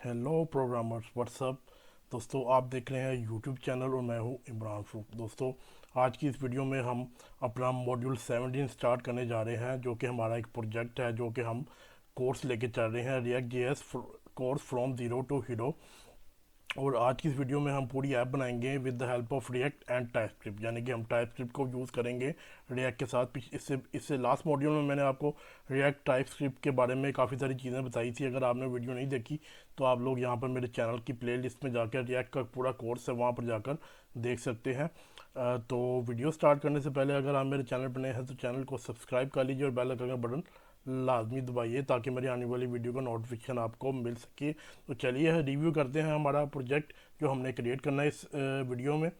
Hello programmers WhatsApp. दोस्तों आप देख रहे हैं यूट्यूब चैनल और मैं हूं इमरान फरूक। दोस्तों आज की इस वीडियो में हम अपना मॉड्यूल 17 स्टार्ट करने जा रहे हैं, जो कि हमारा एक प्रोजेक्ट है, जो कि हम कोर्स लेके चल रहे हैं, React JS course from zero to hero. और आज की इस वीडियो में हम पूरी ऐप बनाएंगे with the help of react and TypeScript, यानी कि हम टाइपस्क्रिप्ट को यूज़ करेंगे रिएक्ट के साथ। इससे लास्ट मॉड्यूल में मैंने आपको रिएक्ट टाइपस्क्रिप्ट के बारे में काफ़ी सारी चीज़ें बताई थी। अगर आपने वीडियो नहीं देखी तो आप लोग यहाँ पर मेरे चैनल की प्लेलिस्ट में जाकर रिएक्ट का पूरा कोर्स है, वहाँ पर जाकर देख सकते हैं। तो वीडियो स्टार्ट करने से पहले अगर आप मेरे चैनल पर नए हैं तो चैनल को सब्सक्राइब कर लीजिए और बेल आइकन का बटन लाजमी दबाइए ताकि मेरी आने वाली वीडियो का नोटिफिकेशन आपको मिल सके। तो चलिए रिव्यू करते हैं हमारा प्रोजेक्ट जो हमने क्रिएट करना है इस वीडियो में।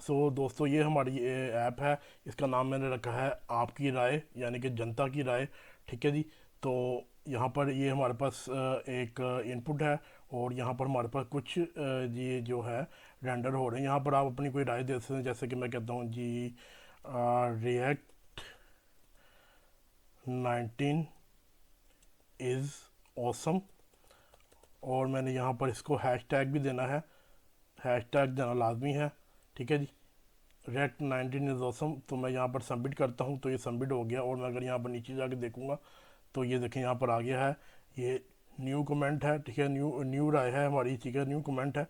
दोस्तों ये हमारी ऐप है, इसका नाम मैंने रखा है आपकी राय, यानी कि जनता की राय। ठीक है जी। तो यहाँ पर ये हमारे पास एक इनपुट है और यहाँ पर हमारे पास कुछ ये जो है रेंडर हो रहे हैं। यहाँ पर आप अपनी कोई राय दे सकते हैं, जैसे कि मैं कहता हूँ जी रिएक्ट 19 इज़ ऑसम। और मैंने यहाँ पर इसको हैशटैग भी देना है, हैशटैग देना लाजमी है। ठीक है जी। Rect 19 is awesome. तो मैं यहाँ पर सबमिट करता हूँ तो ये सबमिट हो गया। और मैं अगर यहाँ पर नीचे जाके देखूँगा तो ये देखें यहाँ पर आ गया है, ये न्यू कमेंट है। ठीक है, न्यू न्यू राय है हमारी। ठीक है, न्यू कमेंट है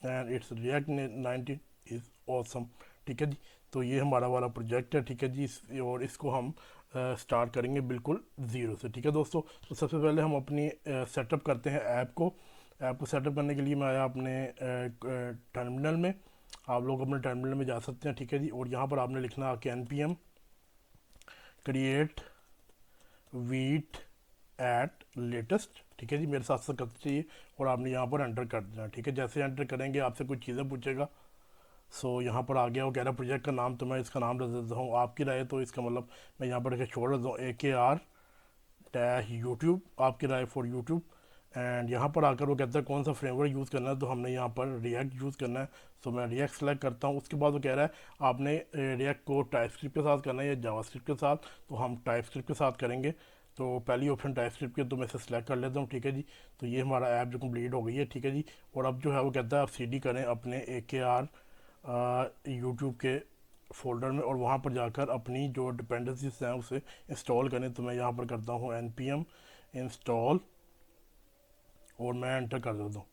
and it's react 19 is awesome. ठीक है जी। तो ये हमारा वाला प्रोजेक्ट है। ठीक है जी। और इसको हम स्टार्ट करेंगे बिल्कुल ज़ीरो से। ठीक है दोस्तों। तो सबसे पहले हम अपनी सेटअप करते हैं ऐप को सेटअप करने के लिए मैं आया अपने टर्मिनल में। आप लोग अपने टर्मिनल में जा सकते हैं। ठीक है जी। और यहाँ पर आपने लिखना कि npm create vite at latest. ठीक है जी, मेरे साथ साथ करते चाहिए और आपने यहाँ पर एंटर कर देना। ठीक है, जैसे एंटर करेंगे आपसे कुछ चीज़ें पूछेगा। यहाँ पर आ गया वो कह रहा है प्रोजेक्ट का नाम, तो मैं इसका नाम रख देता हूँ आपकी राय। तो इसका मतलब मैं यहाँ पर छोड़ देता हूँ AKR डैश यूट्यूब, आपकी राय फॉर यूट्यूब। एंड यहाँ पर आकर वो कहता है कौन सा फ्रेमवर्क यूज़ करना है, तो हमने यहाँ पर रिएक्ट यूज़ करना है। मैं रिएक्ट सेलेक्ट करता हूँ। उसके बाद वो कह रहा है आपने रिएक्ट को टाइपस्क्रिप्ट के साथ करना है या जावास्क्रिप्ट के साथ, तो हम टाइपस्क्रिप्ट के साथ करेंगे। तो पहली ऑप्शन टाइपस्क्रिप्ट की, तो मैं इसे सेलेक्ट कर लेता हूँ। ठीक है जी। तो ये हमारा ऐप जो कंप्लीट हो गई है। ठीक है जी। और अब जो है वो कहता है आप CD करें अपने AKR यूट्यूब के फोल्डर में और वहाँ पर जाकर अपनी जो डिपेंडेंसीज हैं उसे इंस्टॉल करें। तो मैं यहाँ पर करता हूँ npm इंस्टॉल और मैं एंटर कर देता हूँ।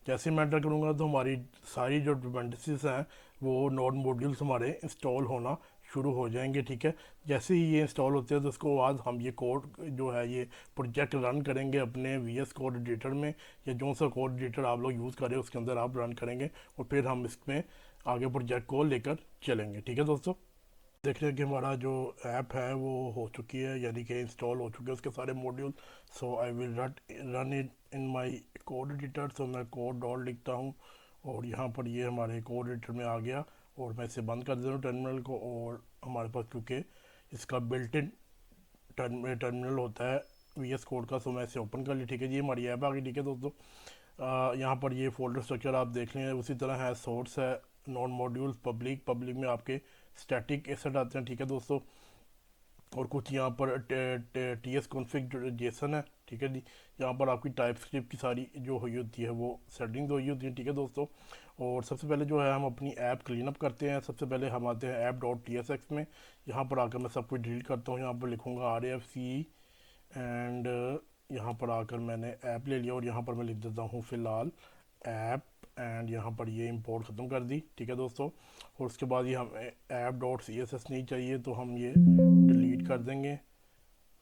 जैसे मैं एंटर करूँगा तो हमारी सारी जो डिपेंडेंसीज हैं वो नोड मॉड्यूल्स हमारे इंस्टॉल होना शुरू हो जाएंगे। ठीक है, जैसे ही ये इंस्टॉल होते हैं तो उसको बाद हम ये कोड जो है ये प्रोजेक्ट रन करेंगे अपने VS कोड एडिटर में, या जो सा कोड एडिटर आप लोग यूज़ करें उसके अंदर आप रन करेंगे और फिर हम इसमें आगे प्रोजेक्ट को लेकर चलेंगे। ठीक है दोस्तों, देख रहे हैं कि हमारा जो ऐप है वो हो चुकी है, यानी कि इंस्टॉल हो चुके हैं उसके सारे module. I will run it in my code editor. मैं कोड डॉट लिखता हूँ और यहाँ पर ये हमारे कोड एडिटर में आ गया और मैं इसे बंद कर देता हूँ टर्मिनल को। और हमारे पास क्योंकि इसका बिल्ट इन टर्मिनल होता है VS कोड का, मैं इसे ओपन कर लिया। ठीक है जी, हमारी ऐप आ गई। ठीक है दोस्तों, यहाँ पर ये फोल्डर स्ट्रक्चर आप देख लें, उसी तरह है। सोर्स है, नॉन मॉड्यूल्स, पब्लिक में आपके स्टैटिक एसेट आते हैं। ठीक है दोस्तों, और कुछ यहाँ पर TS कॉन्फ़िग जेसन है। ठीक है जी, यहाँ पर आपकी टाइप स्क्रिप्ट की सारी जो हुई होती है वो सेटिंग हुई होती है। ठीक है दोस्तों, और सबसे पहले जो है हम अपनी ऐप क्लीन अप करते हैं। सबसे पहले हम आते हैं app.tsx में। यहाँ पर आकर मैं सब कुछ डिलीट करता हूँ। यहाँ पर लिखूँगा RFC एंड यहाँ पर आकर मैंने ऐप ले लिया और यहाँ पर मैं लिख देता हूँ फ़िलहाल ऐप एंड यहाँ पर ये इंपोर्ट ख़त्म कर दी। ठीक है दोस्तों, और उसके बाद ये हमें app.css नहीं चाहिए तो हम ये डिलीट कर देंगे।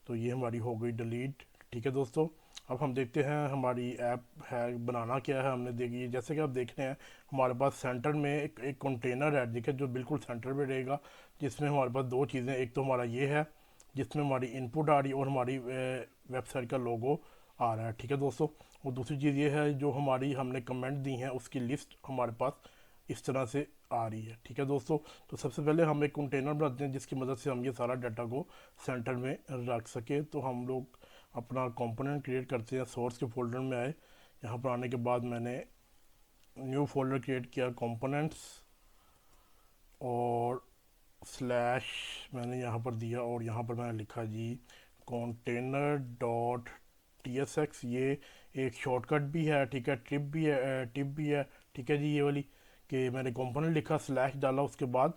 तो ये हमारी हो गई डिलीट। ठीक है दोस्तों, अब हम देखते हैं हमारी ऐप है बनाना क्या है। हमने देखिए जैसे कि आप देख रहे हैं हमारे पास सेंटर में एक कंटेनर है, ठीक है, जो बिल्कुल सेंटर में रहेगा, जिसमें हमारे पास दो चीज़ें, एक तो हमारा ये है जिसमें हमारी इनपुट आ रही है और हमारी वेबसाइट का लोगो आ रहा है। ठीक है दोस्तों, और दूसरी चीज़ ये है जो हमारी हमने कमेंट दी हैं उसकी लिस्ट हमारे पास इस तरह से आ रही है। ठीक है दोस्तों, तो सबसे पहले हम एक कंटेनर बनाते हैं जिसकी मदद से हम ये सारा डाटा को सेंटर में रख सके। तो हम लोग अपना कंपोनेंट क्रिएट करते हैं। सोर्स के फोल्डर में आए, यहाँ पर आने के बाद मैंने न्यू फोल्डर क्रिएट किया कंपोनेंट्स और स्लैश मैंने यहाँ पर दिया और यहाँ पर मैंने लिखा जी container.tsx। ये एक शॉर्टकट भी है, ठीक है, टिप भी है, ठीक है जी, ये वाली कि मैंने कंपोनेंट लिखा, स्लैश डाला, उसके बाद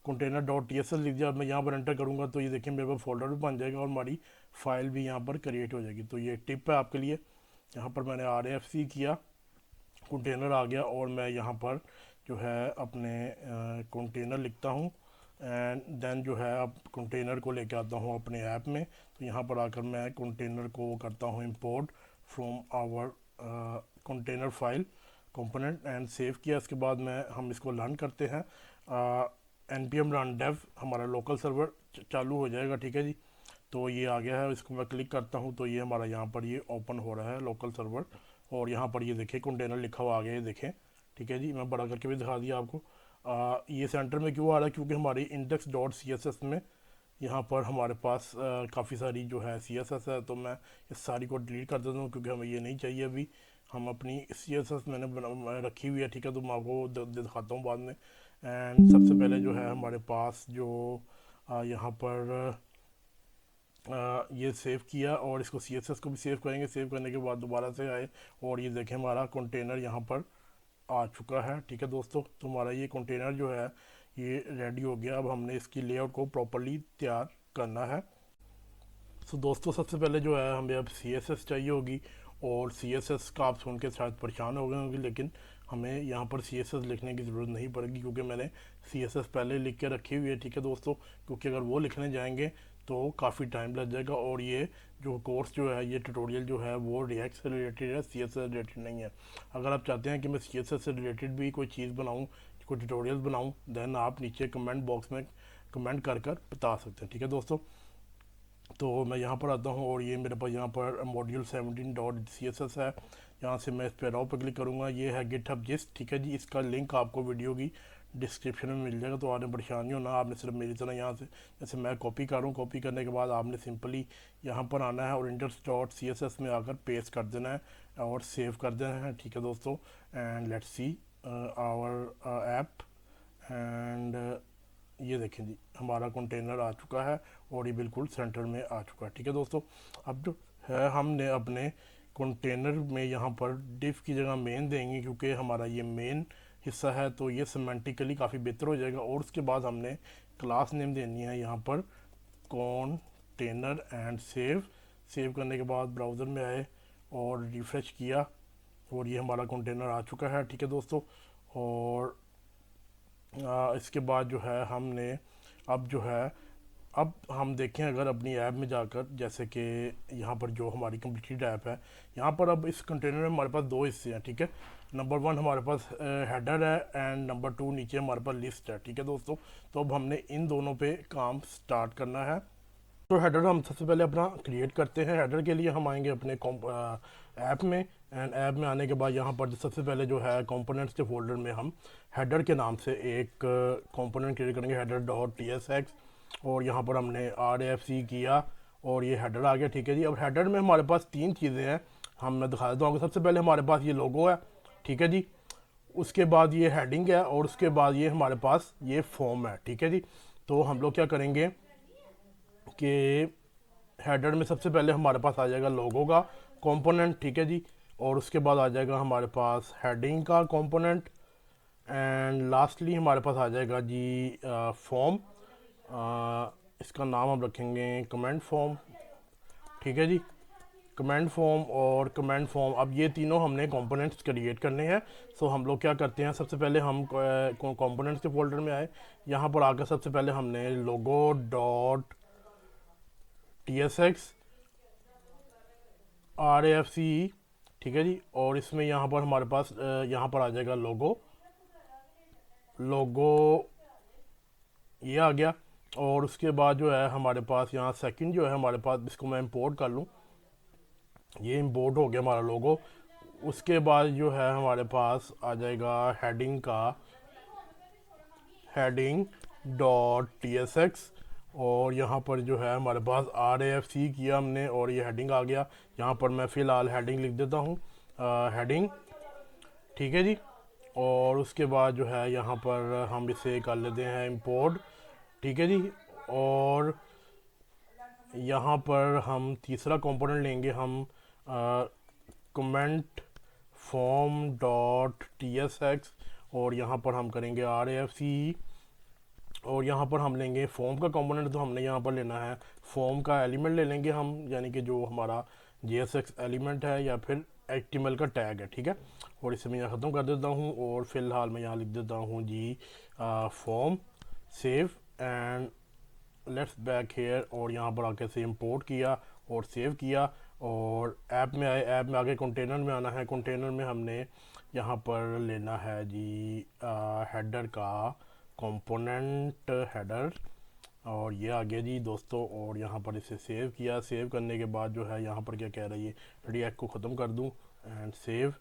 container dot T S S लिख दिया। मैं यहाँ पर एंटर करूँगा तो ये देखिए मेरे पास फोल्डर भी बन जाएगा और हमारी फाइल भी यहाँ पर क्रिएट हो जाएगी। तो ये टिप है आपके लिए। यहाँ पर मैंने RFC किया, कंटेनर आ गया, और मैं यहाँ पर जो है अपने कंटेनर लिखता हूँ, एंड देन जो है अब कंटेनर को लेके आता हूँ अपने ऐप में। तो यहाँ पर आकर मैं कंटेनर को करता हूँ import from our container file component and save किया। इसके बाद हम इसको रन करते हैं, npm run dev, हमारा लोकल सर्वर चालू हो जाएगा, ठीक है जी। तो ये आ गया है, इसको मैं क्लिक करता हूँ तो ये हमारा यहाँ पर ये ओपन हो रहा है लोकल सर्वर, और यहाँ पर ये देखें कंटेनर लिखा हुआ आ गया, ये देखें, ठीक है जी। मैं बड़ा करके भी दिखा दिया आपको। ये सेंटर में क्यों आ रहा है, क्योंकि हमारी index dot C S S में यहाँ पर हमारे पास काफ़ी सारी जो है सी एस एस है। तो मैं इस सारी को डिलीट कर देता हूँ क्योंकि हमें ये नहीं चाहिए अभी। हम अपनी सी एस एस मैंने रखी हुई है, ठीक है, तो मैं आपको दिखाता हूँ बाद में। एंड सबसे पहले जो है हमारे पास जो यहाँ पर ये सेव किया, और इसको सी एस एस को भी सेव करेंगे। सेव करने के बाद दोबारा से आए, और ये देखें हमारा कंटेनर यहाँ पर आ चुका है, ठीक है दोस्तों। तो हमारा ये कंटेनर जो है ये रेडी हो गया। अब हमने इसकी लेआउट को प्रॉपर्ली तैयार करना है। सो दोस्तों सबसे पहले जो है हमें अब सी एस एस चाहिए होगी, और सी एस एस का आप सुन के शायद परेशान हो गए होंगे, लेकिन हमें यहाँ पर सी एस एस लिखने की ज़रूरत नहीं पड़ेगी क्योंकि मैंने सी एस एस पहले लिख के रखी हुई है, ठीक है दोस्तों। क्योंकि अगर वो लिखने जाएंगे तो काफ़ी टाइम लग जाएगा, और ये जो कोर्स जो है, ये ट्यूटोरियल जो है वो रिएक्ट से रिलेटेड है, सी एस एस से रिलेटेड नहीं है। अगर आप चाहते हैं कि मैं सी एस एस से रिलेटेड भी कोई चीज़ बनाऊँ, कोई ट्यूटोरियल बनाऊँ, देन आप नीचे कमेंट बॉक्स में कमेंट कर बता सकते हैं, ठीक है दोस्तों। तो मैं यहाँ पर आता हूँ, और ये मेरे पास यहाँ पर मॉड्यूल 17.css है। यहाँ से मैं इस पर राव पर क्लिक करूँगा, ये है गिटहब जिस्ट, ठीक है जी। इसका लिंक आपको वीडियो की डिस्क्रिप्शन में मिल जाएगा, तो आपने परेशानी होना, आपने सिर्फ मेरी तरह यहाँ से जैसे मैं कॉपी करूँ, कॉपी करने के बाद आपने सिंपली यहाँ पर आना है और index.css में आकर पेस्ट कर देना है और सेव कर देना है, ठीक है दोस्तों। And let's see our app, and ये देखें जी हमारा कंटेनर आ चुका है, और ये बिल्कुल सेंटर में आ चुका है, ठीक है दोस्तों। अब जो है हमने अपने कंटेनर में यहाँ पर डिफ की जगह मेन देंगे, क्योंकि हमारा ये मेन हिस्सा है, तो ये सिमेंटिकली काफ़ी बेहतर हो जाएगा। और उसके बाद हमने क्लास नेम देनी है यहाँ पर कंटेनर, एंड सेव करने के बाद ब्राउज़र में आए और रिफ्रेश किया, और ये हमारा कंटेनर आ चुका है, ठीक है दोस्तों। और इसके बाद जो है हमने अब जो है अब हम देखें अगर अपनी ऐप में जाकर, जैसे कि यहाँ पर जो हमारी कंप्लीटेड ऐप है, यहाँ पर अब इस कंटेनर में हमारे पास दो हिस्से हैं, ठीक है। नंबर 1 हमारे पास हेडर है, एंड नंबर 2 नीचे हमारे पास लिस्ट है, ठीक है दोस्तों। तो अब हमने इन दोनों पे काम स्टार्ट करना है। तो हेडर हम सबसे पहले अपना क्रिएट करते हैं। हेडर के लिए हम आएंगे अपने ऐप में, एंड ऐप में आने के बाद यहाँ पर सबसे पहले जो है कंपोनेंट्स के फोल्डर में हम हेडर के नाम से एक कंपोनेंट क्रिएट करेंगे, header dot T S x, और यहाँ पर हमने RFC किया, और ये हेडर आ गया, ठीक है जी। अब हेडर में हमारे पास 3 चीज़ें हैं, मैं दिखा देता हूँ। सबसे पहले हमारे पास ये लोगो है, ठीक है जी। उसके बाद ये हेडिंग है, और उसके बाद ये हमारे पास ये फॉर्म है, ठीक है जी। तो हम लोग क्या करेंगे कि हेडर में सबसे पहले हमारे पास आ जाएगा लोगो का कंपोनेंट, ठीक है जी। और उसके बाद आ जाएगा हमारे पास हेडिंग का कंपोनेंट, एंड लास्टली हमारे पास आ जाएगा जी फॉर्म। इसका नाम हम रखेंगे कमेंट फॉर्म, ठीक है जी। कमेंट फॉर्म और कमेंट फॉर्म, अब ये तीनों हमने कंपोनेंट्स क्रिएट करने हैं। सो हम लोग क्या करते हैं, सबसे पहले हम कंपोनेंट्स के फोल्डर में आए। यहाँ पर आकर सबसे पहले हमने लोगो dot T S x RFC, ठीक है जी। और इसमें यहाँ पर हमारे पास यहाँ पर आ जाएगा लोगो ये आ गया। और उसके बाद जो है हमारे पास यहाँ सेकंड जो है हमारे पास, इसको मैं इंपोर्ट कर लूँ, ये इंपोर्ट हो गया हमारा लोगो। उसके बाद जो है हमारे पास आ जाएगा heading dot T S x, और यहाँ पर जो है हमारे पास RFC किया हमने, और ये हेडिंग आ गया। यहाँ पर मैं फ़िलहाल हेडिंग लिख देता हूँ, हेडिंग, ठीक है जी। और उसके बाद जो है यहाँ पर हम इसे कर लेते हैं इंपोर्ट, ठीक है जी। और यहाँ पर हम तीसरा कंपोनेंट लेंगे, हम कमेंट फॉर्म डॉट TSX और यहाँ पर हम करेंगे RAFC और यहाँ पर हम लेंगे फॉर्म का कंपोनेंट। तो हमने यहाँ पर लेना है फॉर्म का एलिमेंट ले लेंगे हम, यानी कि जो हमारा JSX एलिमेंट है या फिर HTML का टैग है, ठीक है। और इसे मैं यहाँ ख़त्म कर देता हूँ और फिलहाल मैं यहाँ लिख देता हूँ जी form save and let's back here और यहाँ पर आके से इंपोर्ट किया और सेव किया और ऐप में आए। ऐप में आगे कंटेनर में आना है। कंटेनर में हमने यहाँ पर लेना है जी हेडर का कंपोनेंट हेडर और ये आ गया जी दोस्तों। और यहाँ पर इसे सेव किया। सेव करने के बाद जो है यहाँ पर क्या कह रहा है, ये रिएक्ट को ख़त्म कर दूँ एंड सेव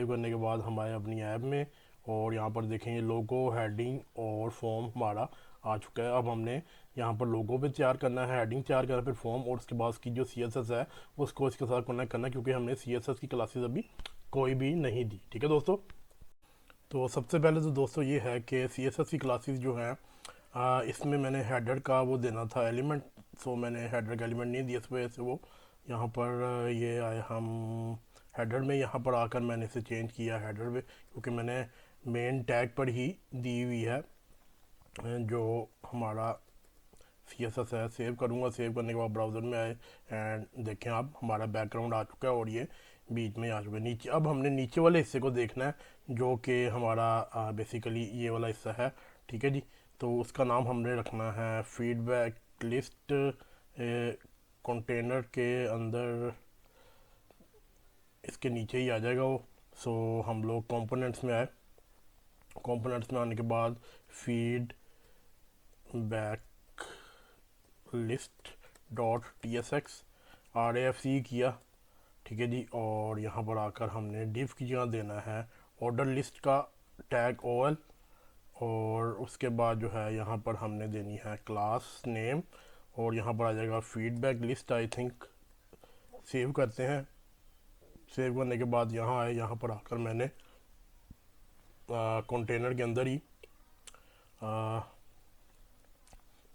करने के बाद हम आए अपनी ऐप में और यहाँ पर देखेंगे लोगो हेडिंग और फॉर्म हमारा आ चुका है। अब हमने यहाँ पर लोगो पे तैयार करना है, हेडिंग तैयार करना है, फिर फॉर्म और उसके बाद उसकी जो CSS है उसको इसके साथ कनेक्ट करना है क्योंकि हमने CSS की क्लासेस अभी कोई भी नहीं दी, ठीक है दोस्तों। तो सबसे पहले तो दोस्तों ये है कि CSS की क्लासेस जो हैं इसमें मैंने हेडर का वो देना था एलिमेंट, सो मैंने हेडर का एलिमेंट नहीं दिया, इस वजह से वो यहाँ पर ये आए हम हेडर में। यहाँ पर आकर मैंने इसे चेंज किया हेडर में क्योंकि मैंने मेन टैग पर ही दी हुई है जो हमारा CSS है। सेव करूँगा। सेव करने के बाद ब्राउज़र में आए एंड देखें आप हमारा बैकग्राउंड आ चुका है और ये बीच में आ चुका है। नीचे अब हमने नीचे वाले हिस्से को देखना है जो कि हमारा बेसिकली ये वाला हिस्सा है, ठीक है जी। तो उसका नाम हमने रखना है फीडबैक लिस्ट। कंटेनर के अंदर इसके नीचे ही आ जाएगा वो। सो हम लोग कंपोनेंट्स में आए। कंपोनेंट्स में आने के बाद feed back list dot TSX RAFC किया, ठीक है जी। और यहाँ पर आकर हमने डिफ की जगह देना है ऑर्डर लिस्ट का टैग OL और उसके बाद जो है यहाँ पर हमने देनी है क्लास नेम और यहाँ पर आ जाएगा feedback list I think. Save करते हैं। सेव करने के बाद यहाँ आए। यहाँ पर आकर मैंने कंटेनर के अंदर ही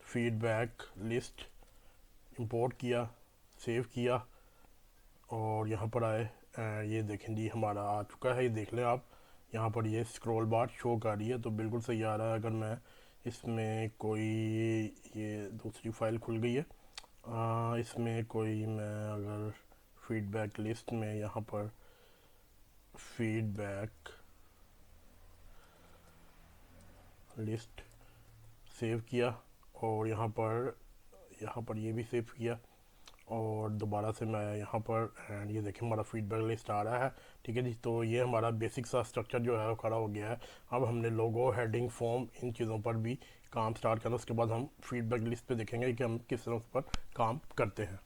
फीडबैक लिस्ट इंपोर्ट किया, सेव किया और यहाँ पर आए। ये देखें जी हमारा आ चुका है, ये देख लें आप। यहाँ पर ये स्क्रॉल बार शो कर रही है तो बिल्कुल सही आ रहा है। अगर मैं इसमें कोई ये दूसरी फाइल खुल गई है इसमें कोई मैं अगर फीडबैक लिस्ट में यहाँ पर फीडबैक लिस्ट सेव किया और यहाँ पर ये भी सेव किया और दोबारा से मैं यहाँ पर एंड ये देखें हमारा फीडबैक लिस्ट आ रहा है, ठीक है जी। तो ये हमारा बेसिक सा स्ट्रक्चर जो है वो खड़ा हो गया है। अब हमने लोगो हेडिंग फॉर्म इन चीज़ों पर भी काम स्टार्ट करना। उसके बाद हम फीडबैक लिस्ट पे देखेंगे कि हम किस तरह उस पर काम करते हैं।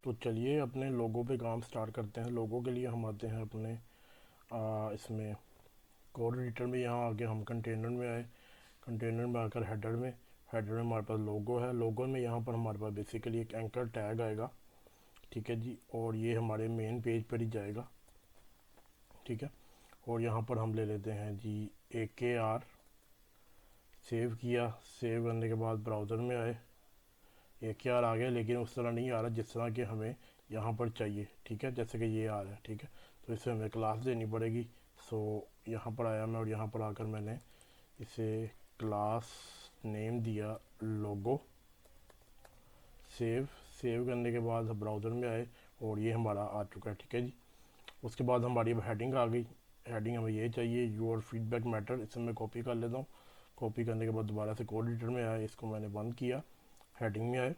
तो चलिए अपने लोगो पे काम स्टार्ट करते हैं। लोगो के लिए हम आते हैं अपने इसमें कोड एडिटर में। यहाँ आके हम कंटेनर में आए। कंटेनर में आकर हेडर में हमारे पास लोगो है। लोगो में यहाँ पर हमारे पास बेसिकली एक एंकर टैग आएगा, ठीक है जी। और ये हमारे मेन पेज पर ही जाएगा, ठीक है। और यहाँ पर हम ले लेते हैं जी AKR। सेव किया। सेव करने के बाद ब्राउज़र में आए। AKR आ गया लेकिन उस तरह नहीं आ रहा जिस तरह के हमें यहाँ पर चाहिए, ठीक है। जैसे कि ये आ रहा है, ठीक है। तो इसे हमें क्लास देनी पड़ेगी। सो यहाँ पर आया मैं और यहाँ पर आकर मैंने इसे क्लास नेम दिया लोगो। सेव करने के बाद ब्राउज़र में आए और ये हमारा आ चुका है, ठीक है जी। उसके बाद हमारी हेडिंग आ गई। हेडिंग हमें ये चाहिए योर फीडबैक मैटर। इसे मैं कॉपी कर लेता हूँ। कॉपी करने के बाद दोबारा से कोड एडिटर में आया, इसको मैंने बंद किया। हेडिंग में आए।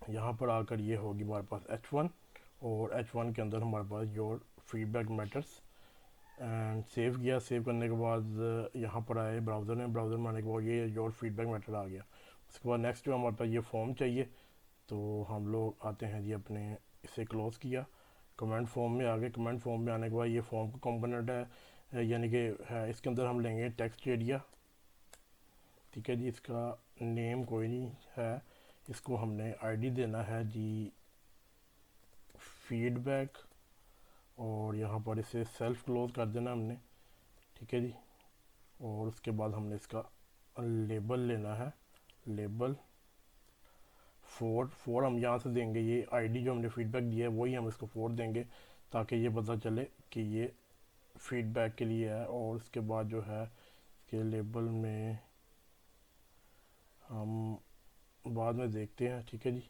यहाँ पर आकर ये होगी हमारे पास H1 और H1 के अंदर हमारे पास your feedback matters and save किया। सेव करने के बाद यहाँ पर आए ब्राउज़र में आने के बाद ये योर फीडबैक मैटर आ गया। उसके बाद नेक्स्ट जो हमारे पास ये फॉर्म चाहिए तो हम लोग आते हैं जी अपने इसे क्लोज़ किया। कमेंट फॉर्म में आ गए। कमेंट फॉर्म में आने के बाद ये फॉर्म का कंपोनेंट है यानी कि है इसके अंदर हम लेंगे टेक्स्ट एरिया, ठीक है जी। इसका नेम कोई नहीं है, इसको हमने ID देना है जी फीडबैक और यहाँ पर इसे सेल्फ क्लोज कर देना हमने, ठीक है जी। और उसके बाद हमने इसका लेबल लेना है। लेबल 4 हम यहाँ से देंगे। ये ID जो हमने फीडबैक दिया है वही हम इसको 4 देंगे ताकि ये पता चले कि ये फीडबैक के लिए है। और उसके बाद जो है कि लेबल में हम बाद में देखते हैं, ठीक है जी।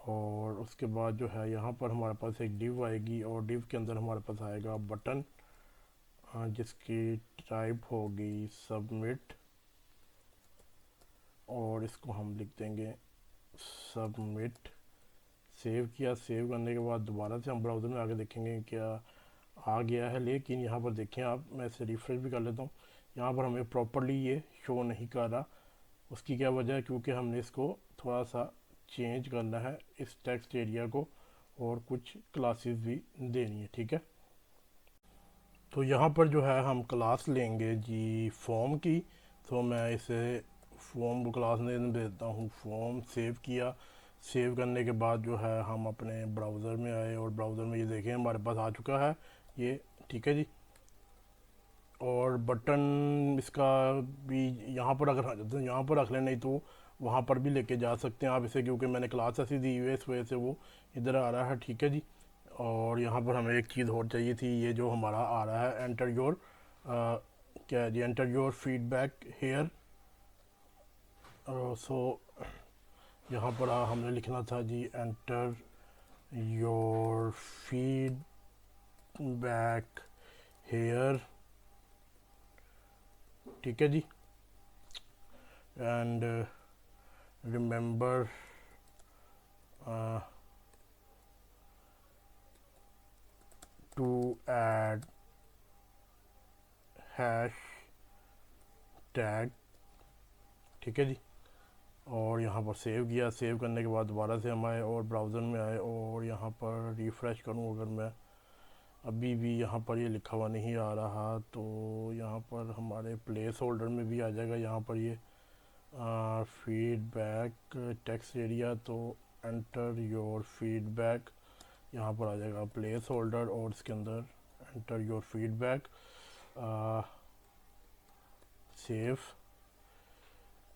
और उसके बाद जो है यहाँ पर हमारे पास एक डिव आएगी और डिव के अंदर हमारे पास आएगा बटन, जिसकी टाइप होगी सबमिट, और इसको हम लिख देंगे सबमिट। सेव किया, सेव करने के बाद दोबारा से हम ब्राउज़र में आके देखेंगे क्या आ गया है, लेकिन यहाँ पर देखें आप, मैं इसे रिफ्रेश भी कर लेता हूँ, यहाँ पर हमें प्रॉपर्ली ये शो नहीं कर रहा। उसकी क्या वजह है? क्योंकि हमने इसको थोड़ा सा चेंज करना है इस टेक्स्ट एरिया को, और कुछ क्लासेस भी देनी है, ठीक है। तो यहाँ पर जो है हम क्लास लेंगे जी फॉर्म की। तो मैं इसे फॉर्म को क्लास नेम देता हूँ फॉर्म। सेव किया, सेव करने के बाद जो है हम अपने ब्राउज़र में आए और ब्राउज़र में ये देखें हमारे पास आ चुका है ये, ठीक है जी। और बटन इसका भी यहाँ पर अगर यहाँ पर रख लें, नहीं तो वहाँ पर भी लेके जा सकते हैं आप इसे, क्योंकि मैंने क्लास ऐसी दी हुई है इस वजह से वो इधर आ रहा है, ठीक है जी। और यहाँ पर हमें एक चीज़ और चाहिए थी, ये जो हमारा आ रहा है एंटर योर क्या है जी, enter your feedback here. So यहाँ पर हमने लिखना था जी एंटर योर फीडबैक हेयर, ठीक है जी। And remember to add hash tag, ठीक है जी। और यहाँ पर सेव किया, सेव करने के बाद दोबारा से हम आए और ब्राउज़र में आए और यहाँ पर रिफ़्रेश करूँ अगर मैं, अभी भी यहाँ पर ये लिखा हुआ नहीं आ रहा, तो यहाँ पर हमारे प्लेस होल्डर में भी आ जाएगा यहाँ पर ये फीडबैक टेक्स्ट एरिया। तो एंटर योर फीडबैक, यहाँ पर आ जाएगा प्लेस होल्डर और इसके अंदर enter your feedback, save.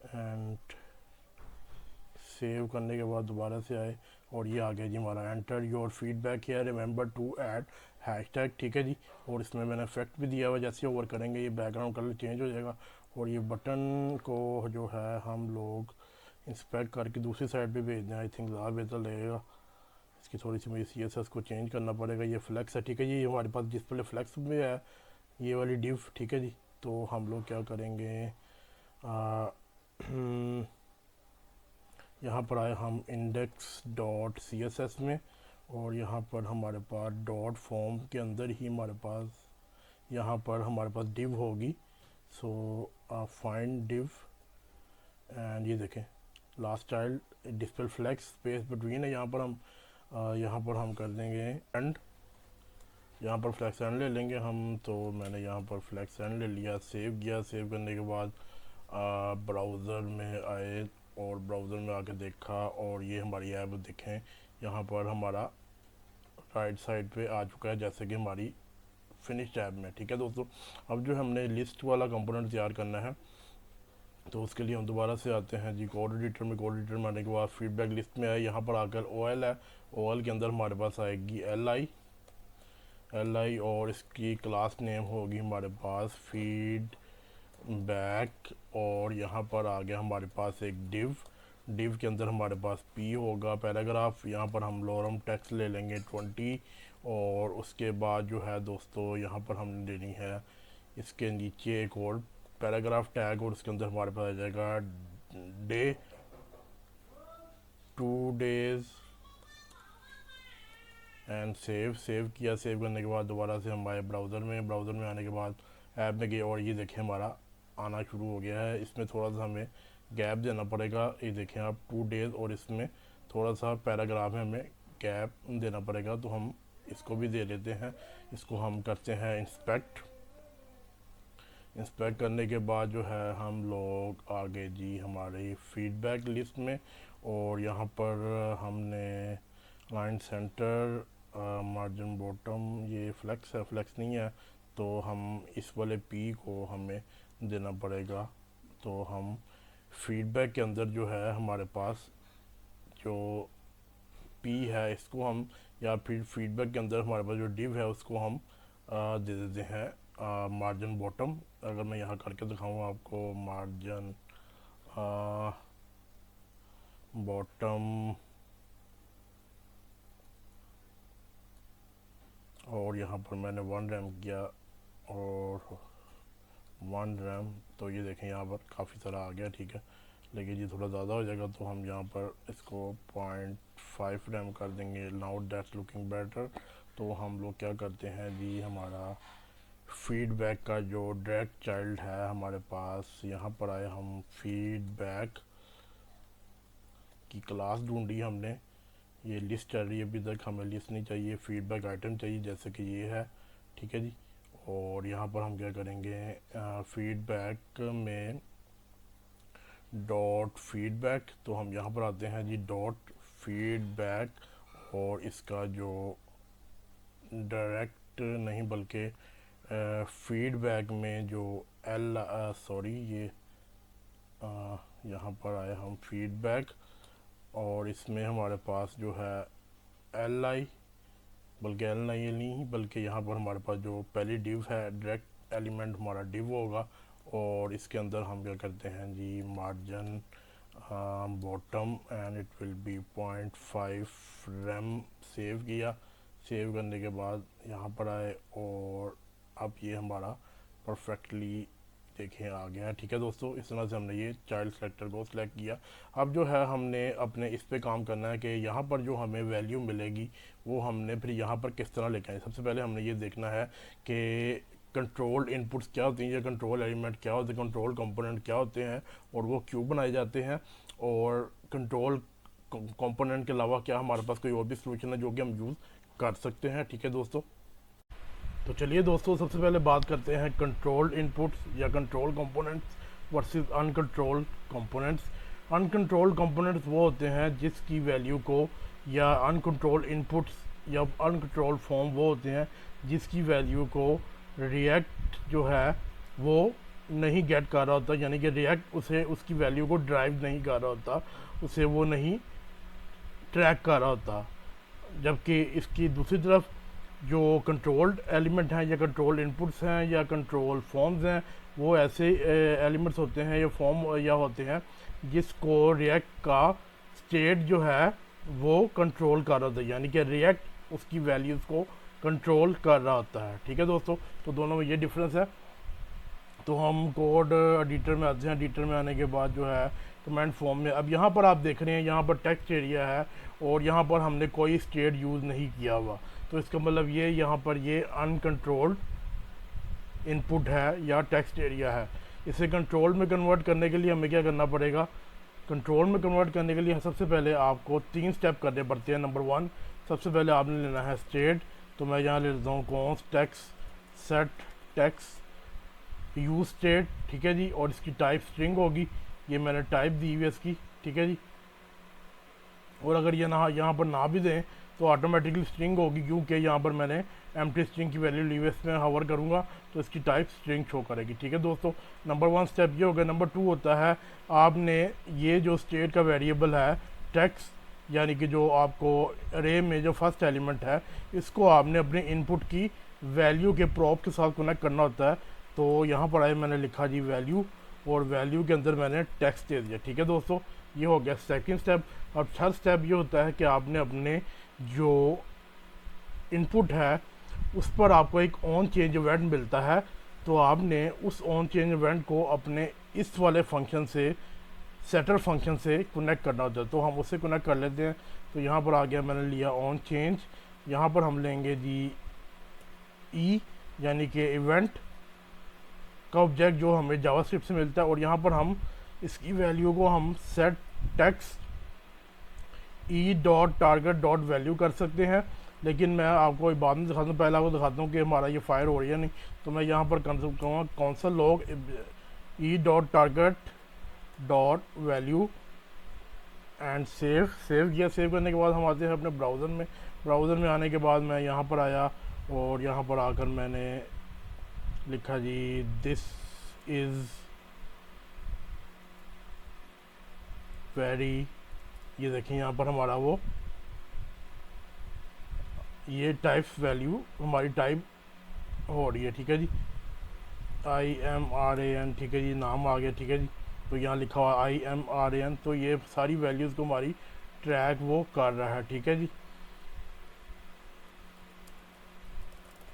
And save करने के बाद दोबारा से आए और ये आ गया जी हमारा एंटर योर फीडबैक है, रिमेंबर टू ऐड हैशटैग, ठीक है जी। और इसमें मैंने इफेक्ट भी दिया हुआ, जैसे ओवर करेंगे ये बैकग्राउंड कलर चेंज हो जाएगा। और ये बटन को जो है हम लोग इंस्पेक्ट करके दूसरी साइड पे भेज दें, आई थिंक ज़्यादा बेहतर लगेगा। इसकी थोड़ी सी मुझे CSS को चेंज करना पड़ेगा। ये फ्लैक्स है, ठीक है जी, हमारे पास डिस्प्ले फ्लैक्स में है ये वाली डिव, ठीक है जी। तो हम लोग क्या करेंगे, यहाँ पर आए हम इंडेक्स डॉट CSS में, और यहाँ पर हमारे पास डॉट फॉर्म के अंदर ही हमारे पास यहाँ पर हमारे पास डिव होगी। सो फाइंड डिव, एंड ये देखें last child display flex space between है, यहाँ पर हम कर देंगे एंड, यहाँ पर फ्लैक्स एंड ले लेंगे हम। तो मैंने यहाँ पर फ्लैक्स एंड ले लिया, सेव किया, सेव करने के बाद ब्राउज़र में आए और ब्राउज़र में आके देखा और ये हमारी ऐप देखें यहाँ पर हमारा राइट साइड पे आ चुका है, जैसे कि हमारी फिनिश्ड ऐप में, ठीक है दोस्तों। अब जो हमने लिस्ट वाला कंपोनेंट तैयार करना है, तो उसके लिए हम दोबारा से आते हैं जी कोड एडिटर में। कोड एडिटर में आने के बाद फीडबैक लिस्ट में आए, यहाँ पर आकर OL है, OL के अंदर हमारे पास आएगी LI और इसकी क्लास नेम होगी हमारे पास फीड बैक। और यहाँ पर आ गया हमारे पास एक डिव के अंदर हमारे पास P होगा पैराग्राफ। यहाँ पर हम लॉरम टेक्स्ट ले लेंगे 20, और उसके बाद जो है दोस्तों यहाँ पर हमने लेनी है इसके नीचे एक और पैराग्राफ टैग, और उसके अंदर हमारे पास आ जाएगा डे 2 days एंड सेव किया। सेव करने के बाद दोबारा से हम आए ब्राउज़र में आने के बाद ऐप में गए और ये देखें हमारा आना शुरू हो गया है। इसमें थोड़ा सा हमें गैप देना पड़ेगा, ये देखें आप 2 days, और इसमें थोड़ा सा पैराग्राफ में हमें गैप देना पड़ेगा, तो हम इसको भी दे देते हैं। इसको हम करते हैं इंस्पेक्ट करने के बाद जो है हम लोग आगे जी हमारी फीडबैक लिस्ट में, और यहाँ पर हमने लाइन सेंटर मार्जिन बॉटम, ये फ्लैक्स है, फ्लैक्स नहीं है, तो हम इस वाले P को हमें देना पड़ेगा। तो हम फीडबैक के अंदर जो है हमारे पास जो P है, इसको हम या फिर फीडबैक के अंदर हमारे पास जो डिव है उसको हम दे देते हैं मार्जिन बॉटम। अगर मैं यहाँ करके दिखाऊँ आपको, मार्जिन बॉटम, और यहाँ पर मैंने 1 रैम किया और 1 रैम, तो ये देखें यहाँ पर काफ़ी सारा आ गया, ठीक है। लेकिन ये थोड़ा ज़्यादा हो जाएगा तो हम यहाँ पर इसको 0.5 रैम कर देंगे। Now that's looking better. तो हम लोग क्या करते हैं जी, हमारा फीडबैक का जो डायरेक्ट चाइल्ड है हमारे पास, यहाँ पर आए, हम फीडबैक की क्लास ढूंढी हमने। ये लिस्ट चल रही है अभी तक, हमें लिस्ट नहीं चाहिए, फीडबैक आइटम चाहिए, जैसे कि ये है, ठीक है जी। और यहाँ पर हम क्या करेंगे, फीडबैक में डॉट फीडबैक, तो हम यहाँ पर आते हैं जी डॉट फीडबैक, और इसका जो डायरेक्ट नहीं बल्कि फीडबैक में जो सॉरी ये यहाँ पर आए हम फीडबैक, और इसमें हमारे पास जो है LI, बल्कि नहीं बल्कि यहाँ पर हमारे पास जो पहली डिव है, डायरेक्ट एलिमेंट हमारा डिव होगा, और इसके अंदर हम क्या करते हैं जी, margin bottom, and it will be 0.5 rem. Save किया, सेव करने के बाद यहाँ पर आए, और अब ये हमारा परफेक्टली देखें आ गया है, ठीक है दोस्तों। इस तरह से हमने ये चाइल्ड सेलेक्टर को सिलेक्ट किया। अब जो है हमने अपने इस पे काम करना है कि यहाँ पर जो हमें वैल्यू मिलेगी वो हमने फिर यहाँ पर किस तरह लेके आए। सबसे पहले हमने ये देखना है कि कंट्रोल इनपुट्स क्या होती हैं, या कंट्रोल एलिमेंट क्या होते हैं, कंट्रोल कंपोनेंट क्या होते हैं, और वो क्यों बनाए जाते हैं, और कंट्रोल कंपोनेंट के अलावा क्या हमारे पास कोई और भी सोल्यूशन है जो कि हम यूज़ कर सकते हैं, ठीक है दोस्तों। तो चलिए दोस्तों, सबसे पहले बात करते हैं कंट्रोल्ड इनपुट्स या control components versus uncontrolled components. Uncontrolled components वो होते हैं जिसकी वैल्यू को, या अनकंट्रोल्ड इनपुट्स या अनकंट्रोल्ड फॉर्म वो होते हैं जिसकी वैल्यू को रिएक्ट जो है वो नहीं गेट कर रहा होता, यानी कि रिएक्ट उसे उसकी वैल्यू को ड्राइव नहीं कर रहा होता, उसे वो नहीं ट्रैक कर रहा होता। जबकि इसकी दूसरी तरफ जो कंट्रोल्ड एलिमेंट हैं, या कंट्रोल्ड इनपुट्स हैं, या कंट्रोल फॉर्म्स हैं, वो ऐसे एलिमेंट्स होते हैं या फॉर्म या होते हैं जिसको रिएक्ट का स्टेट जो है वो कंट्रोल कर रहा होता है, यानी कि रिएक्ट उसकी वैल्यूज़ को कंट्रोल कर रहा होता है, ठीक है दोस्तों। तो दोनों में ये डिफरेंस है। तो हम कोड एडिटर में आते हैं। एडिटर में आने के बाद जो है कमेंट फॉर्म में, अब यहाँ पर आप देख रहे हैं यहाँ पर टेक्स्ट एरिया है, और यहाँ पर हमने कोई स्टेट यूज़ नहीं किया हुआ, तो इसका मतलब ये यहाँ पर ये अनकंट्रोल्ड इनपुट है या टेक्स्ट एरिया है। इसे कंट्रोल में कन्वर्ट करने के लिए हमें क्या करना पड़ेगा, कंट्रोल में कन्वर्ट करने के लिए सबसे पहले आपको 3 स्टेप करने पड़ते हैं। नंबर 1, सबसे पहले आपने लेना है स्टेट। तो मैं यहाँ ले लेता हूँ const text set text use state, ठीक है जी, और इसकी टाइप स्ट्रिंग होगी, ये मैंने टाइप दी हुई है इसकी, ठीक है जी। और अगर ये ना यहाँ पर ना भी दें तो ऑटोमेटिकली स्ट्रिंग होगी, क्योंकि यहाँ पर मैंने एम्प्टी स्ट्रिंग की वैल्यू ली हुई है, इसमें हवर करूँगा तो इसकी टाइप स्ट्रिंग शो करेगी, ठीक है दोस्तों। नंबर 1 स्टेप ये हो गया। नंबर 2 होता है, आपने ये जो स्टेट का वेरिएबल है टेक्स्ट, यानी कि जो आपको अरे में जो फर्स्ट एलिमेंट है, इसको आपने अपने इनपुट की वैल्यू के प्रॉप के साथ कनेक्ट करना होता है। तो यहाँ पर आए, मैंने लिखा जी वैल्यू, और वैल्यू के अंदर मैंने टेक्स्ट दे दिया, ठीक है दोस्तों। ये हो गया सेकंड स्टेप। और थर्ड स्टेप ये होता है कि आपने अपने जो इनपुट है उस पर आपको एक ऑन चेंज इवेंट मिलता है, तो आपने उस ऑन चेंज इवेंट को अपने इस वाले फंक्शन से, सेटर फंक्शन से कनेक्ट करना होता है। तो हम उससे कनेक्ट कर लेते हैं। तो यहाँ पर आ गया, मैंने लिया ऑन चेंज, यहाँ पर हम लेंगे जी ई, यानी कि इवेंट का ऑब्जेक्ट जो हमें जावास्क्रिप्ट से मिलता है, और यहाँ पर हम इसकी वैल्यू को हम set text E dot target dot value कर सकते हैं। लेकिन मैं आपको एक बाद में दिखाता हूँ, पहले आपको दिखाता हूँ कि हमारा ये फायर हो रही है नहीं। तो मैं यहाँ पर कहूँगा कौनसल log E dot target dot value and save किया। सेव करने के बाद हम आते हैं अपने ब्राउज़र में। ब्राउज़र में आने के बाद मैं यहाँ पर आया, और यहाँ पर आकर मैंने लिखा जी दिस इज़ वेरी, ये देखें यहाँ पर हमारा वो ये टाइप्स वैल्यू हमारी टाइप हो रही है, ठीक है जी, IMRAN, ठीक है जी, नाम आ गया, ठीक है जी। तो यहाँ लिखा हुआ IMRAN, तो ये सारी वैल्यूज़ को हमारी ट्रैक वो कर रहा है, ठीक है जी।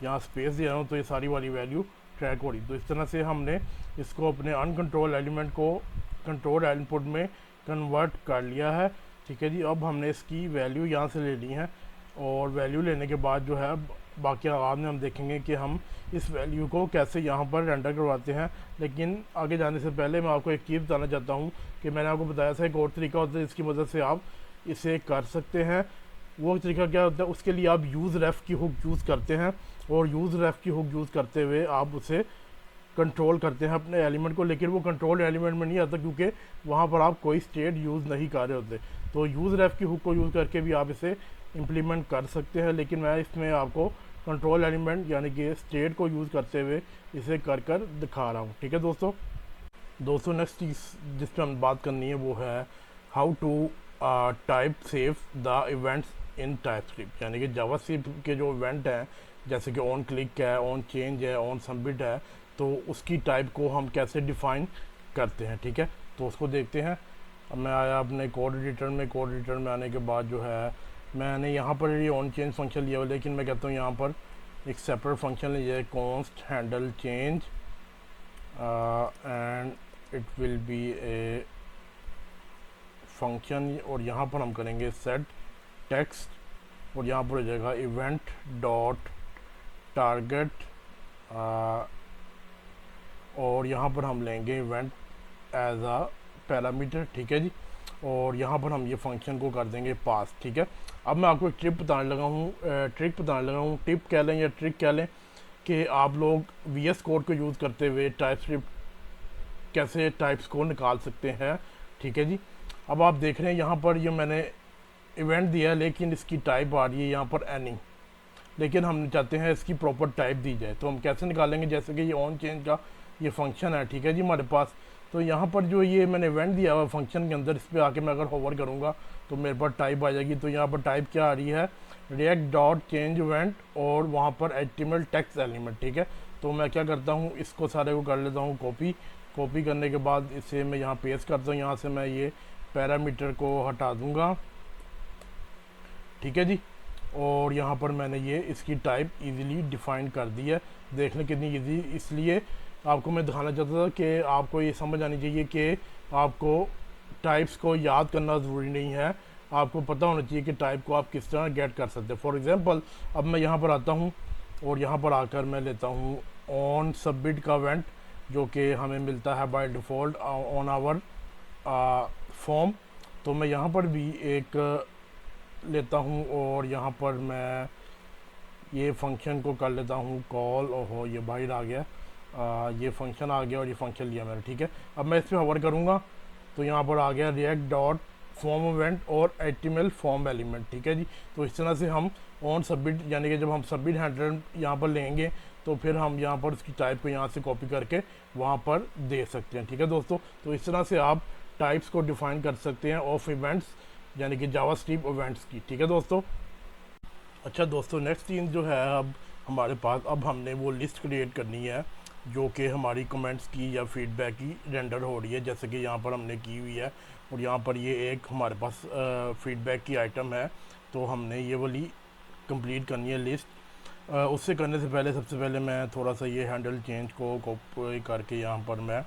यहाँ स्पेस दे रहा हूँ तो ये सारी वाली वैल्यू ट्रैक हो रही। तो इस तरह से हमने इसको अपने अनकंट्रोल एलिमेंट को कंट्रोल इनपुट में कन्वर्ट कर लिया है, ठीक है जी। अब हमने इसकी वैल्यू यहाँ से ले ली है, और वैल्यू लेने के बाद जो है बाकी आगाम में हम देखेंगे कि हम इस वैल्यू को कैसे यहाँ पर रेंडर करवाते हैं। लेकिन आगे जाने से पहले मैं आपको एक चीज़ बताना चाहता हूँ कि मैंने आपको बताया था एक और तरीका होता है, इसकी मदद से आप इसे कर सकते हैं। वो तरीका क्या होता है, उसके लिए आप यूज़ रेफ की हुक यूज़ करते हैं, और यूज़ रेफ की हुक यूज़ करते हुए आप उसे कंट्रोल करते हैं अपने एलिमेंट को। लेकिन वो कंट्रोल एलिमेंट में नहीं आता, क्योंकि वहाँ पर आप कोई स्टेट यूज़ नहीं कर रहे होते। तो यूज़ रेफ की हुक को यूज़ करके भी आप इसे इम्प्लीमेंट कर सकते हैं, लेकिन मैं इसमें आपको कंट्रोल एलिमेंट यानी कि स्टेट को यूज़ करते हुए इसे कर दिखा रहा हूँ, ठीक है दोस्तों। नेक्स्ट चीज़ जिस पर हम बात करनी है वो है how to type save the events in TypeScript, यानी कि जावास्क्रिप्ट के जो इवेंट हैं, जैसे कि ऑन क्लिक है, ऑन चेंज है, ऑन सबमिट है, तो उसकी टाइप को हम कैसे डिफ़ाइन करते हैं, ठीक है। तो उसको देखते हैं। अब मैं आया अपने कोड एडिटर में। कोड एडिटर में आने के बाद जो है मैंने यहाँ पर ये ऑन चेंज फंक्शन लिया हुआ, लेकिन मैं कहता हूँ यहाँ पर एक सेपरेट फंक्शन लीजिए, const handle change, and it will B a function, और यहाँ पर हम करेंगे सेट टेक्स्ट, और यहाँ पर हो जाएगा इवेंट डॉट टारगेट, और यहाँ पर हम लेंगे इवेंट एज आ पैरामीटर, ठीक है जी। और यहाँ पर हम ये फंक्शन को कर देंगे पास, ठीक है। अब मैं आपको एक टिप बताने लगा हूँ, टिप कह लें या ट्रिक कह लें, कि आप लोग VS कोड को यूज़ करते हुए टाइपस्क्रिप्ट कैसे टाइप्स को निकाल सकते हैं, ठीक है जी। अब आप देख रहे हैं यहाँ पर ये मैंने इवेंट दिया है, लेकिन इसकी टाइप आ रही है यहाँ पर एनी, लेकिन हम चाहते हैं इसकी प्रॉपर टाइप दी जाए। तो हम कैसे निकालेंगे, जैसे कि ये ऑन चेंज का ये फंक्शन है, ठीक है जी हमारे पास। तो यहाँ पर जो ये मैंने इवेंट दिया हुआ फंक्शन के अंदर, इस पर आके मैं अगर होवर करूँगा तो मेरे पास टाइप आ जाएगी। तो यहाँ पर टाइप क्या आ रही है, रिएक्ट डॉट चेंज इवेंट, और वहाँ पर HTML टेक्स्ट एलिमेंट, ठीक है। तो मैं क्या करता हूँ, इसको सारे को कर लेता हूँ कॉपी करने के बाद इसे मैं यहाँ पेस्ट करता हूँ। यहाँ से मैं ये पैरामीटर को हटा दूँगा, ठीक है जी। और यहाँ पर मैंने ये इसकी टाइप इजीली डिफ़ाइन कर दी है। देख लें कितनी इजी, इसलिए आपको मैं दिखाना चाहता था कि आपको ये समझ आनी चाहिए कि आपको टाइप्स को याद करना ज़रूरी नहीं है, आपको पता होना चाहिए कि टाइप को आप किस तरह गेट कर सकते हैं। फॉर एग्ज़ाम्पल, अब मैं यहाँ पर आता हूँ, और यहाँ पर आकर मैं लेता हूँ ऑन सबमिट का इवेंट, जो कि हमें मिलता है by default on our form. तो मैं यहाँ पर भी एक लेता हूँ, और यहाँ पर मैं ये फंक्शन को कर लेता हूँ कॉल। ओहो, ये बाहर आ गया, ये फंक्शन आ गया और ये फंक्शन लिया मैंने, ठीक है। अब मैं इस पर होवर करूँगा तो यहाँ पर आ गया रिएक्ट डॉट फॉर्म इवेंट और HTML फॉर्म एलिमेंट, ठीक है जी। तो इस तरह से हम ऑन सबमिट, यानी कि जब हम सबमिट हैंडल यहाँ पर लेंगे तो फिर हम यहाँ पर उसकी टाइप को यहाँ से कॉपी करके वहाँ पर दे सकते हैं, ठीक है दोस्तों। तो इस तरह से आप टाइप्स को डिफ़ाइन कर सकते हैं ऑफ इवेंट्स, यानी कि जावास्क्रिप्ट इवेंट्स की, ठीक है दोस्तों। अच्छा दोस्तों, नेक्स्ट चीज़ जो है, अब हमारे पास अब हमने वो लिस्ट क्रिएट करनी है जो कि हमारी कमेंट्स की या फीडबैक की रेंडर हो रही है, जैसे कि यहाँ पर हमने की हुई है। और यहाँ पर ये एक हमारे पास फीडबैक की आइटम है, तो हमने ये वाली कंप्लीट करनी है लिस्ट। उससे करने से पहले सबसे पहले मैं थोड़ा सा ये हैंडल चेंज को कॉपी करके यहाँ पर मैं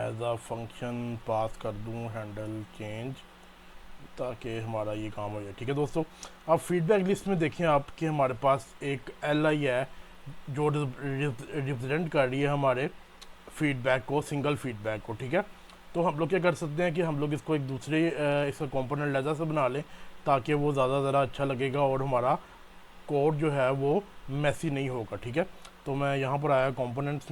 एज आ फंक्शन पास कर दूँ हैंडल चेंज, ताकि हमारा ये काम हो जाए, ठीक है दोस्तों। अब फीडबैक लिस्ट में देखें आप कि हमारे पास एक LI है जो रिप्रेजेंट कर रही है हमारे फीडबैक को, सिंगल फीडबैक को, ठीक है। तो हम लोग क्या कर सकते हैं कि हम लोग इसको एक दूसरे इसका कंपोनेंट लहजा से बना लें, ताकि वो ज़रा अच्छा लगेगा और हमारा कोड जो है वो मैसी नहीं होगा, ठीक है। तो मैं यहाँ पर आया कंपोनेंट्स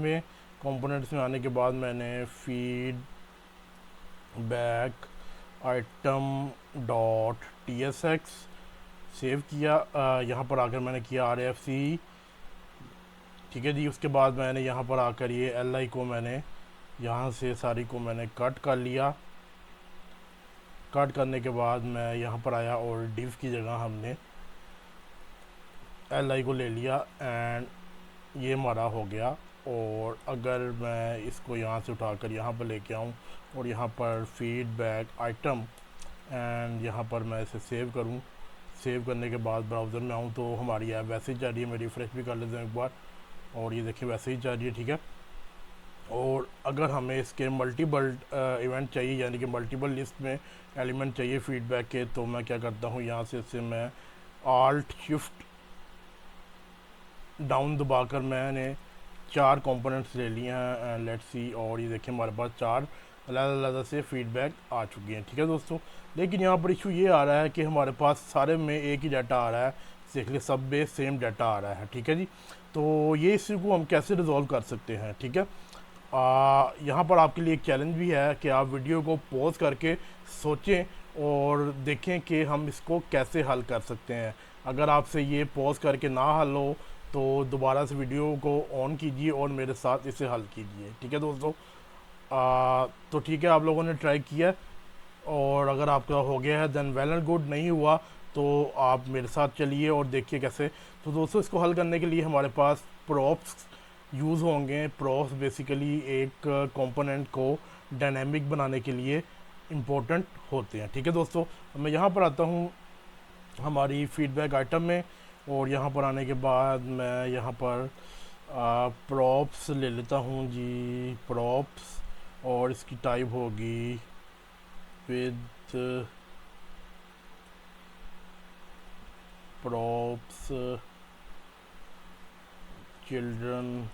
में आने के बाद मैंने feedback item dot TSX save किया। यहाँ पर आकर मैंने किया RFC, ठीक है जी। उसके बाद मैंने यहाँ पर आकर ये LI को मैंने यहाँ से सारी को मैंने कट कर लिया। कट करने के बाद मैं यहाँ पर आया और div की जगह हमने LI को ले लिया एंड ये हमारा हो गया। और अगर मैं इसको यहाँ से उठाकर यहाँ पर लेके आऊँ और यहाँ पर फीडबैक आइटम एंड यहाँ पर मैं इसे सेव करूँ, सेव करने के बाद ब्राउज़र में आऊँ तो हमारी ऐप वैसे ही चल रही है। मैं रिफ्रेश भी कर लेता हूँ एक बार और ये देखिए वैसे ही चल रही है, ठीक है। और अगर हमें इसके मल्टीपल इवेंट चाहिए, यानी कि मल्टीपल लिस्ट में एलिमेंट चाहिए फीडबैक के, तो मैं क्या करता हूँ, यहाँ से इससे मैं आल्ट शिफ्ट डाउन दबाकर मैंने 4 कंपोनेंट्स ले लिए हैं, लेट्स सी। और ये देखिए हमारे पास 4 अलग अलग से फीडबैक आ चुकी हैं, ठीक है दोस्तों। लेकिन यहाँ पर इशू ये आ रहा है कि हमारे पास सारे में एक ही डाटा आ रहा है, देख लिए सब में सेम डाटा आ रहा है, ठीक है जी। तो ये इशू को हम कैसे रिजॉल्व कर सकते हैं, ठीक है। यहाँ पर आपके लिए एक चैलेंज भी है कि आप वीडियो को पॉज करके सोचें और देखें कि हम इसको कैसे हल कर सकते हैं। अगर आपसे ये पॉज करके ना हल हो तो दोबारा से वीडियो को ऑन कीजिए और मेरे साथ इसे हल कीजिए, ठीक है दोस्तों। तो ठीक है, आप लोगों ने ट्राई किया और अगर आपका हो गया है देन वेल एंड गुड, नहीं हुआ तो आप मेरे साथ चलिए और देखिए कैसे। तो दोस्तों इसको हल करने के लिए हमारे पास प्रॉप्स यूज़ होंगे। प्रॉप्स बेसिकली एक कंपोनेंट को डायनेमिक बनाने के लिए इम्पोर्टेंट होते हैं, ठीक है दोस्तों। मैं यहाँ पर आता हूँ हमारी फीडबैक आइटम में और यहाँ पर आने के बाद मैं यहाँ पर प्रॉप्स ले लेता हूँ जी, प्रॉप्स, और इसकी टाइप होगी with props children,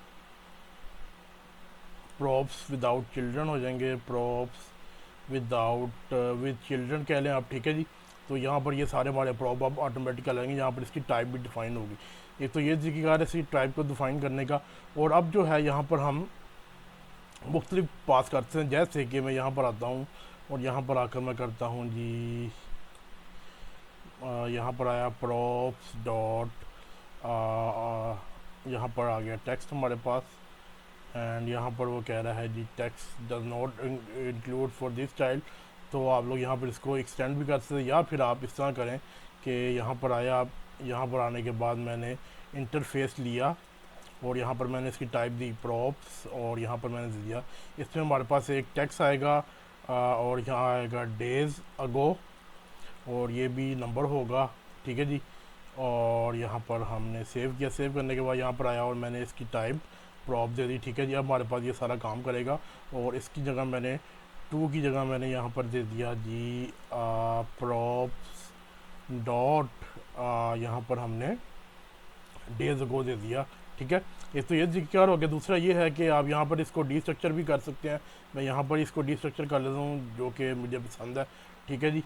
props without children हो जाएंगे, प्रॉप्स विदाउट विद चिल्ड्रन कह लें आप, ठीक है जी। तो यहाँ पर ये सारे हमारे प्रॉप अब ऑटोमेटिक आ जाएंगे। यहाँ पर इसकी टाइप भी डिफाइन होगी। एक तो ये तरीक़ेकार है इसकी टाइप को डिफाइन करने का। और अब जो है यहाँ पर हम मुख्तलिफ पास करते हैं, जैसे कि मैं यहाँ पर आता हूँ और यहाँ पर आकर मैं करता हूँ जी, यहाँ पर आया प्रॉप्स डॉट, यहाँ पर आ गया टेक्स्ट हमारे पास एंड यहाँ पर वो कह रहा है जी text does not include for this child. तो आप लोग यहाँ पर इसको एक्सटेंड भी कर सकते हैं या फिर आप इस तरह करें कि यहाँ पर आया, यहाँ पर आने के बाद मैंने इंटरफेस लिया और यहाँ पर मैंने इसकी टाइप दी प्रॉप्स और यहाँ पर मैंने दिया, इसमें हमारे पास एक टेक्स्ट आएगा और यहाँ आएगा डेज अगो और ये भी नंबर होगा, ठीक है जी। और यहाँ पर हमने सेव किया, सेव करने के बाद यहाँ पर आया और मैंने इसकी टाइप प्रॉप दे दी, ठीक है जी। अब हमारे पास ये सारा काम करेगा और इसकी जगह मैंने 2 की जगह मैंने यहाँ पर दे दिया जी प्रॉप्स डॉट, यहाँ पर हमने डेज अगो दे दिया, ठीक है। एक तो ये जिक्र हो गया। दूसरा ये है कि आप यहाँ पर इसको डी स्ट्रक्चर भी कर सकते हैं। मैं यहाँ पर इसको डी स्ट्रक्चर कर लेता हूँ जो कि मुझे पसंद है, ठीक है जी।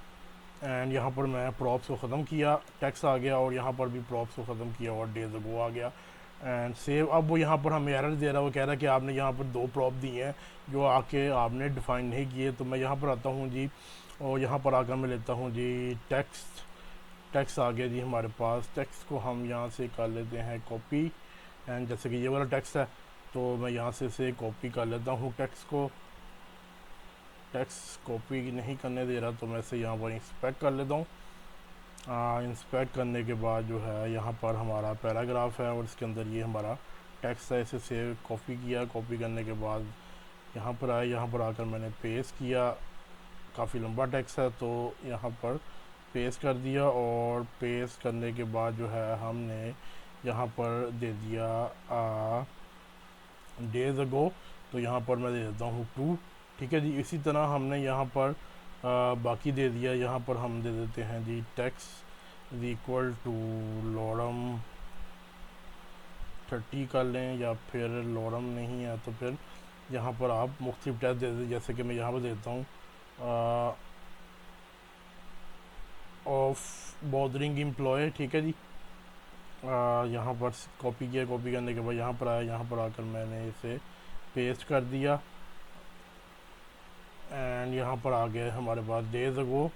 एंड यहाँ पर मैं प्रॉप्स को ख़त्म किया, टेक्स्ट आ गया और यहाँ पर भी प्रॉप्स को ख़त्म किया और डेज अगो आ गया एंड सेव। अब वो यहाँ पर हमें एरर दे रहा है, वो कह रहा है कि आपने यहाँ पर 2 प्रॉप दिए हैं जो आके आपने डिफ़ाइन नहीं किए। तो मैं यहाँ पर आता हूँ जी और यहाँ पर आकर मैं लेता हूँ जी टेक्स्ट, टेक्स्ट आ गया जी हमारे पास। टेक्स्ट को हम यहाँ से कर लेते हैं कॉपी एंड जैसे कि ये वाला टेक्स्ट है तो मैं यहाँ से इसे कॉपी कर लेता हूँ टेक्स्ट को। टेक्स्ट कॉपी नहीं करने दे रहा तो मैं इसे यहाँ पर इंस्पेक्ट कर लेता हूँ। इंस्पेक्ट करने के बाद जो है यहाँ पर हमारा पैराग्राफ है और इसके अंदर ये हमारा टेक्स्ट है। इसे सेव कॉपी किया, कॉपी करने के बाद यहाँ पर आया, यहाँ पर आकर मैंने पेस्ट किया। काफ़ी लंबा टेक्स्ट है तो यहाँ पर पेस्ट कर दिया और पेस्ट करने के बाद जो है हमने यहाँ पर दे दिया डेज अगो, तो यहाँ पर मैं दे देता हूँ 2, ठीक है जी। इसी तरह हमने यहाँ पर बाकी दे दिया। यहाँ पर हम दे देते हैं जी text is equal to lorem 30 कर लें या फिर लॉरम नहीं है तो फिर यहाँ पर आप मुख्तलिफ टेक्स्ट दे दें। जैसे कि मैं यहाँ पर देता हूँ ऑफ बॉदरिंग एम्प्लॉय, ठीक है जी। यहाँ पर कॉपी किया, कॉपी करने के बाद यहाँ पर आया, यहाँ पर आकर मैंने इसे पेस्ट कर दिया एंड यहाँ पर आ गए हमारे पास डेज अगो।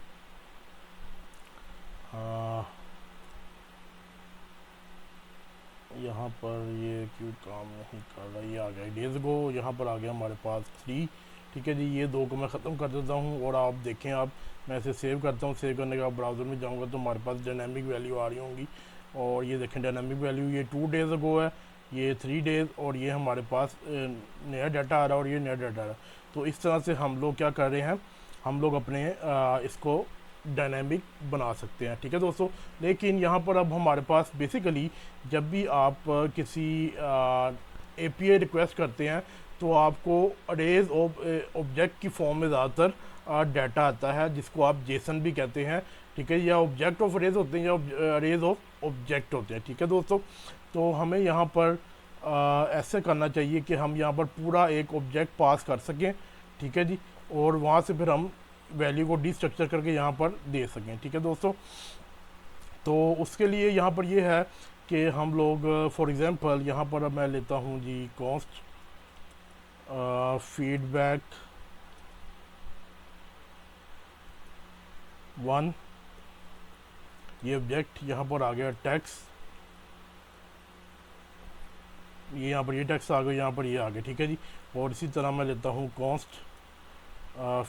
यहाँ पर ये क्यों काम नहीं कर रहा, ये आ गया डेज अगो। यहाँ पर आ गया हमारे पास 3, ठीक है जी। ये 2 को मैं ख़त्म कर देता हूँ और आप देखें, आप मैं इसे सेव करता हूँ। सेव करने के बाद ब्राउज़र में जाऊँगा तो हमारे पास डायनेमिक वैल्यू आ रही होंगी और ये देखें डायनामिक वैल्यू ये 2 डेज़ अगो है, ये 3 डेज़, और ये हमारे पास नया डाटा आ रहा है और ये नया डाटा आ रहा है। तो इस तरह से हम लोग क्या कर रहे हैं, हम लोग अपने इसको डायनामिक बना सकते हैं, ठीक है दोस्तों। लेकिन यहाँ पर अब हमारे पास बेसिकली जब भी आप किसी API रिक्वेस्ट करते हैं तो आपको अरेज ऑब्जेक्ट की फॉर्म में ज़्यादातर डाटा आता है, जिसको आप जेसन भी कहते हैं, ठीक है, या ऑब्जेक्ट ऑफ अरेज होते हैं या अरेज ऑफ ऑब्जेक्ट होते हैं, ठीक है दोस्तों। तो हमें यहाँ पर ऐसे करना चाहिए कि हम यहाँ पर पूरा एक ऑब्जेक्ट पास कर सकें, ठीक है जी, और वहाँ से फिर हम वैल्यू को डिस्ट्रक्चर करके यहाँ पर दे सकें, ठीक है दोस्तों। तो उसके लिए यहाँ पर ये है कि हम लोग फॉर एग्ज़ाम्पल यहाँ पर अब मैं लेता हूँ जी कॉस्ट फीडबैक 1, ये ऑब्जेक्ट यहाँ पर आ गया टैक्स, ये यहाँ पर ये टैक्स आ गया, यहाँ पर ये आ गया, ठीक है जी। और इसी तरह मैं लेता हूँ कॉस्ट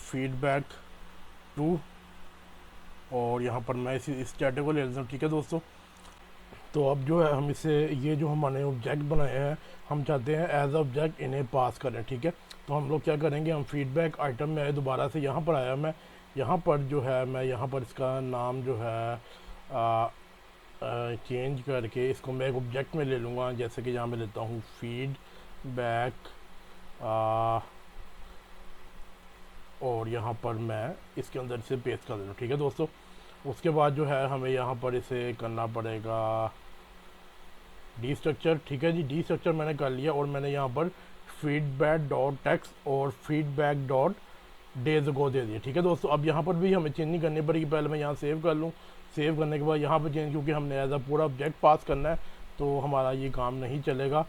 फीडबैक 2, और यहाँ पर मैं इस डाटा को ले लेता हूँ, ठीक है दोस्तों। तो अब जो है हम इसे ये जो हमने ऑब्जेक्ट बनाए हैं हम चाहते हैं एज ऑब्जेक्ट इन्हें पास करें, ठीक है। तो हम लोग क्या करेंगे, हम फीडबैक आइटम में आए, दोबारा से यहाँ पर आया मैं, यहाँ पर जो है मैं यहाँ पर इसका नाम जो है चेंज करके इसको मैं एक ऑब्जेक्ट में ले लूँगा, जैसे कि यहाँ मैं लेता हूँ फीडबैक और यहाँ पर मैं इसके अंदर इसे पेस्ट कर देता हूँ, ठीक है दोस्तों। उसके बाद जो है हमें यहाँ पर इसे करना पड़ेगा डी स्ट्रक्चर, ठीक है जी। डी स्ट्रक्चर मैंने कर लिया और मैंने यहाँ पर फीडबैक डॉट टेक्स्ट और फीडबैक डॉट डेज अगो दे दिया, ठीक है दोस्तों। अब यहाँ पर भी हमें चेंज नहीं करनी पड़ेगी, पहले मैं यहाँ सेव कर लूँ, सेव करने के बाद यहाँ पर चेंज, क्योंकि हमने एज अ पूरा ऑब्जेक्ट पास करना है तो हमारा ये काम नहीं चलेगा,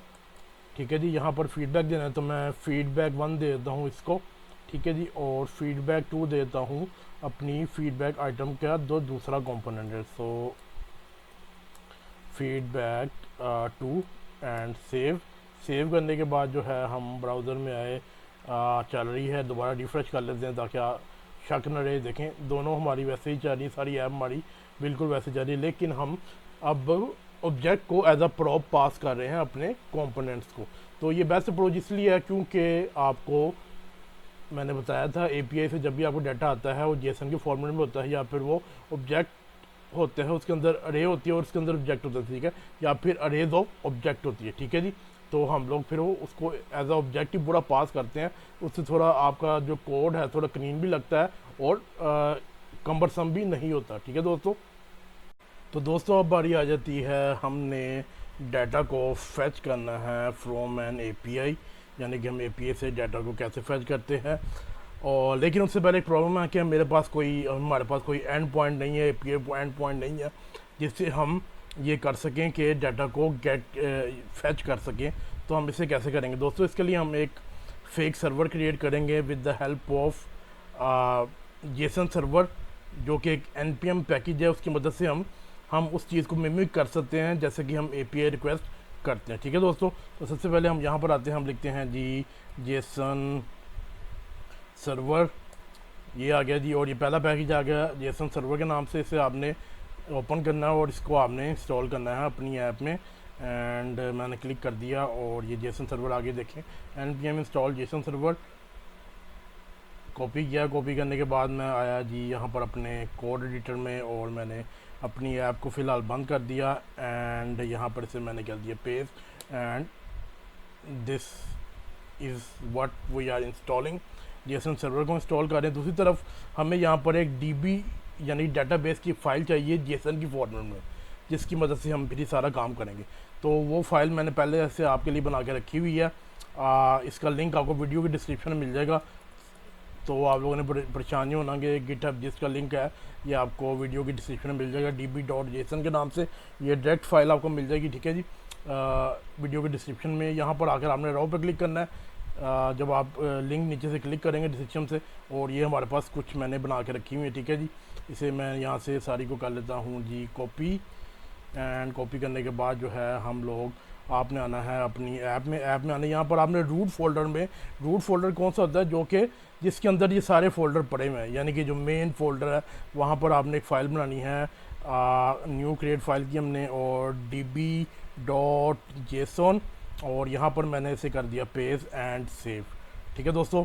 ठीक है जी। यहाँ पर फीडबैक देना है तो मैं फीडबैक 1 दे देता हूँ इसको, ठीक है जी, और फीडबैक 2 देता हूँ अपनी फीडबैक आइटम का दूसरा कंपोनेंट है। सो फीडबैक 2 एंड सेव करने के बाद जो है हम ब्राउज़र में आए, चल रही है, दोबारा रिफ्रेश कर लेते हैं ताकि शक न रहे। देखें दोनों हमारी वैसे ही चल रही, सारी ऐप हमारी बिल्कुल वैसे चल रही, लेकिन हम अब ऑब्जेक्ट को एज अ प्रॉप पास कर रहे हैं अपने कंपोनेंट्स को। तो ये बेस्ट अप्रोच इसलिए है क्योंकि आपको मैंने बताया था API से जब भी आपको डाटा आता है वो जेसन के फॉर्मेट में होता है, या फिर वो ऑब्जेक्ट होते हैं, उसके अंदर अरे होती है और उसके अंदर ऑब्जेक्ट होता है, ठीक है, या फिर अरेज ऑफ ऑब्जेक्ट होती है, ठीक है जी। तो हम लोग फिर वो उसको एज अ ऑब्जेक्ट ही पूरा पास करते हैं, उससे थोड़ा आपका जो कोड है थोड़ा क्लीन भी लगता है और कम्बरसम भी नहीं होता, ठीक है दोस्तों। तो दोस्तों अब बारी आ जाती है, हमने डाटा को फैच करना है फ्रॉम एन API, यानी कि हम API से डाटा को कैसे फैच करते हैं। और लेकिन उससे पहले एक प्रॉब्लम है कि हमारे पास कोई एंड पॉइंट नहीं है, API एंड पॉइंट नहीं है जिससे हम ये कर सकें कि डाटा को फैच कर सकें। तो हम इसे कैसे करेंगे दोस्तों, इसके लिए हम एक फेक सर्वर क्रिएट करेंगे with the help of Jason server, जो कि एक NPM पैकेज है, उसकी मदद से हम उस चीज़ को मिमिक कर सकते हैं जैसे कि हम API रिक्वेस्ट करते हैं, ठीक है दोस्तों। तो सबसे पहले हम यहाँ पर आते हैं, हम लिखते हैं जी जेसन सर्वर, ये आ गया जी, और ये पहला पैकेज आ गया जेसन सर्वर के नाम से। इसे आपने ओपन करना है और इसको आपने इंस्टॉल करना है अपनी ऐप में, एंड मैंने क्लिक कर दिया और ये जेसन सर्वर आगे देखें, NPM install Jason server, copy किया। कॉपी करने के बाद मैं आया जी यहाँ पर अपने कोड एडिटर में और मैंने अपनी ऐप को फ़िलहाल बंद कर दिया, एंड यहाँ पर से मैंने कर दिया paste, and this is what we are installing. JSON server को इंस्टॉल करें। दूसरी तरफ हमें यहाँ पर एक DB यानी डाटाबेस की फ़ाइल चाहिए जेसन की फॉर्मेट में, जिसकी मदद से हम फिर ये सारा काम करेंगे। तो वो फाइल मैंने पहले से आपके लिए बना के रखी हुई है, इसका लिंक आपको वीडियो के डिस्क्रिप्शन में मिल जाएगा। तो आप लोगों ने परेशान नहीं होना कि गिटहब जिसका लिंक है ये आपको वीडियो की डिस्क्रिप्शन में मिल जाएगा, db.json के नाम से ये डायरेक्ट फाइल आपको मिल जाएगी, ठीक है जी, वीडियो के डिस्क्रिप्शन में। यहाँ पर आकर आपने राव पर क्लिक करना है, जब आप लिंक नीचे से क्लिक करेंगे डिस्क्रिप्शन से, और ये हमारे पास कुछ मैंने बना के रखी हुई है, ठीक है जी। इसे मैं यहाँ से सारी को कर लेता हूँ जी कॉपी, एंड कॉपी करने के बाद जो है हम लोग आपने आना है अपनी ऐप में आना, यहाँ पर आपने रूट फोल्डर में, रूट फोल्डर कौन सा होता है, जो कि जिसके अंदर ये सारे फोल्डर पड़े हुए हैं, यानी कि जो मेन फोल्डर है वहाँ पर आपने एक फ़ाइल बनानी है न्यू क्रिएट फाइल की हमने और db.json और यहाँ पर मैंने इसे कर दिया पेज एंड सेव। ठीक है दोस्तों,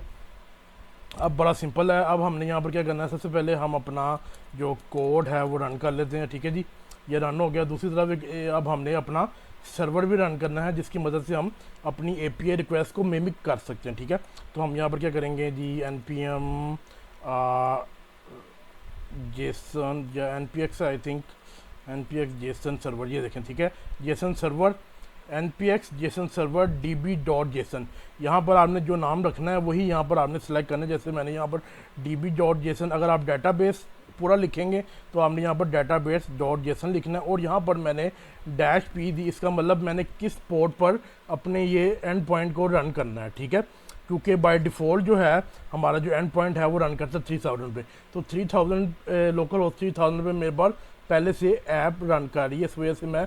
अब बड़ा सिंपल है। अब हमने यहाँ पर क्या करना है, सबसे पहले हम अपना जो कोड है वो रन कर लेते हैं। ठीक है जी, ये रन हो गया। दूसरी तरफ अब हमने अपना सर्वर भी रन करना है जिसकी मदद से हम अपनी API रिक्वेस्ट को मिमिक कर सकते हैं। ठीक है, तो हम यहाँ पर क्या करेंगे जी, npm जेसन या npx I think npx Jason server, ये देखें। ठीक है, Jason server npx Jason server db.json, यहाँ पर आपने जो नाम रखना है वही यहाँ पर आपने सेलेक्ट करना है। जैसे मैंने यहाँ पर db.json, अगर आप डाटाबेस पूरा लिखेंगे तो आपने यहाँ पर database.json लिखना है और यहाँ पर मैंने -p दी। इसका मतलब मैंने किस पोर्ट पर अपने ये एंड पॉइंट को रन करना है। ठीक है, क्योंकि बाय डिफ़ॉल्ट जो है हमारा जो एंड पॉइंट है वो रन करता है 3000 पे, तो 3000 लोकल होस्ट 3000 पे मेरे पास पहले से ऐप रन कर रही है। इस वजह से मैं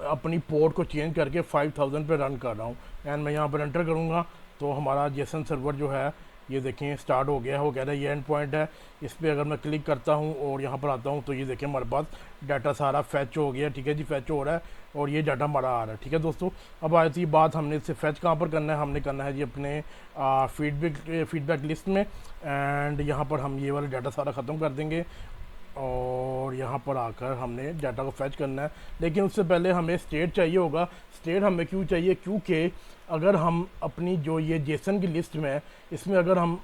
अपनी पोर्ट को चेंज करके 5000 पे रन कर रहा हूँ। एंड मैं यहाँ पर एंटर करूँगा तो हमारा जेसन सर्वर जो है ये देखें स्टार्ट हो गया है। वो कह रहा है ये एंड पॉइंट है। इस पर अगर मैं क्लिक करता हूँ और यहाँ पर आता हूँ तो ये देखें हमारे पास डाटा सारा फैच हो गया। ठीक है जी, फैच हो रहा है और ये डाटा हमारा आ रहा है। ठीक है दोस्तों, अब आती है बात, हमने इसे फैच कहाँ पर करना है, हमने करना है जी अपने फीडबैक लिस्ट में। एंड यहाँ पर हम ये वाला डाटा सारा ख़त्म कर देंगे और यहाँ पर आकर हमने डाटा को फैच करना है। लेकिन उससे पहले हमें स्टेट चाहिए होगा। स्टेट हमें क्यों चाहिए, क्योंकि अगर हम अपनी जो ये जेसन की लिस्ट में इसमें अगर हम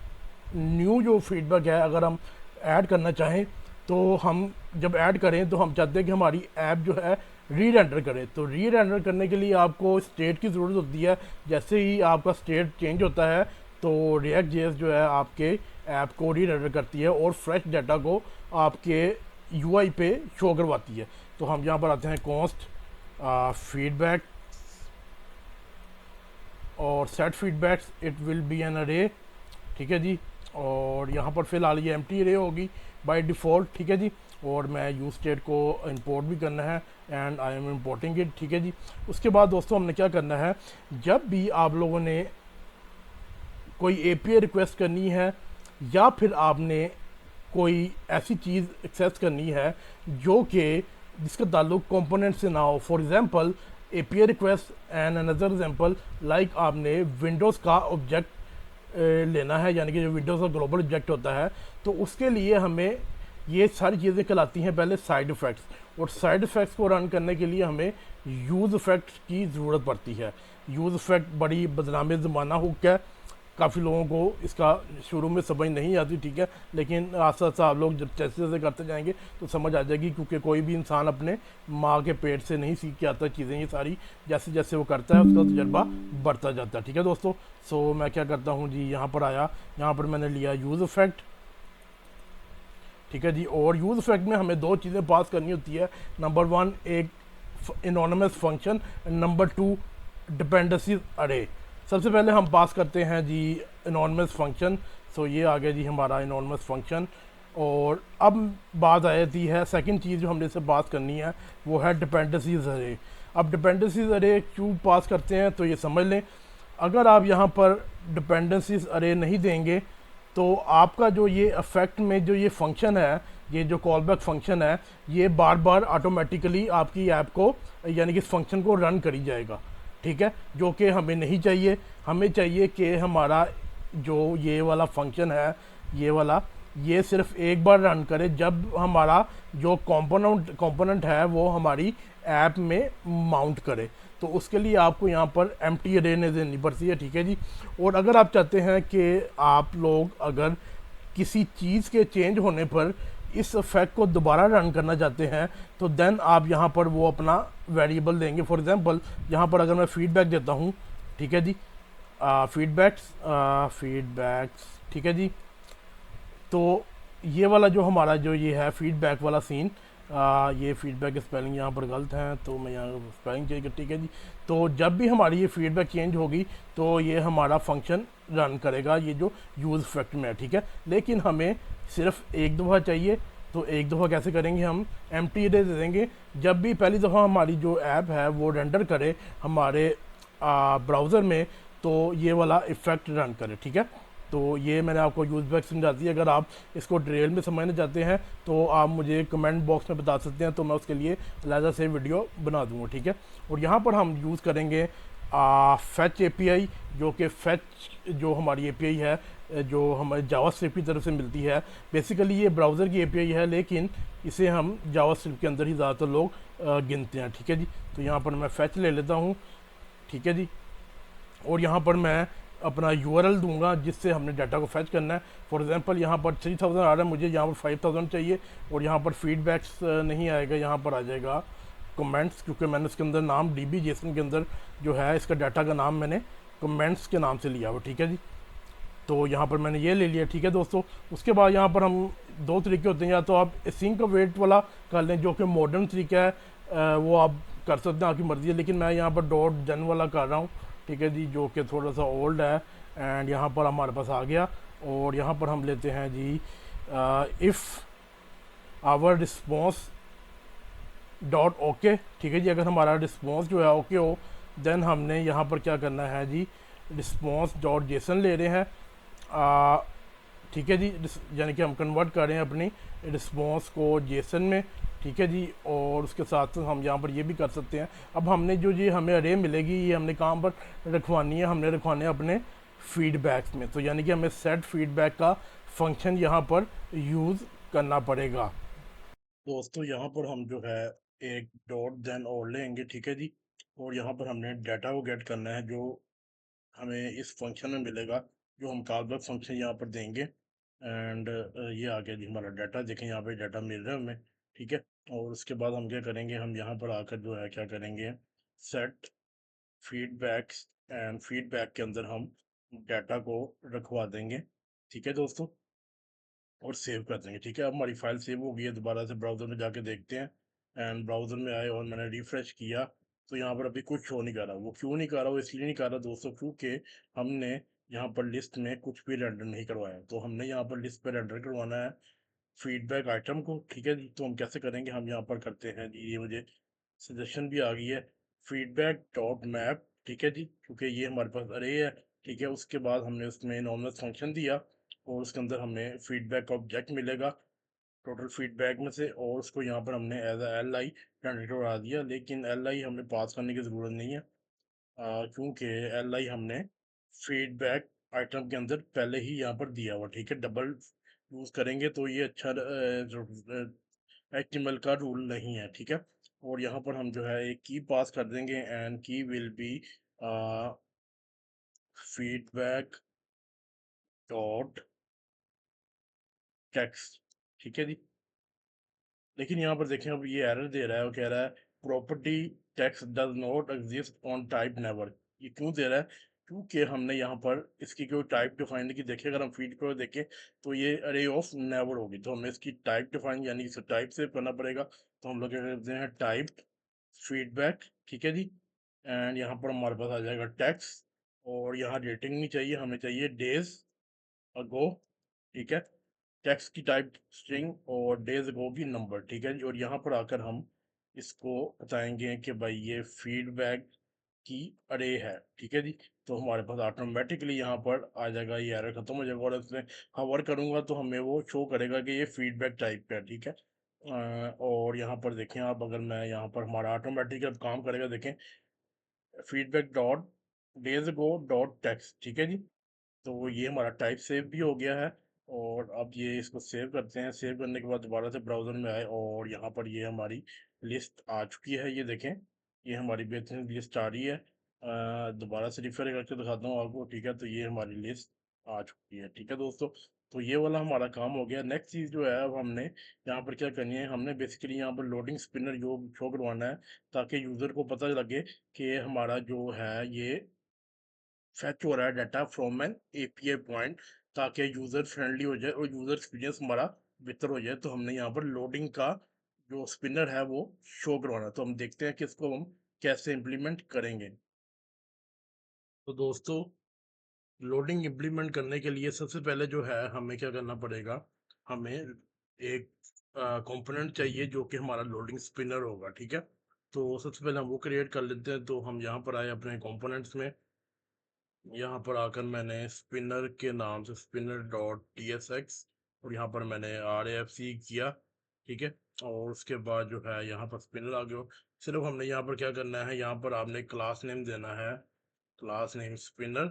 न्यू जो फीडबैक है अगर हम ऐड करना चाहें तो हम जब ऐड करें तो हम चाहते हैं कि हमारी ऐप जो है री-रेंडर करे। तो री-रेंडर करने के लिए आपको स्टेट की ज़रूरत होती है। जैसे ही आपका स्टेट चेंज होता है तो React.js जो है आपके ऐप को री-रेंडर करती है और फ्रेश डाटा को आपके UI पे शो करवाती है। तो हम यहाँ पर आते हैं कॉन्स्ट फीडबैक और set feedbacks, it will be an array. ठीक है जी, और यहाँ पर फिलहाल ये एम्प्टी अरे होगी बाय डिफ़ॉल्ट। ठीक है जी, और मैं यूज स्टेट को इंपोर्ट भी करना है and I am importing it. ठीक है जी, उसके बाद दोस्तों हमने क्या करना है, जब भी आप लोगों ने कोई API रिक्वेस्ट करनी है या फिर आपने कोई ऐसी चीज़ एक्सेस करनी है जो कि जिसका ताल्लुक कंपोनेंट से ना हो, for example API request and another example like आपने विंडोज़ का ऑब्जेक्ट लेना है, यानी कि जो विंडोज़ का ग्लोबल ऑब्जेक्ट होता है, तो उसके लिए हमें ये सारी चीज़ें कहलाती हैं पहले साइड इफ़ेक्ट्स, और साइड इफ़ेक्ट्स को रन करने के लिए हमें यूज़ इफ़ेक्ट की ज़रूरत पड़ती है। यूज़ इफ़ेक्ट बड़ी बदनाम ज़माना हुक है, काफ़ी लोगों को इसका शुरू में समझ नहीं आती। ठीक है, लेकिन आस्ता आस्ता आप लोग जब जैसे जैसे करते जाएंगे तो समझ आ जाएगी, क्योंकि कोई भी इंसान अपने माँ के पेट से नहीं सीख के आता चीज़ें। ये सारी जैसे जैसे वो करता है उसका तजर्बा बढ़ता जाता है। ठीक है दोस्तों, सो मैं क्या करता हूँ जी, यहाँ पर आया, यहाँ पर मैंने लिया यूज़ इफ़ेक्ट। ठीक है जी, और यूज़ इफ़ेक्ट में हमें दो चीज़ें पास करनी होती है। नंबर 1 एक एनोनिमस फंक्शन, नंबर 2 डिपेंडेंसी अरे। सबसे पहले हम पास करते हैं जी एनोनिमस फंक्शन। सो ये आ गया जी हमारा एनोनिमस फंक्शन। और अब बात आती है सेकंड चीज़ जो हमने इसे पास करनी है वो है डिपेंडेंसीज अरे। अब डिपेंडेंसीज अरे क्यों पास करते हैं तो ये समझ लें, अगर आप यहाँ पर डिपेंडेंसीज अरे नहीं देंगे तो आपका जो ये इफेक्ट में जो ये फंक्शन है, ये जो कॉलबैक फंक्शन है, ये बार बार ऑटोमेटिकली आपकी ऐप को यानी कि इस फंक्शन को रन करी जाएगा। ठीक है, जो कि हमें नहीं चाहिए। हमें चाहिए कि हमारा जो ये वाला फंक्शन है, ये वाला, ये सिर्फ एक बार रन करे जब हमारा जो कंपोनेंट है वो हमारी ऐप में माउंट करे। तो उसके लिए आपको यहाँ पर एम्प्टी अरे देनी पड़ती है। ठीक है जी, और अगर आप चाहते हैं कि आप लोग अगर किसी चीज़ के चेंज होने पर इस इफेक्ट को दोबारा रन करना चाहते हैं तो देन आप यहाँ पर वो अपना वेरिएबल देंगे। फॉर एग्जांपल यहाँ पर अगर मैं फीडबैक देता हूँ, ठीक है जी, फीडबैक्स, ठीक है जी, तो ये वाला जो हमारा जो ये है फीडबैक वाला सीन, ये फीडबैक स्पेलिंग यहाँ पर गलत है तो मैं यहाँ स्पेलिंग चेंज कर। ठीक है जी, तो जब भी हमारी ये फीडबैक चेंज होगी तो ये हमारा फंक्शन रन करेगा, ये जो यूज़ इफेक्ट में है। ठीक है, लेकिन हमें सिर्फ एक दफ़ा चाहिए, तो एक दफ़ा कैसे करेंगे, हम एम्प्टी अरे दे देंगे। जब भी पहली दफ़ा हमारी जो ऐप है वो रेंडर करे हमारे ब्राउज़र में तो ये वाला इफ़ेक्ट रन करे। ठीक है, तो ये मैंने आपको यूज़ बैक समझा दी। अगर आप इसको डिटेल में समझना चाहते हैं तो आप मुझे कमेंट बॉक्स में बता सकते हैं, तो मैं उसके लिए अलहदा से वीडियो बना दूँगा, ठीक है। और यहाँ पर हम यूज़ करेंगे फैच एपीआई, जो कि फैच जो हमारी एपीआई है, जो हमारे जावास्क्रिप्ट की तरफ से मिलती है। बेसिकली ये ब्राउज़र की एपीआई है, लेकिन इसे हम जावास्क्रिप्ट के अंदर ही ज़्यादातर लोग गिनते हैं, ठीक है जी। तो यहाँ पर मैं फैच ले लेता हूँ, ठीक है जी। और यहाँ पर मैं अपना यूआरएल दूंगा जिससे हमने डाटा को फैच करना है। फॉर एग्जांपल यहाँ पर 3000 आ रहा है, मुझे यहाँ पर 5000 चाहिए, और यहाँ पर फीडबैक्स नहीं आएगा, यहाँ पर आ जाएगा कमेंट्स, क्योंकि मैंने इसके अंदर नाम डीबी जेसन के अंदर जो है इसका डाटा का नाम मैंने कमेंट्स के नाम से लिया हुआ, ठीक है जी। तो यहाँ पर मैंने ये ले लिया, ठीक है दोस्तों। उसके बाद यहाँ पर हम दो तरीके होते हैं, या तो आप सिंक वेट वाला कर लें जो कि मॉडर्न तरीका है, वो आप कर सकते हैं, आपकी मर्ज़ी है। लेकिन मैं यहाँ पर डॉट जन वाला कर रहा हूँ, ठीक है जी, जो कि थोड़ा सा ओल्ड है। एंड यहाँ पर हमारे पास आ गया, और यहाँ पर हम लेते हैं जी if our response dot okay, ठीक है जी। अगर हमारा रिस्पॉन्स जो है ओके हो, देन हमने यहाँ पर क्या करना है जी, रिस्पॉन्स डॉट जेसन ले रहे हैं, ठीक है जी। यानी कि हम कन्वर्ट कर रहे हैं अपनी रिस्पॉन्स को जेसन में, ठीक है जी। और उसके साथ साथ हम यहाँ पर ये भी कर सकते हैं। अब हमने जो ये हमें अरे मिलेगी, ये हमने कहाँ पर रखवानी है, हमने रखवाने अपने फीडबैक्स में। तो यानी कि हमें सेट फीडबैक का फंक्शन यहाँ पर यूज़ करना पड़ेगा। दोस्तों यहाँ पर हम जो है एक डॉट देन और लेंगे, ठीक है जी। और यहाँ पर हमने डाटा को गेट करना है, जो हमें इस फंक्शन में मिलेगा, जो हम कॉल बैक फंक्शन यहाँ पर देंगे। एंड ये आ गया जी हमारा डाटा, देखें यहाँ पे डाटा मिल रहा है हमें, ठीक है। और उसके बाद हम क्या करेंगे, हम यहाँ पर आकर जो है क्या करेंगे, सेट फीडबैक्स, एंड फीडबैक के अंदर हम डाटा को रखवा देंगे, ठीक है दोस्तों। और सेव कर देंगे, ठीक है। अब हमारी फाइल सेव हो गई है, दोबारा से ब्राउज़र में जाके देखते हैं। एंड ब्राउज़र में आए और मैंने रिफ़्रेश किया, तो यहाँ पर अभी कुछ शो नहीं कर रहा। वो क्यों नहीं कर रहा, वो इसलिए नहीं कर रहा दोस्तों, क्योंकि हमने यहाँ पर लिस्ट में कुछ भी रेंडर नहीं करवाया। तो हमने यहाँ पर लिस्ट पे रेंडर करवाना है फीडबैक आइटम को, ठीक है जी। तो हम कैसे करेंगे, हम यहाँ पर करते हैं जी, ये मुझे सजेशन भी आ गई है, फीडबैक डॉट मैप, ठीक है जी, क्योंकि ये हमारे पास अरे है, ठीक है। उसके बाद हमने उसमें नॉर्मल फंक्शन दिया, और उसके अंदर हमें फीडबैक का ऑब्जेक्ट मिलेगा टोटल फीडबैक में से, और उसको यहाँ पर हमने एज एल आई जनरेटर उड़ा दिया। लेकिन एल आई हमें पास करने की ज़रूरत नहीं है, क्योंकि एल आई हमने फीडबैक आइटम के अंदर पहले ही यहाँ पर दिया हुआ, ठीक है। डबल यूज़ करेंगे तो ये अच्छा एचटीएमएल का रूल नहीं है, ठीक है। और यहाँ पर हम जो है एक की पास कर देंगे, एंड की will be feedback dot text, ठीक है जी। लेकिन यहाँ पर देखें, अब ये एरर दे रहा है, वो कह रहा है property text does not exist on type never. ये क्यों दे रहा है, क्योंकि हमने यहाँ पर इसकी कोई टाइप डिफाइन नहीं की। देखिए अगर हम फीड को देखें तो ये अरे ऑफ नेवर होगी, तो हमें इसकी टाइप डिफाइन यानी इसे टाइप सेव करना पड़ेगा। तो हम लोग क्या करते हैं, टाइप फीडबैक, ठीक है जी। एंड यहाँ पर हमारे पास आ जाएगा टेक्स्ट, और यहाँ रेटिंग नहीं चाहिए, हमें चाहिए डेज अगो, ठीक है। टेक्स्ट की टाइप स्ट्रिंग, और डेज अगो की नंबर, ठीक है जी। और यहाँ पर आकर हम इसको बताएंगे कि भाई ये फीडबैक की अरे है, ठीक है जी। तो हमारे पास ऑटोमेटिकली यहाँ पर आ जाएगा, ये एरर खत्म हो जाएगा, और इसमें हवर करूँगा तो हमें वो शो करेगा कि ये फीडबैक टाइप का है, ठीक है। और यहाँ पर देखें आप, अगर मैं यहाँ पर हमारा ऑटोमेटिक अब काम करेगा, देखें feedback dot days ago dot text, ठीक है जी। तो ये हमारा टाइप सेव भी हो गया है। और अब ये इसको सेव करते हैं। सेव करने के बाद दोबारा से ब्राउज़र में आए, और यहाँ पर ये हमारी लिस्ट आ चुकी है, ये देखें, ये हमारी बेहतरीन लिस्ट आ रही है। दोबारा से रिफर करके दिखाता हूँ आपको, ठीक है। तो ये हमारी लिस्ट आ चुकी है, ठीक है दोस्तों। तो ये वाला हमारा काम हो गया। नेक्स्ट चीज़ जो है, अब हमने यहाँ पर क्या करनी है, हमने बेसिकली यहाँ पर लोडिंग स्पिनर जो शो करवाना है, ताकि यूज़र को पता लगे कि हमारा जो है ये फेच हो रहा है data from N API point, ताकि यूज़र फ्रेंडली हो जाए और यूज़र एक्सपीरियंस हमारा बेहतर हो जाए। तो हमने यहाँ पर लोडिंग का जो स्पिनर है वो शो करवाना है। तो हम देखते हैं कि इसको हम कैसे इम्प्लीमेंट करेंगे। तो दोस्तों, लोडिंग इम्प्लीमेंट करने के लिए सबसे पहले जो है हमें क्या करना पड़ेगा, हमें एक कंपोनेंट चाहिए जो कि हमारा लोडिंग स्पिनर होगा, ठीक है। तो सबसे पहले हम वो क्रिएट कर लेते हैं। तो हम यहाँ पर आए अपने कंपोनेंट्स में, यहाँ पर आकर मैंने स्पिनर के नाम से spinner dot T S x और यहाँ पर मैंने आर एफ सी किया, ठीक है। और उसके बाद जो है यहाँ पर स्पिनर आ गया। सिर्फ हमने यहाँ पर क्या करना है, यहाँ पर आपने क्लास नेम देना है, क्लास नेम स्पिनर,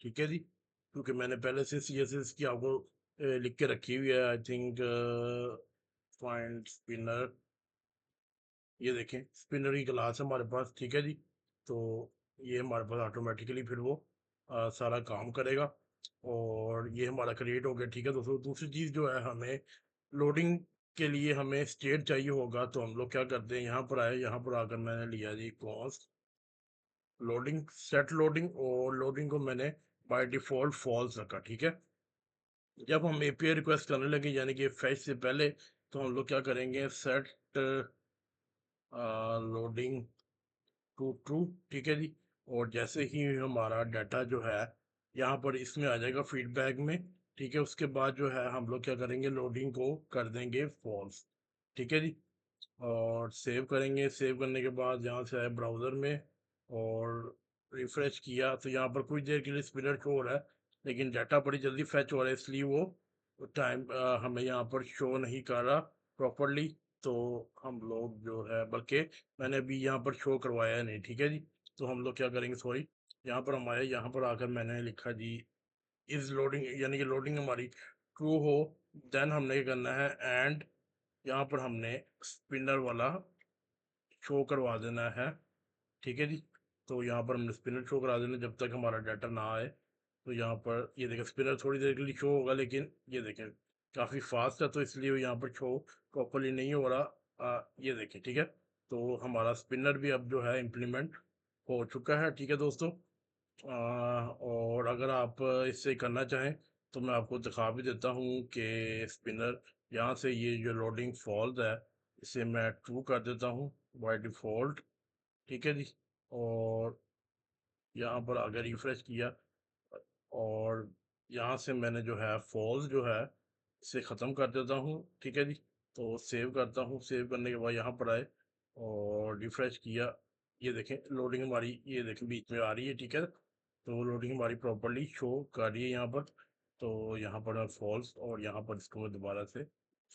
ठीक है जी। क्योंकि मैंने पहले से सी एस एस की आपको लिख के रखी हुई है, आई थिंक फाइंड स्पिनर, ये देखें स्पिनर की क्लास है हमारे पास, ठीक है जी। तो ये हमारे पास ऑटोमेटिकली फिर वो सारा काम करेगा और ये हमारा क्रिएट हो गया, ठीक है दोस्तों। दूसरी चीज़ जो है, हमें लोडिंग के लिए हमें स्टेट चाहिए होगा, तो हम लोग क्या करते हैं, यहाँ पर आए, यहाँ पर आकर मैंने लिया जी कॉस्ट लोडिंग, सेट लोडिंग, और लोडिंग को मैंने बाय डिफ़ॉल्ट फॉल्स रखा, ठीक है। जब हम एपीआई रिक्वेस्ट करने लगे यानी कि फैच से पहले, तो हम लोग क्या करेंगे, सेट लोडिंग टू ट्रू, ठीक है जी। और जैसे ही हमारा डाटा जो है यहाँ पर इसमें आ जाएगा फीडबैक में, ठीक है, उसके बाद जो है हम लोग क्या करेंगे, लोडिंग को कर देंगे फॉल्स, ठीक है जी। और सेव करेंगे, सेव करने के बाद यहाँ से आए ब्राउज़र में और रिफ्रेश किया, तो यहाँ पर कुछ देर के लिए स्पिनर शो हो रहा है, लेकिन डाटा बड़ी जल्दी फैच हो रहा है, इसलिए वो टाइम हमें यहाँ पर शो नहीं कर रहा प्रॉपरली। तो हम लोग जो है, बल्कि मैंने अभी यहाँ पर शो करवाया नहीं, ठीक है जी। तो हम लोग क्या करेंगे, सॉरी, यहाँ पर हम आए, यहाँ पर आकर मैंने लिखा जी इज लोडिंग, यानी कि लोडिंग हमारी ट्रू हो, देन हमने क्या करना है, एंड यहाँ पर हमने स्पिनर वाला शो करवा देना है, ठीक है जी। तो यहाँ पर हमने स्पिनर शो करा देना जब तक हमारा डाटा ना आए। तो यहाँ पर ये देखें स्पिनर थोड़ी देर के लिए शो होगा, लेकिन ये देखें काफ़ी फास्ट है, तो इसलिए यहाँ पर शो प्रॉपरली नहीं हो रहा। ये देखें, ठीक है। तो हमारा स्पिनर भी अब जो है इम्प्लीमेंट हो चुका है, ठीक है दोस्तों। और अगर आप इससे करना चाहें तो मैं आपको दिखा भी देता हूँ कि स्पिनर यहाँ से ये जो लोडिंग फॉल्स है, इसे मैं ट्रू कर देता हूँ बाय डिफ़ॉल्ट, ठीक है जी। और यहाँ पर अगर रिफ्रेश किया और यहाँ से मैंने जो है फॉल्स जो है इसे ख़त्म कर देता हूँ, ठीक है जी। तो सेव करता हूँ, सेव करने के बाद यहाँ पर आए और रिफ्रेश किया, ये देखें लोडिंग हमारी, ये देखें बीच में आ रही है, ठीक है। तो लोडिंग हमारी प्रॉपर्ली शो कर रही है यहाँ पर। तो यहाँ पर मैं फॉल्स और यहाँ पर इसको मैं दोबारा से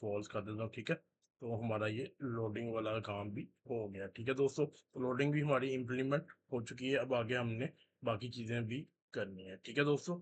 फॉल्स कर देता हूँ, ठीक है। तो हमारा ये लोडिंग वाला काम भी हो गया, ठीक है दोस्तों। तो लोडिंग भी हमारी इम्प्लीमेंट हो चुकी है, अब आगे हमने बाकी चीज़ें भी करनी है, ठीक है दोस्तों।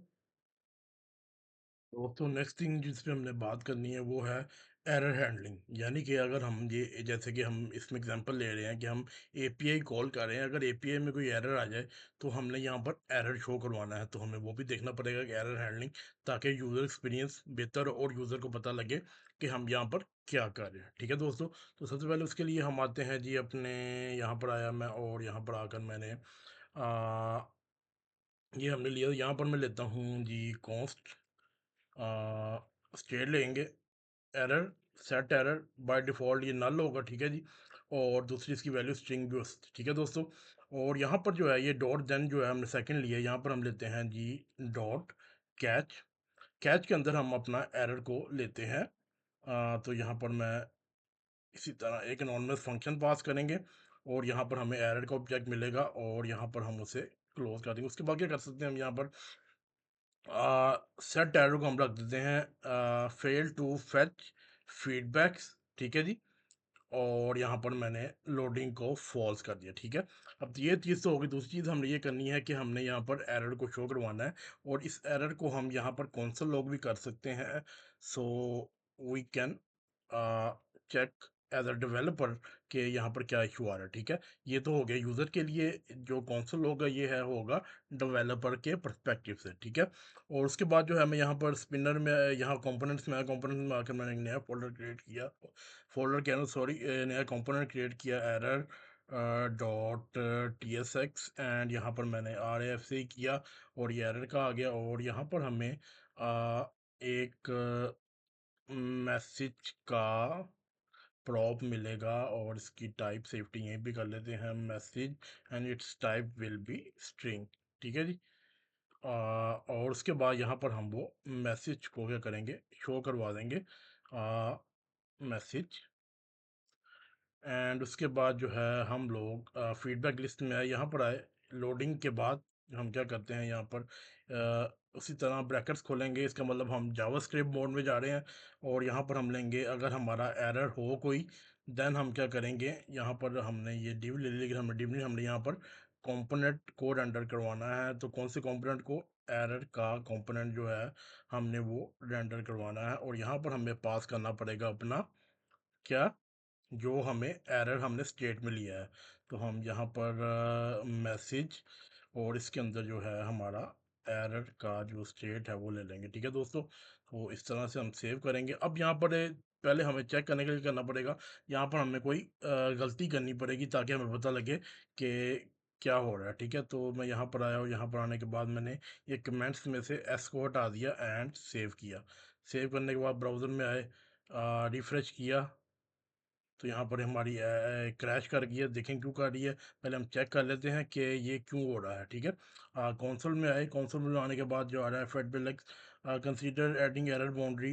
दोस्तों नेक्स्ट थिंग जिस पे हमने बात करनी है वो है एरर हैंडलिंग, यानी कि अगर हम ये, जैसे कि हम इसमें एग्जांपल ले रहे हैं कि हम एपीआई कॉल कर रहे हैं, अगर एपीआई में कोई एरर आ जाए तो हमने यहाँ पर एरर शो करवाना है, तो हमें वो भी देखना पड़ेगा कि एरर हैंडलिंग, ताकि यूज़र एक्सपीरियंस बेहतर हो और यूज़र को पता लगे कि हम यहाँ पर क्या कर रहे हैं, ठीक है दोस्तों। तो सबसे पहले उसके लिए हम आते हैं जी अपने, यहाँ पर आया मैं और यहाँ पर आकर मैंने ये हमने लिया, यहाँ पर मैं लेता हूँ जी कॉस्ट, स्टेट लेंगे, error, set error, by default ये नल होगा, ठीक है जी। और दूसरी इसकी वैल्यू स्ट्रिंग भी हो सकती है, ठीक है दोस्तों। और यहाँ पर जो है ये डॉट देन जो है हमने सेकंड लिया, यहाँ पर हम लेते हैं जी डॉट कैच, कैच के अंदर हम अपना एरर को लेते हैं। तो यहाँ पर मैं इसी तरह एक एनोनिमस फंक्शन पास करेंगे और यहाँ पर हमें एरर का ऑब्जेक्ट मिलेगा और यहाँ पर हम उसे क्लोज कर देंगे। उसके बाद क्या कर सकते हैं हम, यहाँ पर सेट एरर को हम रख देते हैं फेल टू फेच फीडबैक्स, ठीक है जी। और यहाँ पर मैंने लोडिंग को फॉल्स कर दिया, ठीक है। अब ये चीज़ तो होगी, दूसरी चीज़ हमने ये करनी है कि हमने यहाँ पर एरर को शो करवाना है और इस एरर को हम यहाँ पर कंसोल लॉग भी कर सकते हैं, so we can check as a developer कि यहाँ पर क्या इशू आ रहा है, ठीक है। ये तो हो गया यूज़र के लिए, जो कंसोल होगा ये है होगा डेवलपर के पर्सपेक्टिव से, ठीक है। और उसके बाद जो है मैं यहाँ पर स्पिनर में, यहाँ कंपोनेंट्स में, कंपोनेंट्स में आकर मैंने एक नया फोल्डर क्रिएट किया, फोल्डर कहना सॉरी, नया कंपोनेंट क्रिएट किया, error dot T S x, and यहाँ पर मैंने आर एफ सी किया और ये एरर का आ गया। और यहाँ पर हमें एक मैसेज का प्रॉप मिलेगा और इसकी टाइप सेफ्टी यहीं भी कर लेते हैं, message, and it's type will be string, ठीक है जी। और उसके बाद यहाँ पर हम वो मैसेज को क्या करेंगे, शो करवा देंगे मैसेज। एंड उसके बाद जो है हम लोग फीडबैक लिस्ट में आए, यहाँ पर आए, लोडिंग के बाद हम क्या करते हैं यहाँ पर उसी तरह ब्रैकेट्स खोलेंगे, इसका मतलब हम जावास्क्रिप्ट मोड में जा रहे हैं। और यहाँ पर हम लेंगे, अगर हमारा एरर हो कोई, देन हम क्या करेंगे, यहाँ पर हमने ये डिव ले ली, लेकिन हमने डिव नहीं, हमने यहाँ पर कंपोनेंट कोड एंटर करवाना है। तो कौन से कंपोनेंट को, एरर का कंपोनेंट जो है हमने वो रेंडर करवाना है। और यहाँ पर हमें पास करना पड़ेगा अपना क्या, जो हमें एरर हमने स्टेट में लिया है। तो हम यहाँ पर मैसेज, और इसके अंदर जो है हमारा एरर का जो स्टेट है वो ले लेंगे। ठीक है दोस्तों, तो इस तरह से हम सेव करेंगे। अब यहाँ पर पहले हमें चेक करने के लिए करना पड़ेगा, यहाँ पर हमें कोई गलती करनी पड़ेगी ताकि हमें पता लगे कि क्या हो रहा है। ठीक है, तो मैं यहाँ पर आया, और यहाँ पर आने के बाद मैंने ये कमेंट्स में से एस को हटा दिया एंड सेव किया। सेव करने के बाद ब्राउज़र में आए, रिफ्रेश किया, तो यहाँ पर हमारी क्रैश कर गई है। देखें क्यों कर रही है, पहले हम चेक कर लेते हैं कि ये क्यों हो रहा है। ठीक है, कंसोल में आए, कंसोल में आने के बाद जो आ रहा है फेडबेलेक्स कंसीडर एडिंग एरर बाउंड्री,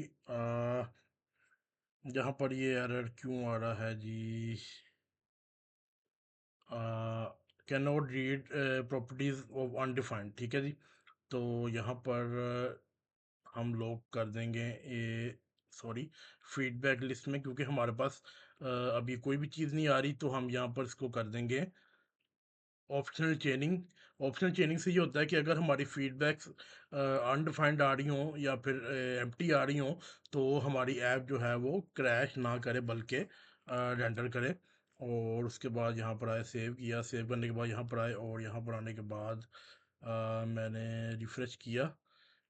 यहाँ पर ये एरर क्यों आ रहा है जी, can not read properties of undefined. ठीक है जी, तो यहाँ पर हम लोग कर देंगे ये, सॉरी, फीडबैक लिस्ट में, क्योंकि हमारे पास अभी कोई भी चीज़ नहीं आ रही, तो हम यहाँ पर इसको कर देंगे ऑप्शनल चेनिंग। ऑप्शनल चेनिंग से ये होता है कि अगर हमारी फीडबैक्स अनडिफाइंड आ रही हों या फिर एम्प्टी आ रही हों, तो हमारी ऐप जो है वो क्रैश ना करे, बल्कि रेंडर करे। और उसके बाद यहाँ पर आए, सेव किया, सेव करने के बाद यहाँ पर आए, और यहाँ पर आने के बाद मैंने रिफ़्रेश किया,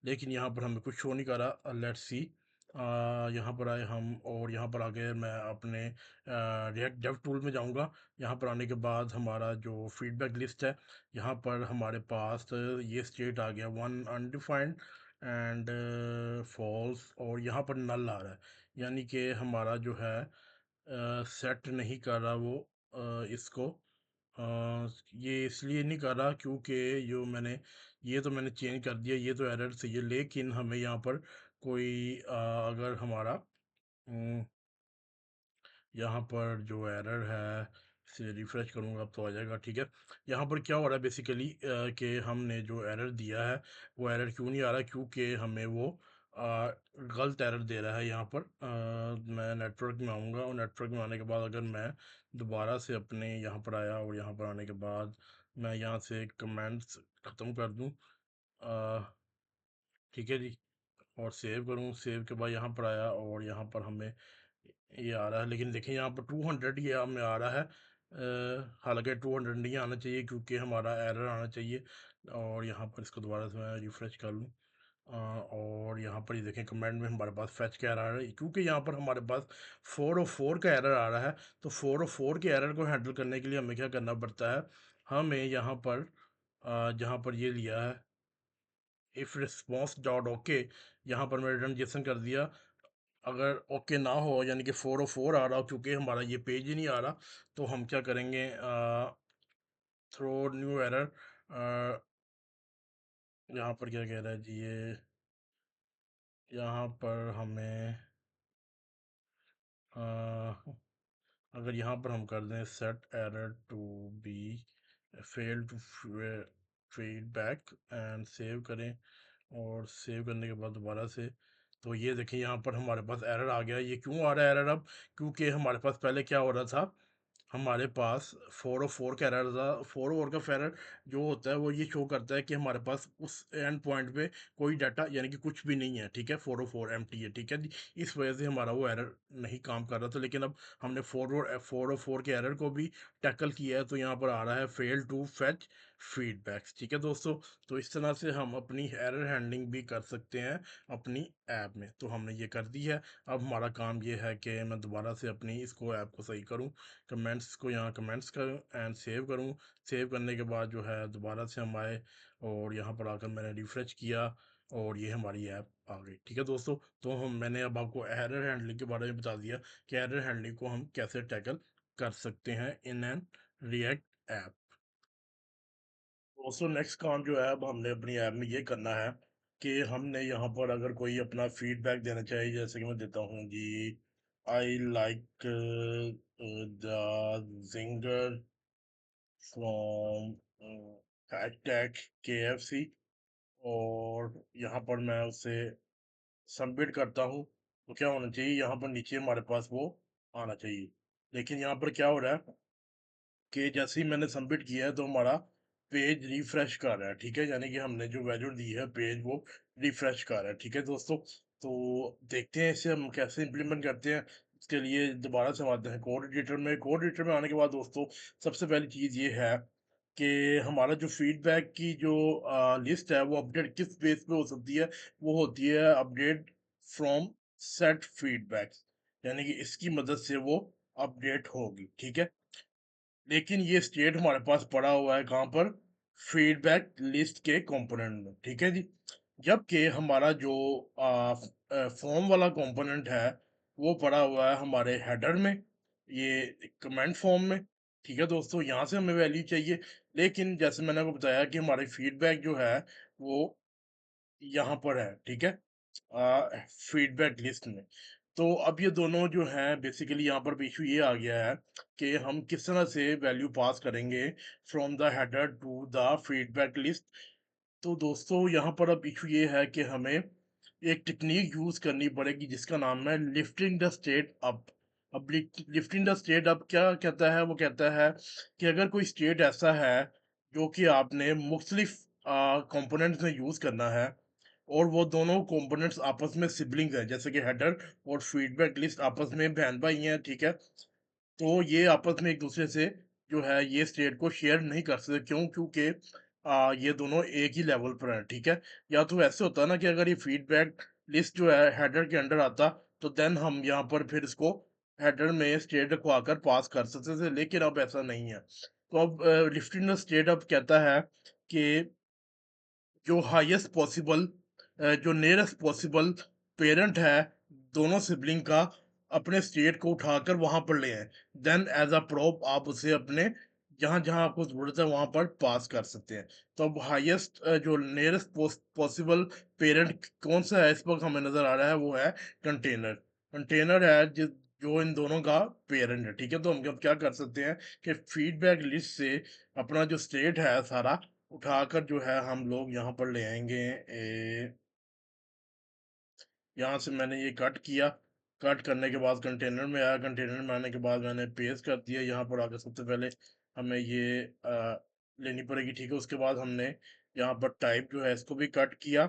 लेकिन यहाँ पर हमें कुछ शो नहीं करा। लेट्स सी, यहाँ पर आए हम, और यहाँ पर आगे मैं अपने रिएक्ट डेव टूल में जाऊँगा। यहाँ पर आने के बाद हमारा जो फीडबैक लिस्ट है, यहाँ पर हमारे पास ये स्टेट आ गया, वन अनडिफाइंड एंड फॉल्स, और यहाँ पर नल आ रहा है, यानी कि हमारा जो है सेट नहीं कर रहा वो इसको। ये इसलिए नहीं कर रहा क्योंकि जो मैंने, ये तो मैंने चेंज कर दिया, ये तो एरर सही है, लेकिन हमें यहाँ पर कोई अगर हमारा यहाँ पर जो एरर है, इसे रिफ़्रेश करूँगा अब तो आ जाएगा। ठीक है, यहाँ पर क्या हो रहा है बेसिकली कि हमने जो एरर दिया है वो एरर क्यों नहीं आ रहा, क्योंकि हमें वो गलत एरर दे रहा है। यहाँ पर मैं नेटवर्क में आऊँगा, और नेटवर्क में आने के बाद अगर मैं दोबारा से अपने यहाँ पर आया, और यहाँ पर आने के बाद मैं यहाँ से कमेंट्स ख़त्म कर दूँ, ठीक है जी, और सेव करूँ, सेव के बाद यहाँ पर आया, और यहाँ पर हमें ये आ रहा है, लेकिन देखें यहाँ पर 200 ये हमें आ रहा है। हालांकि 200 नहीं आना चाहिए, क्योंकि हमारा एरर आना चाहिए। और यहाँ पर इसको दोबारा से मैं रिफ़्रेश कर लूँ, और यहाँ पर ये देखें कमेंट में हमारे पास फैच का एरर आ रहा है, क्योंकि यहाँ पर हमारे पास 404 का एरर आ रहा है। तो 404 के एरर को हैंडल करने के लिए हमें क्या करना पड़ता है, हमें यहाँ पर जहाँ पर ये लिया है इफ़ रिस्पॉन्स डॉट ओके, यहाँ पर मैंने रिटर्न जेसन कर दिया। अगर ओके ना हो, यानी कि 404 आ रहा हो, क्योंकि हमारा ये पेज ही नहीं आ रहा, तो हम क्या करेंगे, थ्रो न्यू एरर, यहाँ पर क्या कह रहा है जी ये, यहाँ पर हमें अगर यहाँ पर हम कर दें set error to be fail to feedback and save करें, और सेव करने के बाद दोबारा से, तो ये देखिए यहाँ पर हमारे पास एरर आ गया। ये क्यों आ रहा है एरर अब, क्योंकि हमारे पास पहले क्या हो रहा था, हमारे पास 404 का एरर था। 404 का एरर जो होता है वो ये शो करता है कि हमारे पास उस एंड पॉइंट पे कोई डाटा यानी कि कुछ भी नहीं है। ठीक है, 404 एम्प्टी है। ठीक है जी, इस वजह से हमारा वो एरर नहीं काम कर रहा था, लेकिन अब हमने 404 के एरर को भी टैकल किया है, तो यहाँ पर आ रहा है फेल टू फेच फीडबैक्स। ठीक है दोस्तों, तो इस तरह से हम अपनी एरर हैंडलिंग भी कर सकते हैं अपनी ऐप में। तो हमने ये कर दी है। अब हमारा काम ये है कि मैं दोबारा से अपनी इसको ऐप को सही करूँ, कमेंट्स को यहाँ कमेंट्स करूँ एंड सेव करूँ। सेव करने के बाद जो है दोबारा से हम आए, और यहाँ पर आकर मैंने रिफ़्रेश किया, और ये हमारी ऐप आ गई। ठीक है दोस्तों, तो हम मैंने अब आपको एरर हैंडलिंग के बारे में बता दिया कि एरर हैंडलिंग को हम कैसे टैकल कर सकते हैं इन एन रिएक्ट ऐप। दोस्तों नेक्स्ट काम जो है अब हमने अपनी ऐप में ये करना है कि हमने यहाँ पर अगर कोई अपना फीडबैक देना चाहिए, जैसे कि मैं देता हूँ जी, I like the Zinger from hashtag KFC, और यहाँ पर मैं उसे सबमिट करता हूँ, तो क्या होना चाहिए, यहाँ पर नीचे हमारे पास वो आना चाहिए। लेकिन यहाँ पर क्या हो रहा है कि जैसे ही मैंने सबमिट किया है तो हमारा पेज रिफ्रेश कर रहा है, ठीक है? यानी कि हमने जो वैल्यू दी है पेज वो रिफ्रेश कर रहा है, ठीक है दोस्तों? तो देखते हैं इसे हम कैसे इम्प्लीमेंट करते हैं। इसके लिए दोबारा से हम आते हैं कोड एडिटर में। कोड एडिटर में आने के बाद दोस्तों सबसे पहली चीज़ ये है कि हमारा जो फीडबैक की जो लिस्ट है वो अपडेट किस बेस पे हो सकती है, वो होती है अपडेट फ्रॉम सेट फीडबैक्स, यानी कि इसकी मदद से वो अपडेट होगी, ठीक है? लेकिन ये स्टेट हमारे पास पड़ा हुआ है कहाँ पर, फीडबैक लिस्ट के कंपोनेंट में, ठीक है जी? जबकि हमारा जो फॉर्म वाला कंपोनेंट है वो पड़ा हुआ है हमारे हेडर में, ये कमेंट फॉर्म में, ठीक है दोस्तों? यहाँ से हमें वैल्यू चाहिए, लेकिन जैसे मैंने आपको बताया कि हमारी फीडबैक जो है वो यहाँ पर है, ठीक है? फीडबैक लिस्ट में। तो अब ये दोनों जो हैं बेसिकली यहाँ पर इशू ये आ गया है कि हम किस तरह से वैल्यू पास करेंगे from the header to the feedback list. तो दोस्तों यहाँ पर अब इशू ये है कि हमें एक टेक्निक यूज करनी पड़ेगी जिसका नाम है लिफ्टिंग द स्टेट अप। अब लिफ्टिंग द स्टेट अप क्या कहता है, वो कहता है कि अगर कोई स्टेट ऐसा है जो कि आपने मुख्तलिफ कंपोनेंट्स में यूज करना है, और वो दोनों कंपोनेंट्स आपस में सिबलिंग्स हैं, जैसे कि हेडर और फीडबैक लिस्ट आपस में बहन भाई हैं, ठीक है? तो ये आपस में एक दूसरे से जो है ये स्टेट को शेयर नहीं कर सकते, क्यों? क्योंकि ये दोनों एक ही लेवल पर हैं, ठीक है? या तो ऐसे होता ना कि अगर ये फीडबैक लिस्ट जो है हेडर के अंडर आता, तो देन हम यहाँ पर फिर इसको हेडर में स्टेट रखवा कर पास कर सकते थे, लेकिन अब ऐसा नहीं है। तो अब लिफ्टिंग द स्टेट अब कहता है कि जो हाईएस्ट पॉसिबल जो नियरेस्ट पॉसिबल पेरेंट है दोनों सिबलिंग का, अपने स्टेट को उठाकर वहां पर ले आए, देन एज अ प्रोप आप उसे अपने जहां जहां आपको जरूरत है वहां पर पास कर सकते हैं। तो अब हाईएस्ट जो नियरेस्ट पॉसिबल पेरेंट कौन सा है इस वक्त हमें नजर आ रहा है, वो है कंटेनर। कंटेनर है जो इन दोनों का पेरेंट है, ठीक है? तो हम अब क्या कर सकते हैं कि फीडबैक लिस्ट से अपना जो स्टेट है सारा उठाकर जो है हम लोग यहाँ पर ले आएंगे। यहाँ से मैंने ये कट किया, कट करने के बाद कंटेनर में आया, कंटेनर में आने के बाद मैंने पेस्ट कर दिया यहाँ पर आकर। सबसे पहले हमें ये लेनी पड़ेगी, ठीक है? उसके बाद हमने यहाँ पर टाइप जो है इसको भी कट किया,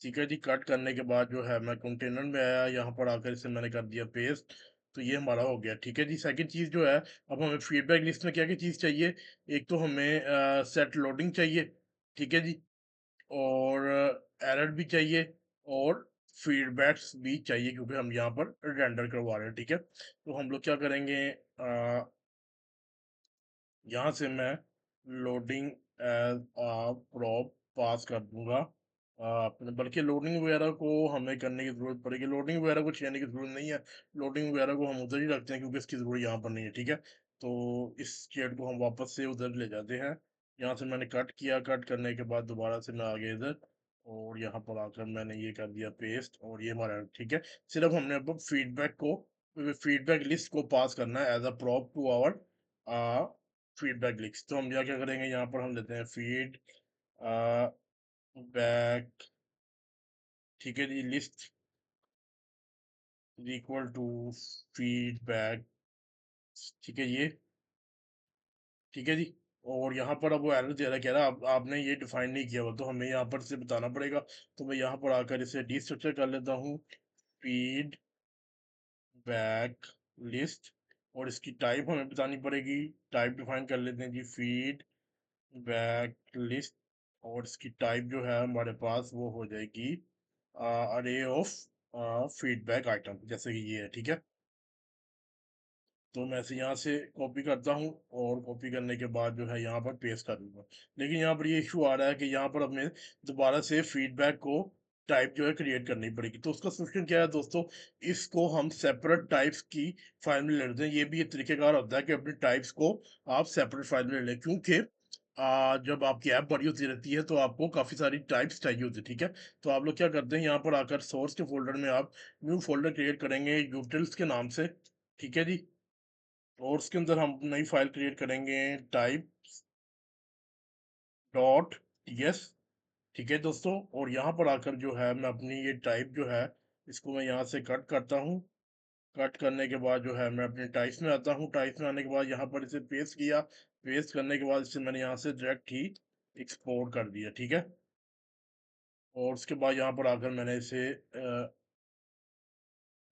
ठीक है जी? कट करने के बाद जो है मैं कंटेनर में आया, यहाँ पर आकर इसे मैंने कर दिया पेस्ट, तो ये हमारा हो गया, ठीक है जी? सेकंड चीज़ जो है, अब हमें फीडबैक लिस्ट में क्या क्या चीज़ चाहिए, एक तो हमें सेट लोडिंग चाहिए, ठीक है जी? और एरर भी चाहिए, और फीडबैक्स भी चाहिए, क्योंकि हम यहाँ पर रेंडर करवा रहे हैं, ठीक है? तो हम लोग क्या करेंगे, यहाँ से मैं लोडिंग एज अ प्रॉप पास कर दूंगा अपने, बल्कि लोडिंग वगैरह को हमें करने की जरूरत पड़ेगी, लोडिंग वगैरह को छेड़ने की जरूरत नहीं है। लोडिंग वगैरह को हम उधर ही रखते हैं क्योंकि इसकी जरूरत यहाँ पर नहीं है, ठीक है? तो इस चेट को हम वापस से उधर ले जाते हैं। यहाँ से मैंने कट किया, कट करने के बाद दोबारा से मैं आ गया इधर, और यहाँ पर आकर मैंने ये कर दिया पेस्ट, और ये हमारा, ठीक है? सिर्फ हमने अब फीडबैक को, फीडबैक लिस्ट को पास करना है as a prop to our feedback list. तो हम यहाँ क्या करेंगे, यहाँ पर हम लेते हैं फीड बैक, ठीक है जी? लिस्ट इक्वल टू फीडबैक, ठीक है ये, ठीक है जी? और यहाँ पर अब वो एरर दे रहा है, कह रहा है आपने ये डिफाइन नहीं किया हुआ, तो हमें यहाँ पर से बताना पड़ेगा। तो मैं यहाँ पर आकर इसे डिस्ट्रक्चर कर लेता हूँ, फीड बैक लिस्ट, और इसकी टाइप हमें बतानी पड़ेगी, टाइप डिफाइन कर लेते हैं जी, फीड बैक लिस्ट, और इसकी टाइप जो है हमारे पास वो हो जाएगी अरे ऑफ फीडबैक आइटम, जैसे कि ये है, ठीक है? तो मैं इसे यहाँ से कॉपी करता हूँ, और कॉपी करने के बाद जो है यहाँ पर पेस्ट कर दूंगा। लेकिन यहाँ पर ये इशू आ रहा है कि यहाँ पर हमें दोबारा से फीडबैक को टाइप जो है क्रिएट करनी पड़ेगी। तो उसका सोल्यूशन क्या है दोस्तों, इसको हम सेपरेट टाइप्स की फाइल में ले लेते हैं। ये भी एक तरीकेकार होता है कि अपने टाइप्स को आप सेपरेट फाइल में ले लें, क्योंकि जब आपकी ऐप बड़ी होती रहती है तो आपको काफ़ी सारी टाइप्स चाहिए होती है, ठीक है? तो आप लोग क्या करते हैं, यहाँ पर आकर सोर्स के फोल्डर में आप न्यू फोल्डर क्रिएट करेंगे यूटिल्स के नाम से, ठीक है जी? और उसके अंदर हम नई फाइल क्रिएट करेंगे टाइप डॉट टीएस, ठीक है दोस्तों। और यहाँ पर आकर जो है मैं अपनी ये टाइप जो है इसको मैं यहाँ से कट करता हूँ। कट करने के बाद जो है मैं अपने टाइप्स में आता हूँ। टाइप्स में आने के बाद यहाँ पर इसे पेस्ट किया। पेस्ट करने के बाद इसे मैंने यहाँ से डायरेक्ट ही एक्सपोर्ट कर दिया, ठीक है। और उसके बाद यहाँ पर आकर मैंने इसे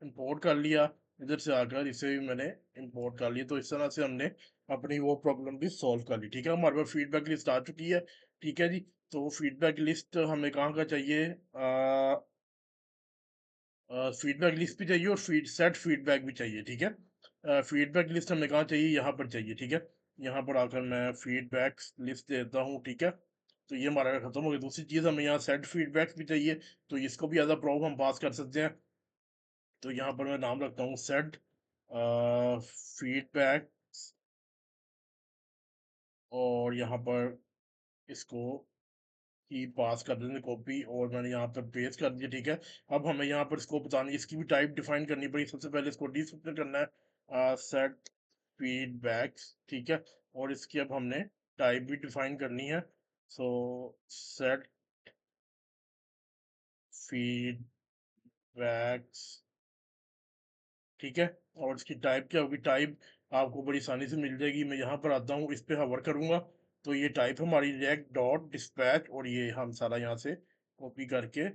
इंपोर्ट कर लिया। इधर से आकर इसे भी मैंने इंपोर्ट कर लिया। तो इस तरह से हमने अपनी वो प्रॉब्लम भी सॉल्व कर ली, ठीक है। हमारे पास फीडबैक लिस्ट आ चुकी है, ठीक है जी। तो फीडबैक लिस्ट हमें कहाँ का चाहिए, फीडबैक लिस्ट भी चाहिए और सेट फीडबैक भी चाहिए, ठीक है। फीडबैक लिस्ट हमें कहाँ चाहिए, यहाँ पर चाहिए, ठीक है। यहाँ पर आकर मैं फीडबैक लिस्ट देता हूँ, ठीक है। तो ये हमारा खत्म हो गया। दूसरी चीज़ हमें यहाँ सेट फीडबैक भी चाहिए, तो इसको भी एज अ प्रॉब्लम हम पास कर सकते हैं। तो यहाँ पर मैं नाम रखता हूँ सेट फीडबैक, और यहाँ पर इसको की पास कर देंगे कॉपी, और मैंने यहाँ पर पेस्ट कर दिया, ठीक है। अब हमें यहाँ पर इसको बतानी, इसकी भी टाइप डिफाइन करनी पड़ी। सबसे पहले इसको डिस्क्रिप्टर करना है सेट फीडबैक्स, ठीक है। और इसकी अब हमने टाइप भी डिफाइन करनी है। सो सेट फीडबैक्स, ठीक है। और इसकी टाइप क्या होगी, टाइप आपको बड़ी आसानी से मिल जाएगी। मैं यहाँ पर आता हूँ, इस पे हवर करूँगा तो ये टाइप हमारी रिएक्ट डॉट डिस्पैच, और ये हम सारा यहाँ से कॉपी करके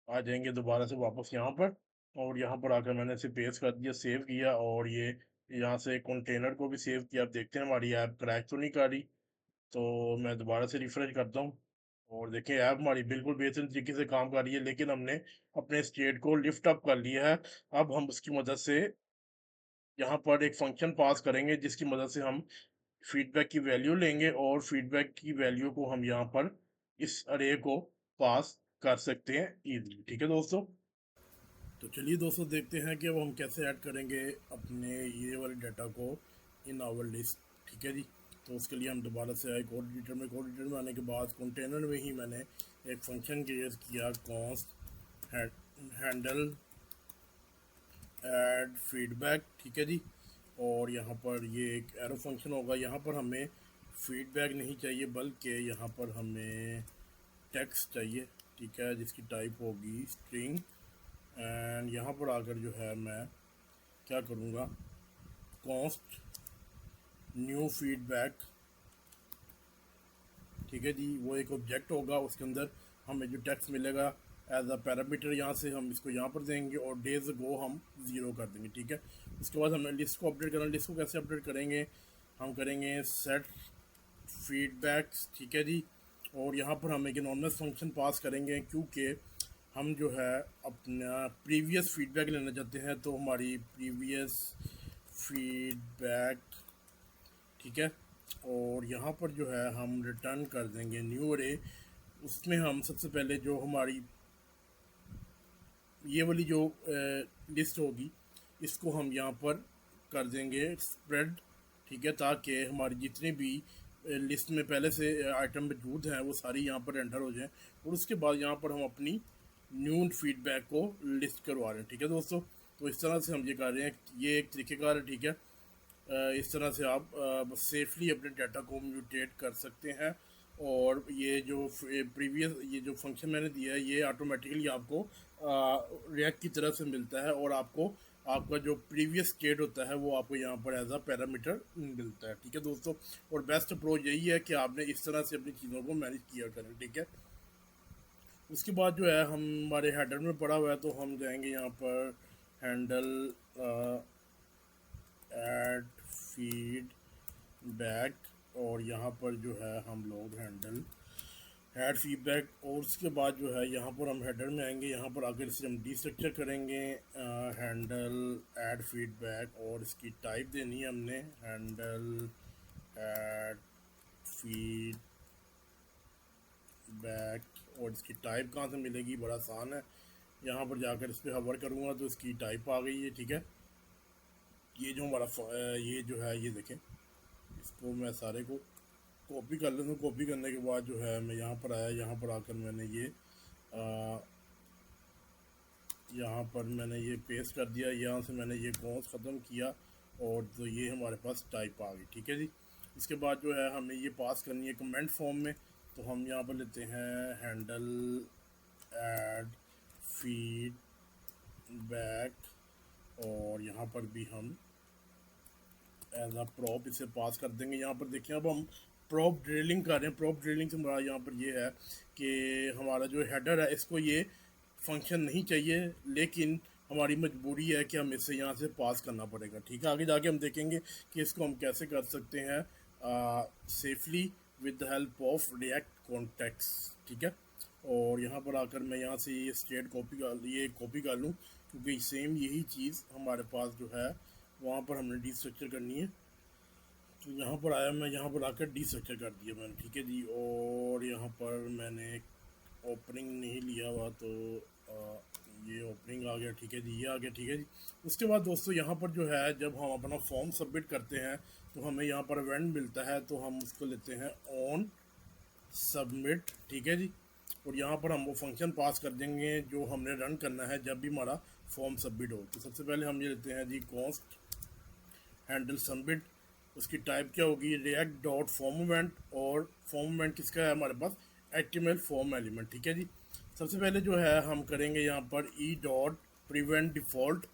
आ जाएंगे दोबारा से वापस यहाँ पर। और यहाँ पर आकर मैंने इसे पेस्ट कर दिया, सेव किया, और ये यहाँ से कंटेनर को भी सेव किया। अब देखते हैं हमारी ऐप क्रैश तो नहीं कर रही। तो मैं दोबारा से रिफ्रेश करता हूँ, और देखें ऐप हमारी बिल्कुल बेहतरीन तरीके से काम कर रही है। लेकिन हमने अपने स्टेट को लिफ्ट अप कर लिया है। अब हम उसकी मदद से यहाँ पर एक फंक्शन पास करेंगे, जिसकी मदद से हम फीडबैक की वैल्यू लेंगे, और फीडबैक की वैल्यू को हम यहाँ पर इस अरे को पास कर सकते हैं इजीली, ठीक है दोस्तों। तो चलिए दोस्तों देखते हैं कि अब हम कैसे ऐड करेंगे अपने ये वाले डाटा को इन आवर लिस्ट, ठीक है जी। तो उसके लिए हम दोबारा से आए कोड एडिटर में। कोड एडिटर में आने के बाद कंटेनर में ही मैंने एक फंक्शन क्रिएट किया, कॉन्स्ट हैंडल ऐड फीडबैक, ठीक है जी। और यहाँ पर ये एक एरो फंक्शन होगा। यहाँ पर हमें फीडबैक नहीं चाहिए, बल्कि यहाँ पर हमें टेक्स्ट चाहिए, ठीक है, जिसकी टाइप होगी स्ट्रिंग। एंड यहाँ पर आकर जो है मैं क्या करूँगा, कॉन्स्ट न्यू फीडबैक, ठीक है जी। वो एक ऑब्जेक्ट होगा, उसके अंदर हमें जो टेक्स्ट मिलेगा एज अ पैरामीटर, यहाँ से हम इसको यहाँ पर देंगे, और डेज गो हम 0 कर देंगे, ठीक है। उसके बाद हमें लिस्ट को अपडेट करना। लिस्ट को कैसे अपडेट करेंगे, हम करेंगे सेट फीडबैक्स, ठीक है जी। और यहाँ पर हम एक एनोनिमस फंक्शन पास करेंगे, क्योंकि हम जो है अपना प्रीवियस फीडबैक लेना चाहते हैं। तो हमारी प्रीवियस फीडबैक, ठीक है। और यहाँ पर जो है हम रिटर्न कर देंगे न्यू अरे। उसमें हम सबसे पहले जो हमारी ये वाली जो लिस्ट होगी, इसको हम यहाँ पर कर देंगे स्प्रेड, ठीक है, ताकि हमारी जितनी भी लिस्ट में पहले से आइटम मौजूद हैं वो सारी यहाँ पर एंटर हो जाएं। और उसके बाद यहाँ पर हम अपनी न्यू फीडबैक को लिस्ट करवा रहे हैं, ठीक है दोस्तों। तो इस तरह से हम ये कर रहे हैं, ये एक तरीक़ेकार है, ठीक है। इस तरह से आप सेफली अपने डाटा को म्यूटेट कर सकते हैं। और ये जो प्रीवियस ये जो फंक्शन मैंने दिया है, ये ऑटोमेटिकली आपको रिएक्ट की तरफ से मिलता है, और आपको आपका जो प्रीवियस स्टेट होता है वो आपको यहाँ पर एज अ पैरामीटर मिलता है, ठीक है दोस्तों। और बेस्ट अप्रोच यही है कि आपने इस तरह से अपनी चीज़ों को मैनेज किया करें, ठीक है। उसके बाद जो है हम हमारे हेडर में पड़ा हुआ है, तो हम जाएंगे यहाँ पर हैंडल ऐड फीड बैक, और यहाँ पर जो है हम लोग हैंडल ऐड फीडबैक, और उसके बाद जो है यहाँ पर हम हेडर में आएंगे। यहाँ पर आकर इसे हम डिस्ट्रक्चर करेंगे हैंडल ऐड फीडबैक, और इसकी टाइप देनी है हमने हैंडल ऐड फीडबैक। और इसकी टाइप कहाँ से मिलेगी, बड़ा आसान है। यहाँ पर जाकर इस पर हवर करूँगा तो इसकी टाइप आ गई है, ठीक है। ये जो हमारा ये जो है, ये देखें, इसको मैं सारे को कॉपी कर लेता हूँ। कॉपी करने के बाद जो है मैं यहाँ पर आया, यहाँ पर आकर मैंने ये यहाँ पर मैंने ये पेस्ट कर दिया। यहाँ से मैंने ये कॉन्स ख़त्म किया, और तो ये हमारे पास टाइप आ गई, ठीक है जी। इसके बाद जो है हमें ये पास करनी है कमेंट फॉर्म में। तो हम यहाँ पर लेते हैं हैंडल ऐड फीड बैक, और यहाँ पर भी हम एज अ प्रॉप इसे पास कर देंगे। यहाँ पर देखिए अब हम प्रॉप ड्रिलिंग कर रहे हैं। प्रॉप ड्रिलिंग से हमारा यहाँ पर ये है कि हमारा जो हेडर है इसको ये फंक्शन नहीं चाहिए, लेकिन हमारी मजबूरी है कि हम इसे यहाँ से पास करना पड़ेगा। ठीक है, आगे जाके हम देखेंगे कि इसको हम कैसे कर सकते हैं safely with the help of react contacts. ठीक है, और यहाँ पर आकर मैं यहाँ से ये स्टेट कॉपी कर लूँ, क्योंकि सेम यही चीज़ हमारे पास जो है वहाँ पर हमने डी स्ट्रक्चर करनी है। तो यहाँ पर आया, मैं यहाँ पर आकर डी स्ट्रक्चर कर दिया मैंने। ठीक है जी, और यहाँ पर मैंने ओपनिंग नहीं लिया हुआ, तो ये ओपनिंग आ गया। ठीक है जी, ये आ गया। ठीक है जी, उसके बाद दोस्तों यहाँ पर जो है जब हम अपना फॉर्म सबमिट करते हैं तो हमें यहाँ पर इवेंट मिलता है, तो हम उसको लेते हैं ऑन सबमिट। ठीक है जी, और यहाँ पर हम वो फंक्शन पास कर देंगे जो हमने रन करना है जब भी हमारा फॉर्म सबमिट हो। तो सबसे पहले हम ये लेते हैं जी कॉन्स्ट हैंडल सबमिट। उसकी टाइप क्या होगी, रिएक्ट डॉट फॉर्म इवेंट, और फॉर्म इवेंट किसका है हमारे पास, एचटीएमएल फॉर्म एलिमेंट। ठीक है जी, सबसे पहले जो है हम करेंगे यहाँ पर ई डॉट प्रिवेंट डिफ़ॉल्ट।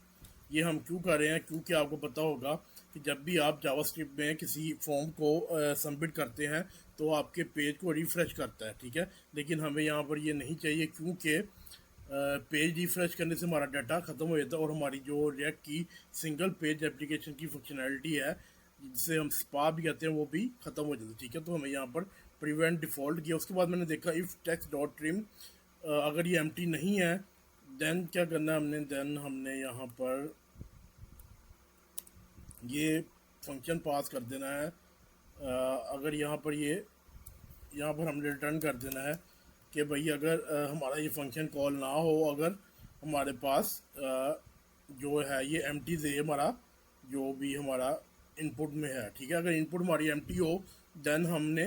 ये हम क्यों कर रहे हैं, क्योंकि आपको पता होगा कि जब भी आप जावास्क्रिप्ट में किसी फॉर्म को सबमिट करते हैं तो आपके पेज को रिफ़्रेश करता है। ठीक है, लेकिन हमें यहाँ पर ये नहीं चाहिए, क्योंकि पेज रिफ्रेश करने से हमारा डाटा ख़त्म हो जाता है और हमारी जो रिएक्ट की सिंगल पेज एप्लीकेशन की फंक्शनैलिटी है, जिसे हम स्पा भी कहते हैं, वो भी ख़त्म हो जाता है। ठीक है, तो हमें यहाँ पर प्रिवेंट डिफ़ॉल्ट किया। उसके बाद मैंने देखा इफ़ टेक्स्ट डॉट ट्रिम, अगर ये एम्प्टी नहीं है देन क्या करना है हमने, देन हमने यहाँ पर ये फंक्शन पास कर देना है। अगर यहाँ पर हमने रिटर्न कर देना है कि भाई अगर हमारा ये फंक्शन कॉल ना हो, अगर हमारे पास जो है ये एम्प्टी से हमारा जो भी हमारा इनपुट में है। ठीक है, अगर इनपुट हमारी एम्प्टी हो देन हमने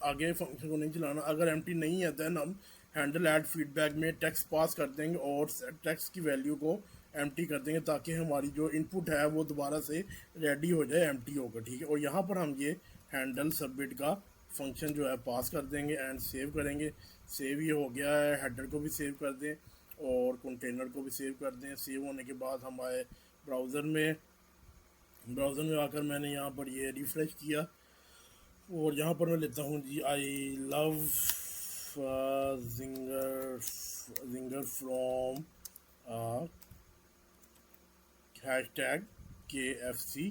आगे फंक्शन को नहीं चलाना। अगर एम्प्टी नहीं है देन हम हैंडल ऐड फीडबैक में टेक्स्ट पास कर देंगे और टेक्स्ट की वैल्यू को एम्प्टी कर देंगे, ताकि हमारी जो इनपुट है वो दोबारा से रेडी हो जाए, एम्प्टी होकर। ठीक है, और यहाँ पर हम ये हैंडल सबमिट का फंक्शन जो है पास कर देंगे एंड सेव करेंगे। सेव ही हो गया है, हेडर को भी सेव कर दें और कंटेनर को भी सेव कर दें। सेव होने के बाद हम आए ब्राउज़र में आकर मैंने यहाँ पर ये रिफ़्रेश किया, और यहाँ पर मैं लेता हूँ जी I love Zinger from hashtag KFC,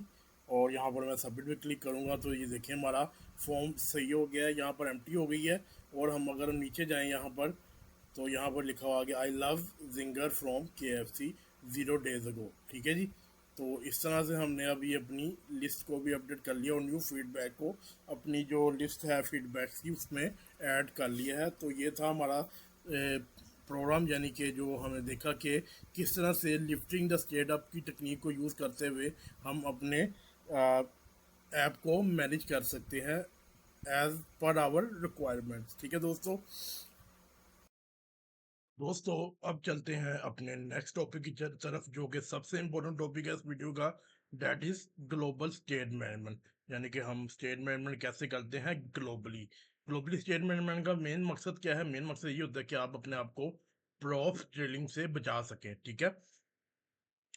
और यहाँ पर मैं सबमिट पे क्लिक करूँगा तो ये देखिए हमारा फॉर्म सही हो गया है, यहाँ पर एम्प्टी हो गई है। और हम अगर हम नीचे जाएँ यहाँ पर, तो यहाँ पर लिखा हुआ गया आई love Zinger from KFC 0 days ago। ठीक है जी, तो इस तरह से हमने अभी अपनी लिस्ट को भी अपडेट कर लिया और न्यू फीडबैक को अपनी जो लिस्ट है फीडबैक्स की उसमें ऐड कर लिया है। तो ये था हमारा प्रोग्राम, यानी कि जो हमने देखा कि किस तरह से लिफ्टिंग द स्टेट अप की टेक्निक को यूज़ करते हुए हम अपने ऐप को मैनेज कर सकते हैं एज पर आवर रिक्वायरमेंट्स। ठीक है दोस्तों अब चलते हैं अपने नेक्स्ट टॉपिक की तरफ, जो कि सबसे इम्पोर्टेंट टॉपिक है इस वीडियो का, that is global state management. यानी कि हम स्टेट मैनेजमेंट कैसे करते हैं ग्लोबली। ग्लोबली स्टेट मैनेजमेंट का मेन मकसद क्या है, मेन मकसद ये होता है कि आप अपने आप को प्रॉफ ड्रिलिंग से बचा सकें। ठीक है,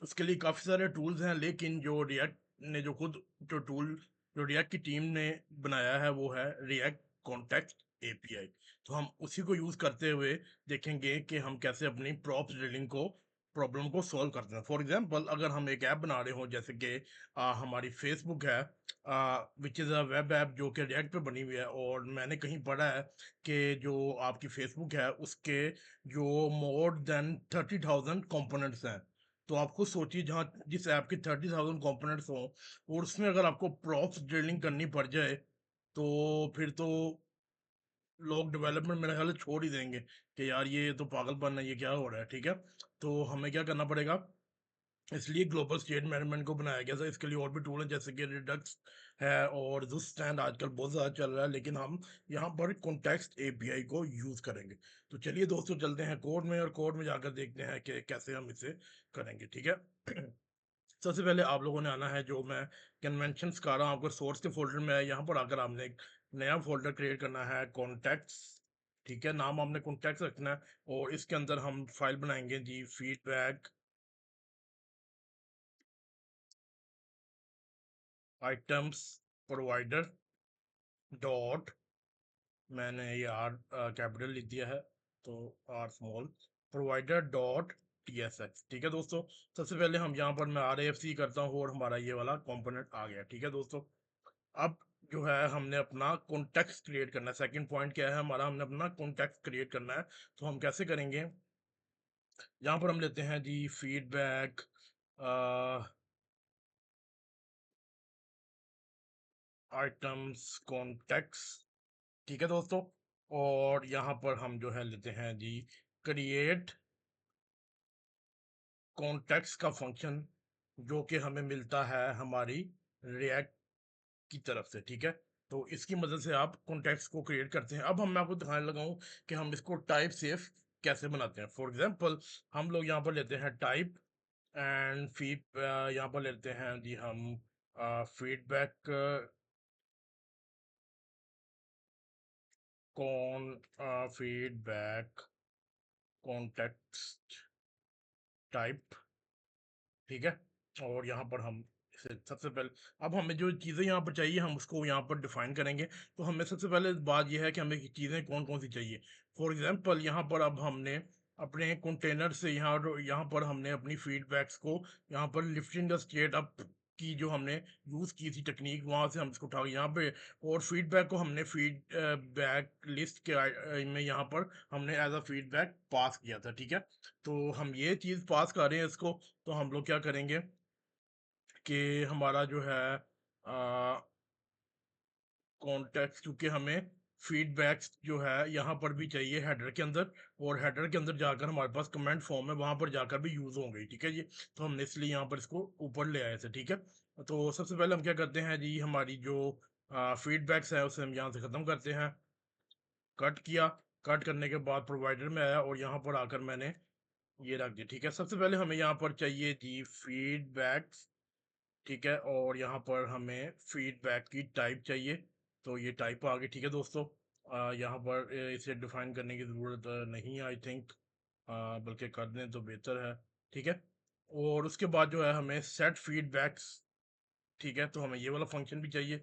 उसके लिए काफ़ी सारे टूल्स हैं, लेकिन जो रिएक्ट ने जो टूल जो रिएक्ट की टीम ने बनाया है वो है रिएक्ट कॉन्टेक्स्ट एपीआई। तो हम उसी को यूज़ करते हुए देखेंगे कि हम कैसे अपनी प्रॉप्स ड्रिलिंग को प्रॉब्लम को सॉल्व करते हैं। फॉर एग्जांपल अगर हम एक ऐप बना रहे हो, जैसे कि हमारी फेसबुक है, which is a web app जो कि रिएक्ट पे बनी हुई है, और मैंने कहीं पढ़ा है कि जो आपकी फेसबुक है उसके जो मोर देन 30,000 कंपोनेंट्स हैं। तो आप खुद सोचिए, जहाँ जिस ऐप के 30,000 कंपोनेंट्स हों और उसमें अगर आपको प्रॉप्स ड्रिलिंग करनी पड़ जाए, तो फिर तो लोग डेवलपमेंट मेरे ख्याल से छोड़ ही देंगे कि यार ये तो पागलपन है, ये क्या हो रहा है। ठीक है, तो हमें क्या करना पड़ेगा, इसलिए ग्लोबल स्टेट मैनेजमेंट को बनाया गया था। इसके लिए और भी टूल हैं जैसे कि रिडक्स है और स्टैंड आजकल बहुत ज़्यादा चल रहा है, लेकिन हम यहाँ पर कॉन्टेक्स्ट एपीआई को यूज़ करेंगे। तो चलिए दोस्तों चलते हैं कोड में, और कोड में जाकर देखते हैं कि कैसे हम इसे करेंगे। ठीक है, सबसे पहले आप लोगों ने आना है, जो मैं कन्वेंशन सिखा रहा हूँ आपको सोर्स के फोल्डर में है, यहाँ पर आकर आपने एक नया फोल्डर क्रिएट करना है कॉन्टैक्ट्स, ठीक है, नाम हमने कॉन्टैक्ट्स रखना है, और इसके अंदर हम फाइल बनाएंगे जी फीडबैक आइटम्स प्रोवाइडर डॉट, मैंने ये आर कैपिटल लिख दिया है, तो R small provider dot T S X, ठीक है दोस्तों। सबसे पहले हम यहाँ पर मैं आर एफ सी करता हूँ और हमारा ये वाला कंपोनेंट आ गया, ठीक है दोस्तों। अब जो है हमने अपना कॉन्टेक्स्ट क्रिएट करना है, सेकंड पॉइंट क्या है हमारा, हमने अपना कॉन्टेक्स्ट क्रिएट करना है। तो हम कैसे करेंगे, यहाँ पर हम लेते हैं जी फीडबैक आइटम्स कॉन्टेक्स्ट, ठीक है दोस्तों, और यहाँ पर हम जो है लेते हैं जी क्रिएट कॉन्टेक्स्ट का फंक्शन, जो कि हमें मिलता है हमारी रिएक्ट की तरफ से, ठीक है। तो इसकी मदद से आप कॉन्टेक्स्ट को क्रिएट करते हैं। अब हम मैं आपको दिखाने लगा हूँ कि हम इसको टाइप सेफ कैसे बनाते हैं। फॉर एग्जांपल हम लोग यहाँ पर लेते हैं टाइप एंड फीड, यहाँ पर लेते हैं जी हम feedback con feedback context type, ठीक है। और यहाँ पर हम इसे सबसे पहले, अब हमें जो चीज़ें यहाँ पर चाहिए हम उसको यहाँ पर डिफाइन करेंगे। तो हमें सबसे पहले बात यह है कि हमें चीज़ें कौन कौन सी चाहिए। फॉर एग्जांपल यहाँ पर अब हमने अपने कंटेनर से यहाँ पर हमने अपनी फीडबैक्स को यहाँ पर लिफ्टिंग द स्टेट अप की जो हमने यूज़ की थी टेक्निक, वहाँ से हम इसको उठा के यहाँ पे, और फीडबैक को हमने बैक लिस्ट के में यहाँ पर हमने एज अ फीडबैक पास किया था, ठीक है। तो हम ये चीज़ पास कर रहे हैं इसको, तो हम लोग क्या करेंगे कि हमारा जो है कॉन्टेक्स्ट, क्योंकि हमें फीडबैक्स जो है यहाँ पर भी चाहिए हेडर के अंदर, और हेडर के अंदर जाकर हमारे पास कमेंट फॉर्म है, वहाँ पर जाकर भी यूज़ होंगे, ठीक है जी। तो हमने इसलिए यहाँ पर इसको ऊपर ले आए थे, ठीक है। तो सबसे पहले हम क्या करते हैं जी, हमारी जो फीडबैक्स है उसे हम यहाँ से ख़त्म करते हैं, कट किया, कट करने के बाद प्रोवाइडर में आया और यहाँ पर आकर मैंने ये रख दिया, ठीक है। सबसे पहले हमें यहाँ पर चाहिए जी फीडबैक्स, ठीक है, और यहाँ पर हमें फीडबैक की टाइप चाहिए, तो ये टाइप आ गई, ठीक है दोस्तों। यहाँ पर इसे डिफाइन करने की ज़रूरत नहीं है आई थिंक, बल्कि कर दें तो बेहतर है, ठीक है। और उसके बाद जो है हमें सेट फीडबैक्स, ठीक है, तो हमें ये वाला फंक्शन भी चाहिए।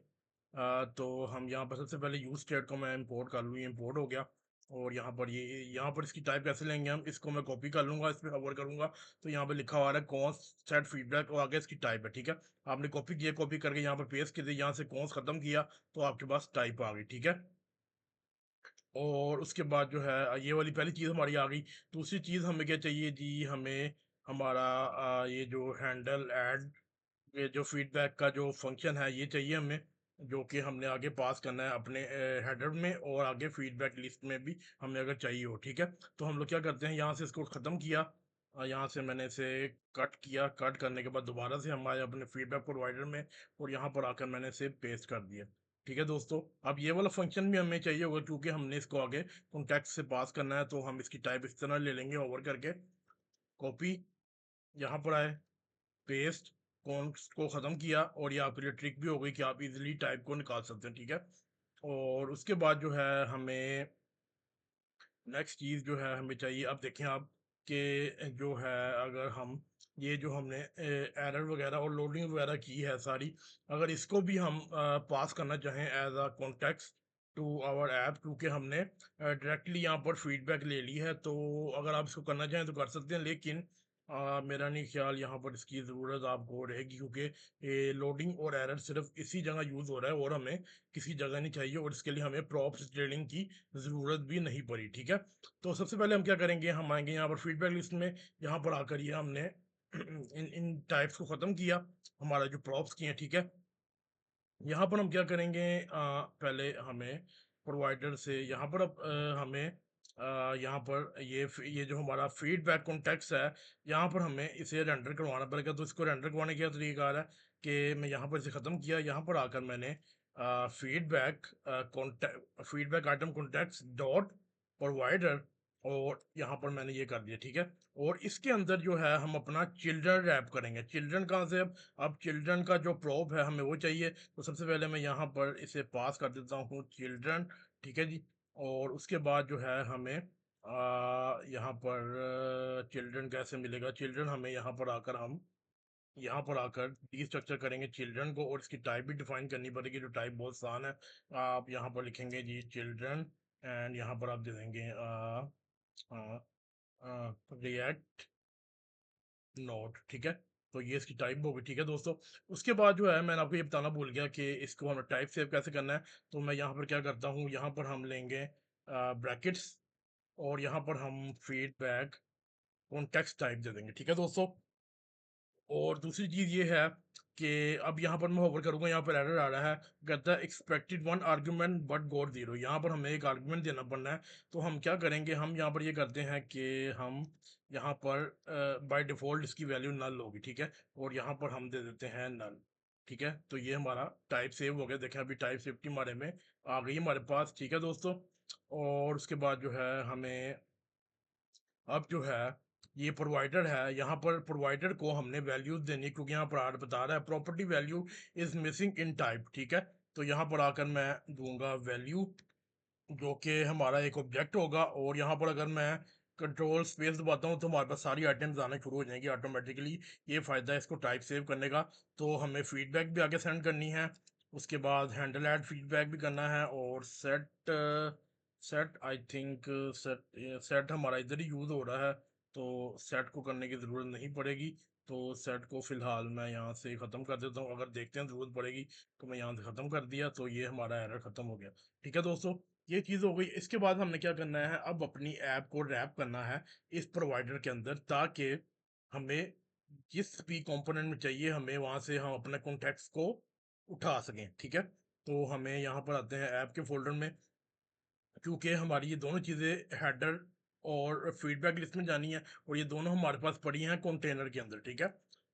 तो हम यहाँ पर सबसे पहले यूज स्टेट को मैं इंपोर्ट कर लूँ, ये इंपोर्ट हो गया। और यहाँ पर ये यहाँ पर इसकी टाइप कैसे लेंगे हम, इसको मैं कॉपी कर लूँगा, इस पर होवर करूँगा, तो यहाँ पे लिखा हुआ है कॉन्स सेट फीडबैक, और आगे इसकी टाइप है, ठीक है। आपने कॉपी किया, कॉपी करके यहाँ पर पेस्ट कर दिया, यहाँ से कॉन्स खत्म किया, तो आपके पास टाइप आ गई, ठीक है। और उसके बाद जो है ये वाली पहली चीज़ हमारी आ गई। दूसरी चीज़ हमें क्या चाहिए जी, हमें हमारा ये जो हैंडल ऐड, ये जो फीडबैक का जो फंक्शन है ये चाहिए हमें, जो कि हमने आगे पास करना है अपने हेडर में, और आगे फीडबैक लिस्ट में भी हमें अगर चाहिए हो, ठीक है। तो हम लोग क्या करते हैं, यहाँ से इसको ख़त्म किया, यहाँ से मैंने इसे कट किया, कट करने के बाद दोबारा से हम आए अपने फीडबैक प्रोवाइडर में, और यहाँ पर आकर मैंने इसे पेस्ट कर दिया, ठीक है दोस्तों। अब ये वाला फंक्शन भी हमें चाहिए होगा, क्योंकि हमने इसको आगे कॉन्टैक्ट से पास करना है, तो हम इसकी टाइप इस तरह ले लेंगे, ओवर करके कॉपी, यहाँ पर आए, पेस्ट, कॉन्स को ख़त्म किया, और ये आपके लिए ट्रिक भी हो गई कि आप इजीली टाइप को निकाल सकते हैं, ठीक है। और उसके बाद जो है हमें नेक्स्ट चीज़ जो है हमें चाहिए, अब देखें आप कि जो है अगर हम ये जो हमने एरर वगैरह और लोडिंग वगैरह की है सारी, अगर इसको भी हम पास करना चाहें as a context to our app, क्योंकि हमने डायरेक्टली यहाँ पर फीडबैक ले ली है, तो अगर आप इसको करना चाहें तो कर सकते हैं, लेकिन मेरा नहीं ख्याल यहाँ पर इसकी ज़रूरत आपको रहेगी, क्योंकि ये लोडिंग और एरर सिर्फ इसी जगह यूज़ हो रहा है, और हमें किसी जगह नहीं चाहिए, और इसके लिए हमें प्रॉप्स ट्रेडिंग की ज़रूरत भी नहीं पड़ी, ठीक है। तो सबसे पहले हम क्या करेंगे, हम आएंगे यहाँ पर फीडबैक लिस्ट में, यहाँ पर आकर ये हमने इन इन टाइप्स को ख़त्म किया, हमारा जो प्रॉप्स किए हैं, ठीक है। यहाँ पर हम क्या करेंगे, पहले हमें प्रोवाइडर से यहाँ पर अब हमें यहाँ पर ये जो हमारा फीडबैक कॉन्टेक्स्ट है, यहाँ पर हमें इसे रेंडर करवाना पड़ेगा। तो इसको रेंडर करवाने का तरीका है कि मैं यहाँ पर इसे ख़त्म किया, यहाँ पर आकर मैंने feedback contact feedback item contacts dot provider, और यहाँ पर मैंने ये कर दिया, ठीक है। और इसके अंदर जो है हम अपना चिल्ड्रन रैप करेंगे। चिल्ड्रन कहाँ से? अब चिल्ड्रन का जो प्रॉप है हमें वो चाहिए, तो सबसे पहले मैं यहाँ पर इसे पास कर देता हूँ चिल्ड्रन, ठीक है जी। और उसके बाद जो है हमें यहाँ पर चिल्ड्रन कैसे मिलेगा? चिल्ड्रन हमें यहाँ पर आकर डीस्ट्रक्चर करेंगे चिल्ड्रन को, और इसकी टाइप भी डिफाइन करनी पड़ेगी, जो टाइप बहुत आसान है। आप यहाँ पर लिखेंगे जी चिल्ड्रन, एंड यहाँ पर आप दे देंगे रिएक्ट नोट, ठीक है। तो ये इसकी टाइप होगी, ठीक है दोस्तों। उसके बाद जो है मैंने आपको ये बताना भूल गया कि इसको हमें टाइप सेव कैसे करना है। तो मैं यहाँ पर क्या करता हूँ, यहाँ पर हम लेंगे ब्रैकेट्स, और यहाँ पर हम फीडबैक कॉन्टेक्स्ट टाइप दे देंगे, ठीक है दोस्तों। और दूसरी चीज़ ये है कि अब यहाँ पर मैं होवर करूँगा, यहाँ पर एरर आ रहा है, कहता है expected one argument but got zero. यहाँ पर हमें एक आर्गुमेंट देना पड़ना है। तो हम क्या करेंगे, हम यहाँ पर ये करते हैं कि हम यहाँ पर बाय डिफ़ॉल्ट इसकी वैल्यू नल होगी, ठीक है। और यहाँ पर हम दे देते हैं नल, ठीक है। तो ये हमारा टाइप सेव हो गया। देखें अभी टाइप सेफ्टी हमारे में आ गई हमारे पास, ठीक है दोस्तों। और उसके बाद जो है हमें अब जो है ये प्रोवाइडर है, यहाँ पर प्रोवाइडर को हमने वैल्यूज देनी, क्योंकि यहाँ पर आर बता रहा है property value is missing in type, ठीक है। तो यहाँ पर आकर मैं दूंगा वैल्यू, जो कि हमारा एक ऑब्जेक्ट होगा। और यहाँ पर अगर मैं कंट्रोल स्पेस दबाता हूँ तो हमारे पास सारी आइटम्स आना शुरू हो जाएंगी ऑटोमेटिकली। ये फ़ायदा है इसको टाइप सेव करने का। तो हमें फीडबैक भी आगे सेंड करनी है, उसके बाद हैंडल ऐड फीडबैक भी करना है, और set set I think set set हमारा इधर ही यूज़ हो रहा है, तो सेट को करने की ज़रूरत नहीं पड़ेगी। तो सेट को फ़िलहाल मैं यहाँ से ख़त्म कर देता हूँ, अगर देखते हैं ज़रूरत पड़ेगी तो मैं यहाँ से ख़त्म कर दिया, तो ये हमारा एरर ख़त्म हो गया, ठीक है दोस्तों। ये चीज़ हो गई। इसके बाद हमने क्या करना है, अब अपनी ऐप को रैप करना है इस प्रोवाइडर के अंदर, ताकि हमें जिस भी कंपोनेंट में चाहिए हमें वहां से हम अपने कॉन्टेक्ट्स को उठा सकें, ठीक है। तो हमें यहाँ पर आते हैं ऐप के फोल्डर में, क्योंकि हमारी ये दोनों चीज़ें हेडर और फीडबैक लिस्ट में जानी है, और ये दोनों हमारे पास पड़ी हैं कंटेनर के अंदर, ठीक है।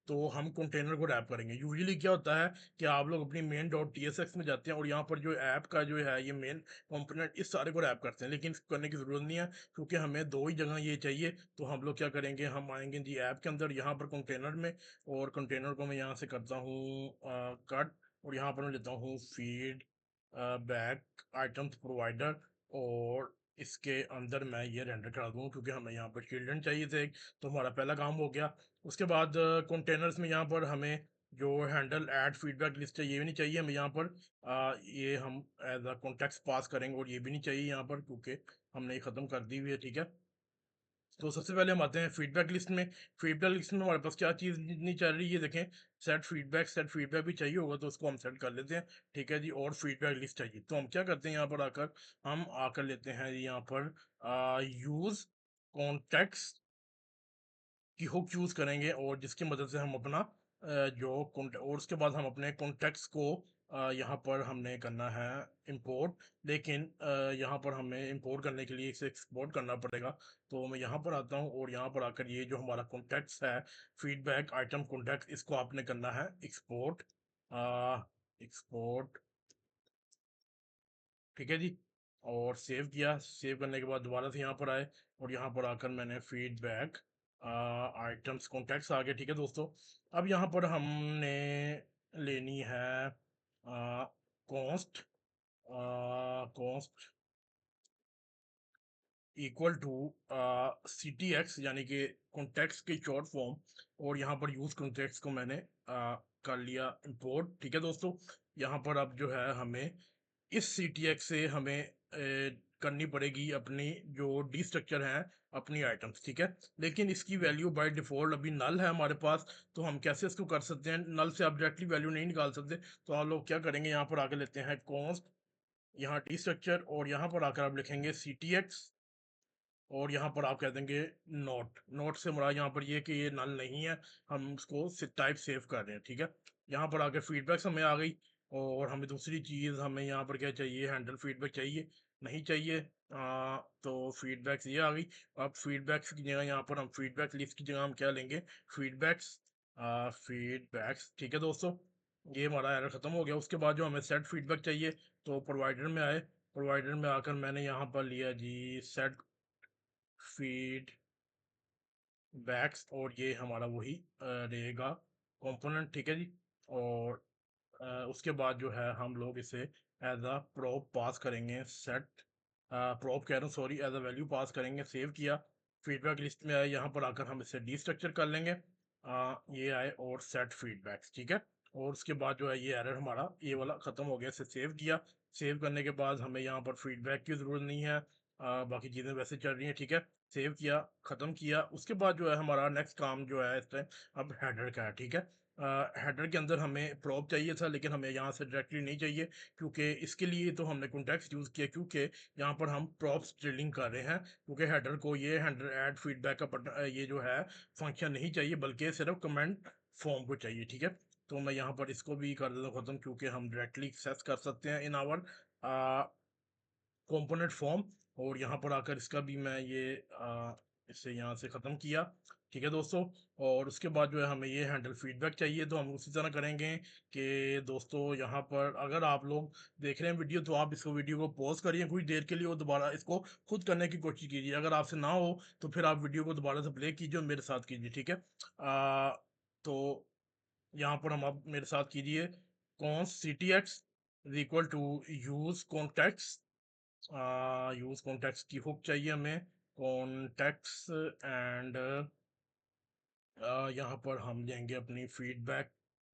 तो हम कंटेनर को रैप करेंगे। यूजुअली क्या होता है कि आप लोग अपनी main dot T S x में जाते हैं, और यहाँ पर जो ऐप का जो है ये मेन कंपोनेंट इस सारे को रैप करते हैं, लेकिन इसको करने की ज़रूरत नहीं है, क्योंकि हमें दो ही जगह ये चाहिए। तो हम लोग क्या करेंगे, हम आएंगे जी ऐप के अंदर, यहाँ पर कंटेनर में, और कंटेनर को मैं यहाँ से करता हूँ कट, और यहाँ पर मैं लेता हूँ फीड बैक आइटम्स प्रोवाइडर, और इसके अंदर मैं ये रेंडर करा दूँ, क्योंकि हमें यहाँ पर चिल्ड्रन चाहिए थे, तो हमारा पहला काम हो गया। उसके बाद कंटेनर्स में यहाँ पर हमें जो हैंडल ऐड फीडबैक लिस्ट है ये भी नहीं चाहिए हमें यहाँ पर। ये हम एज अ कॉन्टेक्स्ट पास करेंगे, और ये भी नहीं चाहिए यहाँ पर, क्योंकि हमने ये ख़त्म कर दी हुई है, ठीक है। तो सबसे पहले हम आते हैं फीडबैक लिस्ट में। फीडबैक लिस्ट में हमारे पास क्या चीज़ नहीं चल रही है, देखें सेट फीडबैक भी चाहिए होगा, तो उसको हम सेट कर लेते हैं, ठीक है जी। और फीडबैक लिस्ट चाहिए, तो हम क्या करते हैं, यहाँ पर आकर हम आकर लेते हैं यहाँ पर यूज़ कॉन्टेक्स्ट की हुक यूज़ करेंगे, और जिसकी मदद से हम अपना और उसके बाद हम अपने कॉन्टेक्ट्स को यहाँ पर हमने करना है इंपोर्ट। लेकिन यहाँ पर हमें इंपोर्ट करने के लिए इसे एक्सपोर्ट करना पड़ेगा। तो मैं यहाँ पर आता हूँ, और यहाँ पर आकर ये जो हमारा कॉन्टेक्ट्स है फीडबैक आइटम कॉन्टेक्ट, इसको आपने करना है एक्सपोर्ट, एक्सपोर्ट, ठीक है जी। और सेव किया, सेव करने के बाद दोबारा से यहाँ पर आए, और यहाँ पर आकर मैंने फीडबैक आइटम्स कॉन्टेक्ट्स आ गए, ठीक है दोस्तों। अब यहाँ पर हमने लेनी है const, const equal to C T X, यानी कि कॉन्टेक्ट्स की शॉर्ट फॉर्म, और यहाँ पर यूज़ कॉन्टेक्ट्स को मैंने कर लिया इंपोर्ट, ठीक है दोस्तों। यहाँ पर अब जो है हमें इस सी टी एक्स से हमें करनी पड़ेगी अपनी जो डी स्ट्रक्चर है अपनी आइटम्स, ठीक है। लेकिन इसकी वैल्यू बाय डिफ़ॉल्ट अभी नल है हमारे पास, तो हम कैसे इसको कर सकते हैं, नल से आप डायरेक्टली वैल्यू नहीं निकाल सकते। तो आप लोग क्या करेंगे, यहाँ पर आके लेते हैं कॉन्स्ट, यहाँ डी स्ट्रक्चर, और यहाँ पर आकर आप लिखेंगे सी टी एक्स, और यहाँ पर आप कह देंगे नोट। नोट से हमारा यहाँ पर ये कि ये नल नहीं है, हम इसको टाइप सेव कर रहे हैं, ठीक है। यहाँ पर आकर फीडबैक्स हमें आ गई, और हमें दूसरी चीज़ हमें यहाँ पर क्या चाहिए, हैंडल फीडबैक चाहिए, नहीं चाहिए। तो फीडबैक्स ये आ गई। अब फीडबैक्स की जगह यहाँ पर हम फीडबैक लिस्ट की जगह हम क्या लेंगे, फीडबैक्स, फीडबैक्स, ठीक है दोस्तों। ये हमारा एरर ख़त्म हो गया। उसके बाद जो हमें सेट फीडबैक चाहिए, तो प्रोवाइडर में आए, प्रोवाइडर में आकर मैंने यहाँ पर लिया जी सेट फीड बैक्स, और ये हमारा वही रहेगा कंपोनेंट, ठीक है जी। और उसके बाद जो है हम लोग इसे एज अ प्रॉप पास करेंगे, सेट प्रॉप कह रहा हूँ sorry, as a value pass करेंगे। सेव किया, फीडबैक लिस्ट में आया, यहाँ पर आकर हम इसे डीस्ट्रक्चर कर लेंगे। ये आए और सेट फीडबैक्स, ठीक है। और उसके बाद जो है ये एरर हमारा ये वाला खत्म हो गया, इसे सेव किया। सेव करने के बाद हमें यहाँ पर फीडबैक की ज़रूरत नहीं है, बाकी चीज़ें वैसे चल रही हैं, ठीक है। सेव किया, ख़त्म किया। उसके बाद जो है हमारा नेक्स्ट काम जो है इस टाइम अब हेडर का है, ठीक है। हेडर के अंदर हमें प्रॉप चाहिए था, लेकिन हमें यहाँ से डायरेक्टली नहीं चाहिए, क्योंकि इसके लिए तो हमने कॉन्टेक्स्ट यूज़ किया, क्योंकि यहाँ पर हम प्रॉप्स ड्रिलिंग कर रहे हैं। क्योंकि हेडर को ये हेडर ऐड फीडबैक का बटन ये जो है फंक्शन नहीं चाहिए, बल्कि सिर्फ कमेंट फॉर्म को चाहिए, ठीक है। तो मैं यहाँ पर इसको भी कर देता हूँ ख़त्म, क्योंकि हम डायरेक्टली एक्सेस कर सकते हैं इन आवर कंपोनेंट फॉर्म। और यहाँ पर आकर इसका भी मैं ये इसे यहाँ से ख़त्म किया, ठीक है दोस्तों। और उसके बाद जो है हमें ये हैंडल फीडबैक चाहिए, तो हम उसी तरह करेंगे कि दोस्तों यहाँ पर अगर आप लोग देख रहे हैं वीडियो, तो आप इसको वीडियो को पॉज करिए कुछ देर के लिए और दोबारा इसको खुद करने की कोशिश कीजिए। अगर आपसे ना हो तो फिर आप वीडियो को दोबारा से प्ले कीजिए और मेरे साथ कीजिए, ठीक है। तो यहाँ पर हम आप मेरे साथ कीजिए, const C T X is equal to use context. Use context की हुक चाहिए हमें, कॉन्टेक्ट्स एंड यहाँ पर हम लेंगे अपनी फीडबैक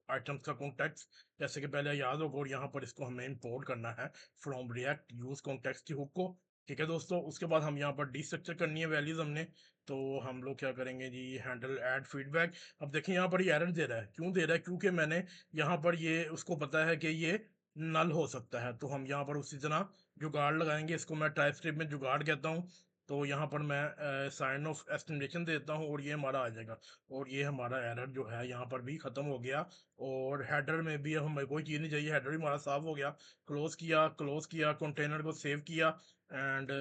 आइटम्स का कॉन्टेक्ट्स, जैसे कि पहले याद होगा। और यहाँ पर इसको हमें इंपोर्ट करना है फ्रॉम रिएक्ट यूज कॉन्टेक्ट्स की हुक को, ठीक है दोस्तों। उसके बाद हम यहाँ पर डीस्ट्रक्चर करनी है वैल्यूज हमने, तो हम लोग क्या करेंगे जी, हैंडल ऐड फीडबैक। अब देखिए यहाँ पर ये एरर दे रहा है, क्यों दे रहा है? क्योंकि मैंने यहाँ पर ये उसको पता है कि ये नल हो सकता है, तो हम यहाँ पर उसी तरह जुगाड़ लगाएंगे। इसको मैं टाइपस्क्रिप्ट में जुगाड़ कहता हूँ। तो यहाँ पर मैं साइन ऑफ एस्टिमेशन देता हूँ और ये हमारा आ जाएगा। और ये हमारा एरर जो है यहाँ पर भी ख़त्म हो गया। और हेडर में भी हमें कोई चीज़ नहीं चाहिए, हेडर भी हमारा साफ हो गया। क्लोज किया कंटेनर को, सेव किया एंड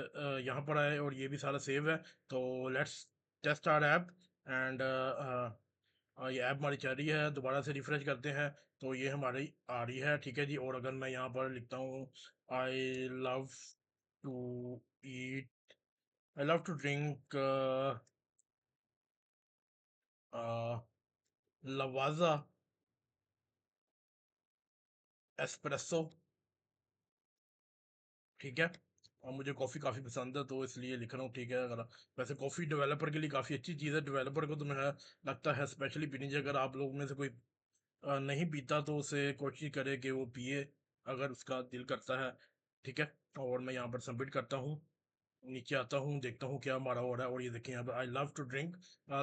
यहाँ पर आए और ये भी सारा सेव है। तो let's test our app and ये ऐप हमारी चल रही है। दोबारा से रिफ्रेश करते हैं तो ये हमारी आ रही है, ठीक है जी। और अगर मैं यहाँ पर लिखता हूँ I love to eat, I love to drink Lavazza espresso, ठीक है। और मुझे कॉफ़ी काफ़ी पसंद है, तो इसलिए लिख रहा हूँ, ठीक है। अगर वैसे कॉफ़ी डेवलपर के लिए काफ़ी अच्छी चीज़ है, डेवलपर को तो मुझे लगता है स्पेशली पीनी चाहिए। अगर आप लोग में से कोई नहीं पीता तो उसे कोशिश करे कि वो पिए, अगर उसका दिल करता है, ठीक है। और मैं यहाँ पर सबमिट करता हूँ, नीचे आता हूँ, देखता हूँ क्या हमारा हो रहा है। और ये देखिए यहाँ पे I love to drink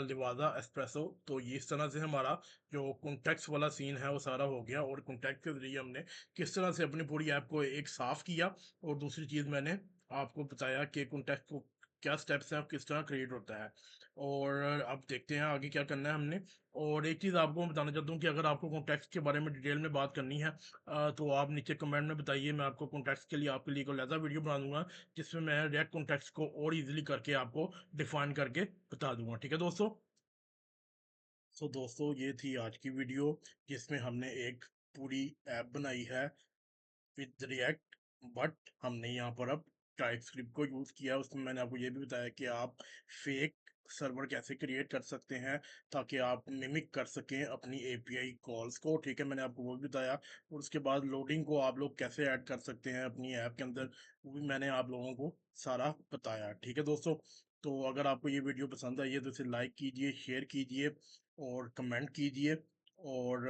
Lavazza espresso. तो ये इस तरह से हमारा जो कॉन्टेक्स्ट वाला सीन है वो सारा हो गया। और कॉन्टेक्ट के जरिए हमने किस तरह से अपनी पूरी ऐप को एक साफ किया। और दूसरी चीज़ मैंने आपको बताया कि कॉन्टेक्ट को क्या स्टेप्स हैं, अब किस तरह क्रिएट होता है। और अब देखते हैं आगे क्या करना है हमने। और एक चीज़ आपको मैं बताना चाहता हूँ कि अगर आपको कॉन्टेक्स्ट के बारे में डिटेल में बात करनी है, तो आप नीचे कमेंट में बताइए, मैं आपको कॉन्टेक्स्ट के लिए आपके लिए एक अलग वीडियो बना दूंगा, जिसमें मैं रिएक्ट कॉन्टेक्स्ट को और इजीली करके आपको डिफाइन करके बता दूंगा, ठीक है दोस्तों। सो दोस्तों ये थी आज की वीडियो, जिसमें हमने एक पूरी ऐप बनाई है विद रिएक्ट, बट हमने यहाँ पर अब टाइप स्क्रिप्ट को यूज़ किया। उसमें मैंने आपको ये भी बताया कि आप फेक सर्वर कैसे क्रिएट कर सकते हैं, ताकि आप मिमिक कर सकें अपनी एपीआई कॉल्स को, ठीक है। मैंने आपको वो भी बताया। और उसके बाद लोडिंग को आप लोग कैसे ऐड कर सकते हैं अपनी ऐप के अंदर, वो भी मैंने आप लोगों को सारा बताया, ठीक है दोस्तों। तो अगर आपको ये वीडियो पसंद आई है तो इसे लाइक कीजिए, शेयर कीजिए और कमेंट कीजिए। और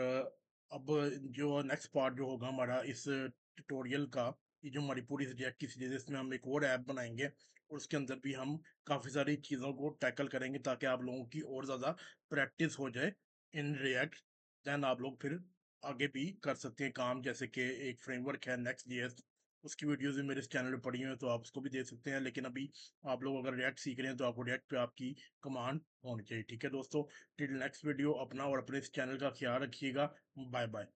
अब जो नेक्स्ट पार्ट जो होगा हमारा इस ट्यूटोरियल का, ये जो हमारी पूरी रिएक्ट की सीरीज है, इसमें हम एक और ऐप बनाएंगे और उसके अंदर भी हम काफ़ी सारी चीज़ों को टैकल करेंगे, ताकि आप लोगों की और ज़्यादा प्रैक्टिस हो जाए इन रिएक्ट। दैन आप लोग फिर आगे भी कर सकते हैं काम, जैसे कि एक फ्रेमवर्क है नेक्स्ट जेएस, उसकी वीडियोज़ भी मेरे इस चैनल पे पड़ी हुई हैं, तो आप उसको भी देख सकते हैं। लेकिन अभी आप लोग अगर रिएक्ट सीख रहे हैं तो आपको रिएक्ट पे आपकी कमांड होनी चाहिए, ठीक है दोस्तों। टिल नेक्स्ट वीडियो, अपना और अपने इस चैनल का ख्याल रखिएगा। Bye bye.